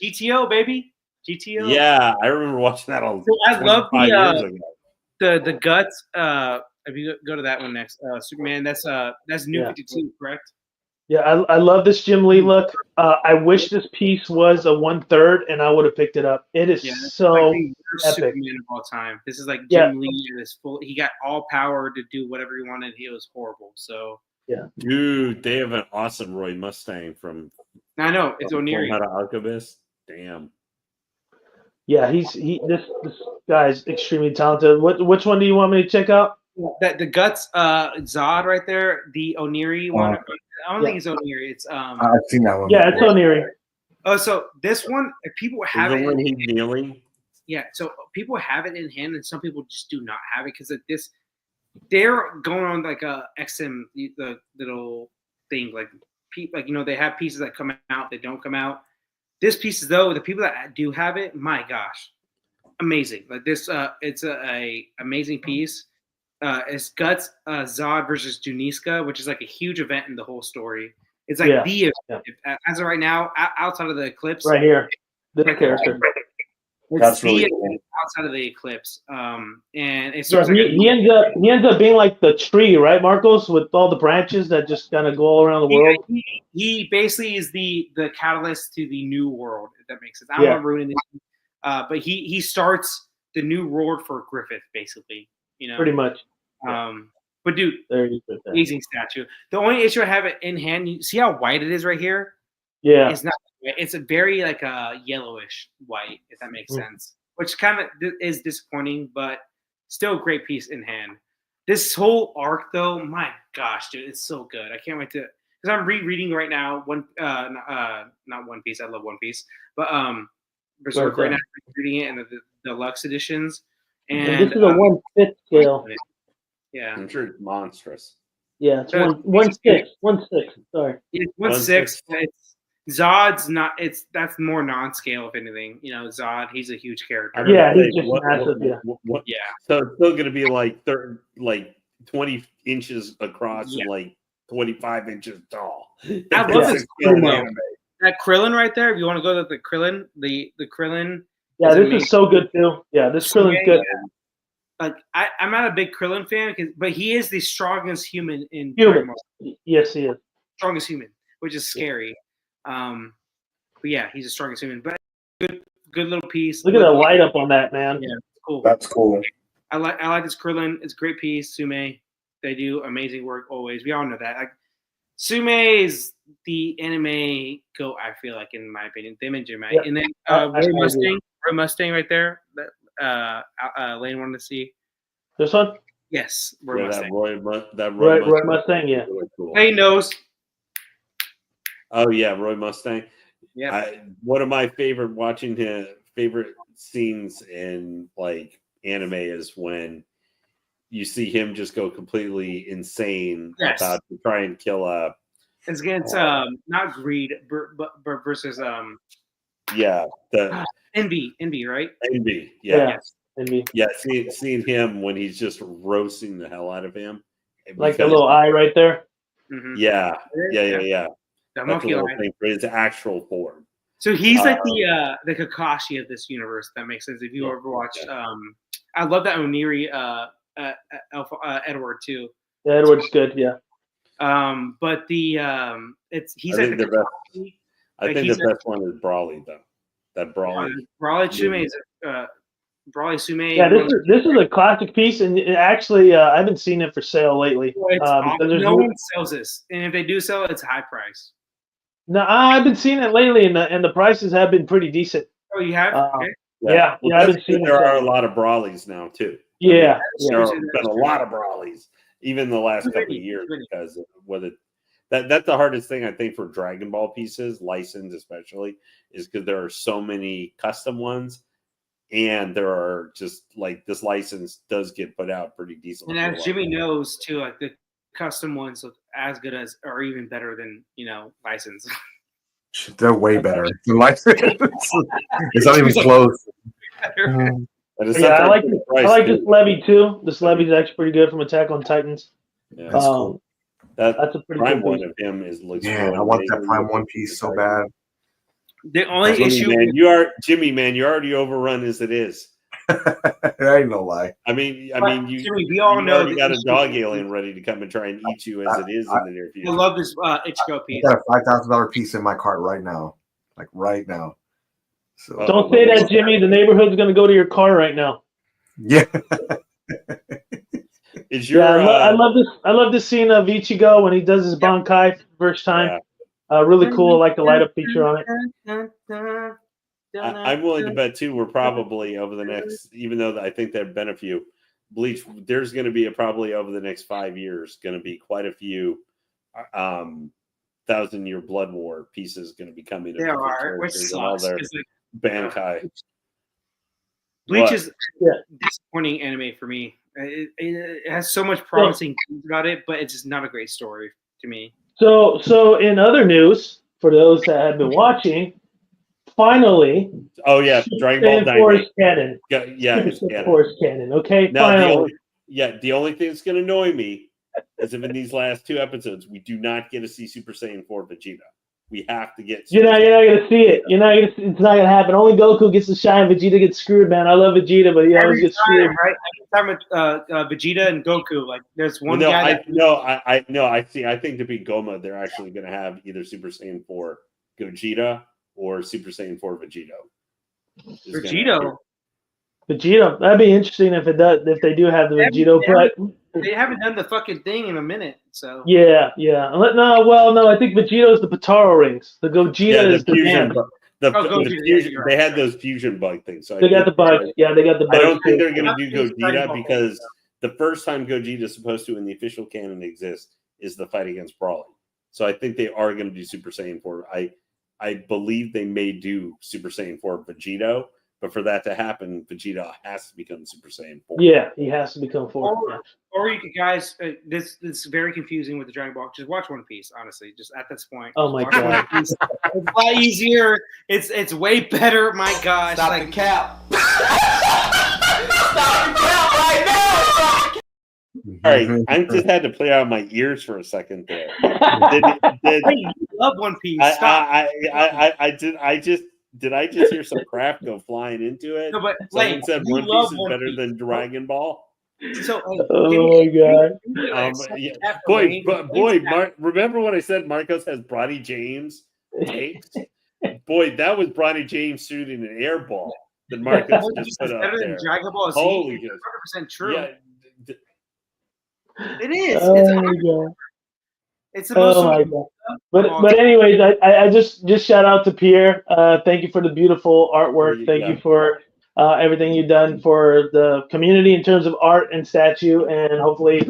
GTO, baby. GTO. Yeah, I remember watching that all. So I love the guts. If you go to that one next, Superman, that's New 52, correct? Yeah, I love this Jim Lee look. I wish this piece was a 1/3, and I would have picked it up. It is so epic. Superman of all time. This is like Jim Lee. He got all power to do whatever he wanted. He was horrible. So dude, they have an awesome Roy Mustang from. I know it's O'Neary. Archivist. Damn. Yeah, this guy's extremely talented. Which one do you want me to check out? The guts, Zod right there, the O'Neary one. I don't think it's O'Neary. It's I've seen that one. Yeah, it's O'Neary. Oh, so this one, if people have it, when he's kneeling. Yeah, so people have it in hand, and some people just do not have it because they're going on like a XM, the little thing, like they have pieces that come out, they don't come out. This piece, though, the people that do have it, my gosh, amazing! Like this, it's a amazing piece. It's Guts Zod versus Juniska, which is like a huge event in the whole story. It's like the event. As of right now, outside of the eclipse, right here, this character. That's really cool. Outside of the eclipse, and it Yeah, starts he ends up being like the tree, right, Marcos, with all the branches that just kind of go all around the world. He basically is the catalyst to the new world, if that makes sense. I don't want to ruin it, but he starts the new world for Griffith, basically. Pretty much. But dude, there you go. Amazing statue. The only issue I have it in hand, you see how white it is right here? Yeah, it's not. It's a very like a yellowish white, if that makes sense. Which kind of is disappointing, but still a great piece in hand. This whole arc, though, my gosh, dude, it's so good. I can't wait to, because I'm rereading right now. Not One Piece. I love One Piece, but Berserk right now. I'm reading it in the deluxe editions, and this is a 1/5 scale. Yeah, I'm sure it's monstrous. Yeah, it's 1/6. 1/6. Sorry, it's 1/6. It's Zod's not. That's more non-scale, if anything. Zod, he's a huge character. Yeah, he's just massive. Yeah. So it's still going to be like 20 inches across and like 25 inches tall. I love this Krillin. That Krillin right there. If you want to go to the Krillin, the Krillin. Yeah, this is so good too. Yeah, this Krillin's good. Like I'm not a big Krillin fan, but he is the strongest human in human. Yes, he is strongest human, which is scary. But yeah, he's the strongest human. But good little piece. Look at the light up on that, man. Yeah, it's cool. That's cool. I like this Krillin. It's a great piece. Sume, they do amazing work always. We all know that. Like Sume is the anime goat. I feel like, in my opinion, them and Jimmy. And then Roy Mustang right there. Lane wanted to see this one. Yes, Roy Mustang. Roy Mustang. Yeah. Really cool. Hey, knows. Oh yeah, Roy Mustang. Yeah. One of my favorite scenes in like anime is when you see him just go completely insane about to try and kill a. It's against not greed, but versus the envy, right? Envy, envy. Yeah, seeing him when he's just roasting the hell out of him, like the little eye right there. Mm-hmm. Yeah. The monkey eye for his actual form. So he's like the Kakashi of this universe. If that makes sense. If you ever watched, I love that Oniri Edward too. Yeah, Edward's good. Yeah. But he's I think the best one is Brawly though. That Brawly. Brawly Sume is Brawly Sume. Yeah, this is a classic piece, and actually, I haven't seen it for sale lately. No one sells this, and if they do sell it, it's a high price. No, I've been seeing it lately, and the prices have been pretty decent. Oh, you have? Okay. Yeah, I've been seeing. There are a lot of Brawlies now too. Yeah, there have been a lot of Brawlies, even the last couple of years, because that's the hardest thing I think for Dragon Ball pieces, licensed especially, is because there are so many custom ones, and there are just like this license does get put out pretty decently. And as Jimmy knows too, like the custom ones look as good as or even better than license. They're way better. The license, it's not even close. I like this Levy too. This Levy's actually pretty good from Attack on Titans. Yeah, that's cool. That's a pretty Prime cool one of him looks. Yeah, I want that Prime One piece so bad. The only issue, Jimmy, man, you're already overrun as it is. I ain't no lie. I mean, Jimmy, we all know you got a dog alien ready to come and try and eat you as it is in the near future. I love this Ichigo piece. I got a $5,000 piece in my cart right now, like right now. So don't say that, Jimmy. The neighborhood's gonna go to your car right now. Yeah. I love this scene of Ichigo when he does his Bankai first time. Really cool. I like the light up feature on it. I'm willing to bet too. We're probably over the next, even though I think there've been a few Bleach. There's going to be probably over the next 5 years going to be quite a few 1,000-Year Blood War pieces going to be coming. There are, which sucks. Their Like, Bankai. Bleach is disappointing anime for me. It has so much promising things about it, but it's just not a great story to me. So in other news, for those that have been watching, finally, Dragon Ball Force canon. It's canon. Force canon. Okay, now, finally. The only thing that's going to annoy me is if in these last 2 episodes we do not get to see Super Saiyan 4 Vegeta. We have to get. You're not gonna see it. It's not gonna happen. Only Goku gets to shine. Vegeta gets screwed, man. I love Vegeta, but he always gets screwed. Right? Every time with Vegeta and Goku, like there's one guy. I think to beat Goma, they're actually gonna have either Super Saiyan 4 Gogeta or Super Saiyan 4 Vegito. Vegito. That'd be interesting if they do have the Vegito, but they haven't done the fucking thing in a minute. So yeah. No. I think Vegito is the Potaro rings. The Gogeta is the fusion. Fusion. They had those fusion bug things. So they got the bugs. Yeah, they got the bugs. I don't think they're going to do Gogeta because the first time Gogeta is supposed to in the official canon exist is the fight against Broly. So I think they are going to do Super Saiyan 4. I believe they may do Super Saiyan 4 Vegito, but for that to happen, Vegeta has to become Super Saiyan 4. Yeah, he has to become 4. Or you could, guys, this is very confusing with the Dragon Ball. Just watch One Piece, honestly. Just at this point. Oh my god, it's a lot easier. It's way better. My gosh, Stop the cap. Stop the cap right now. All right, I just had to play out my ears for a second there. You love One Piece. Stop. Did I just hear some crap go flying into it? No, but someone said One Piece is better than Dragon Ball. So, oh my god! Remember when I said Marcos has Bronny James tapes? Boy, that was Bronny James shooting an air ball that Marcos just put up there. Dragon Ball Z. Holy 100% true. Yeah. It is. Oh my god! It's supposed to. But anyways, I just shout out to Pierre. Thank you for the beautiful artwork. Thank you for everything you've done for the community in terms of art and statue, and hopefully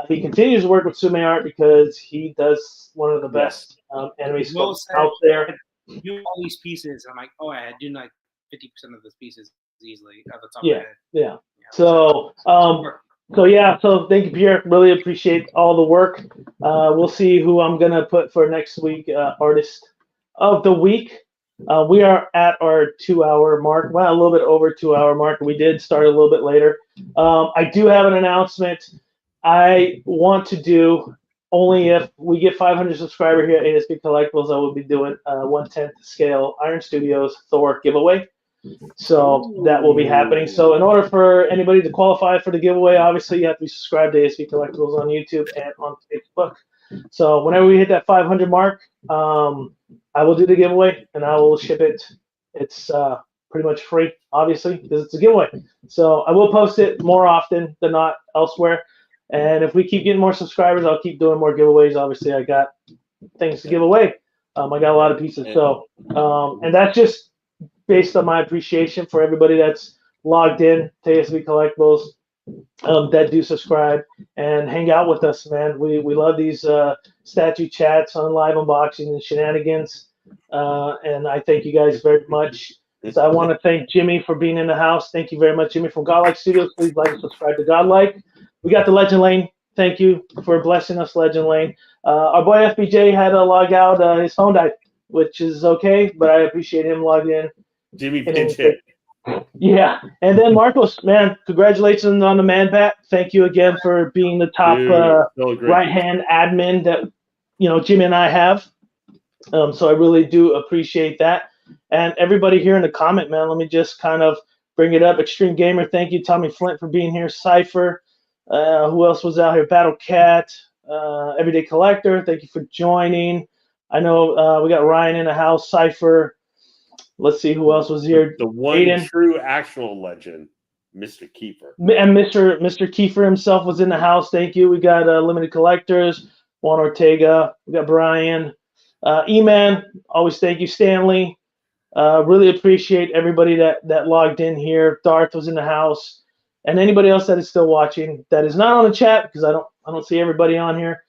he continues to work with Sume Art because he does one of the best anime sculpts out there. You all these pieces, I'm like, oh, I do like 50% of those pieces easily at the top of my head. Yeah. So thank you, Pierre. Really appreciate all the work. We'll see who I'm gonna put for next week, artist of the week. We are at our 2-hour mark. Well, a little bit over 2-hour mark. We did start a little bit later. I do have an announcement. I want to do only if we get 500 subscribers here at ASV Collectibles. I will be doing 1/10 scale Iron Studios Thor giveaway. So that will be happening. So in order for anybody to qualify for the giveaway, obviously you have to be subscribed to ASV Collectibles on YouTube and on Facebook. So whenever we hit that 500 mark, I will do the giveaway and I will ship it. It's pretty much free, obviously, because it's a giveaway. So I will post it more often than not elsewhere. And if we keep getting more subscribers, I'll keep doing more giveaways. Obviously, I got things to give away. I got a lot of pieces. So, and that's just based on my appreciation for everybody that's logged in to ASV Collectibles, that do subscribe and hang out with us, man. We love these statue chats on live unboxing and shenanigans, and I thank you guys very much. So I want to thank Jimmy for being in the house. Thank you very much, Jimmy, from Godlike Studios. Please like and subscribe to Godlike. We got the Legend Lane. Thank you for blessing us, Legend Lane. Our boy FBJ had to log out. His phone died, which is okay, but I appreciate him logged in. Jimmy pinch hit. Yeah, and then Marcos, man, congratulations on the man bat. Thank you again for being the top right-hand admin that Jimmy and I have. So I really do appreciate that. And everybody here in the comment, man, let me just kind of bring it up. Extreme Gamer, thank you. Tommy Flint for being here. Cypher, who else was out here? Battle Cat, Everyday Collector, thank you for joining. I know we got Ryan in the house. Cypher. Let's see who else was here. The one true actual legend, Mr. Kiefer. And Mr. Kiefer himself was in the house. Thank you. We got Limited Collectors, Juan Ortega. We got Brian. E-Man, always thank you. Stanley. Really appreciate everybody that logged in here. Darth was in the house. And anybody else that is still watching that is not on the chat, because I don't see everybody on here.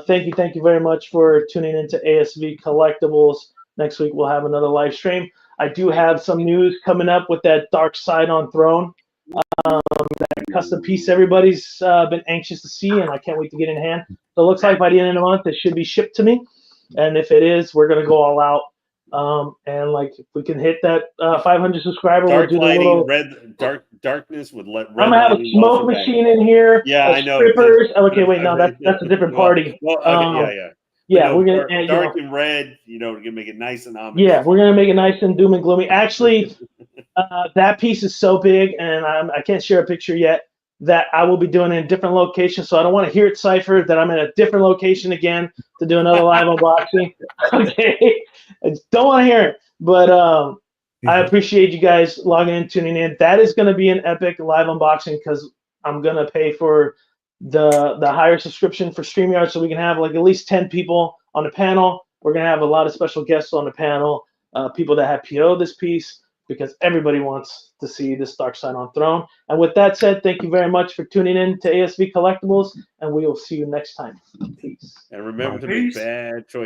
Thank you very much for tuning into ASV Collectibles. Next week we'll have another live stream. I do have some news coming up with that Dark Side on Throne. That custom piece everybody's been anxious to see, and I can't wait to get in hand. So it looks like by the end of the month it should be shipped to me, and if it is, we're gonna go all out. And like if we can hit that 500 subscriber, Dark we'll do lighting, the little darkness with red. I'm gonna have a smoke machine in here. Yeah, I know. Strippers. Okay, wait, no, that's a different party. Well, okay, yeah. Yeah, No, we're gonna dark and red. We're gonna make it nice and ominous. Yeah, we're gonna make it nice and doom and gloomy. Actually, that piece is so big, and I can't share a picture yet. That I will be doing in a different location, so I don't want to hear it ciphered. That I'm in a different location again to do another live unboxing. Okay, I just don't want to hear it, but I appreciate you guys logging in, tuning in. That is going to be an epic live unboxing because I'm gonna pay for the higher subscription for StreamYard, so we can have like at least 10 people on the panel. We're gonna have a lot of special guests on the panel, people that have PO'd this piece, because everybody wants to see this Dark Side on Throne. And with that said, thank you very much for tuning in to ASV Collectibles, and we will see you next time. Peace. And remember to make bad choices.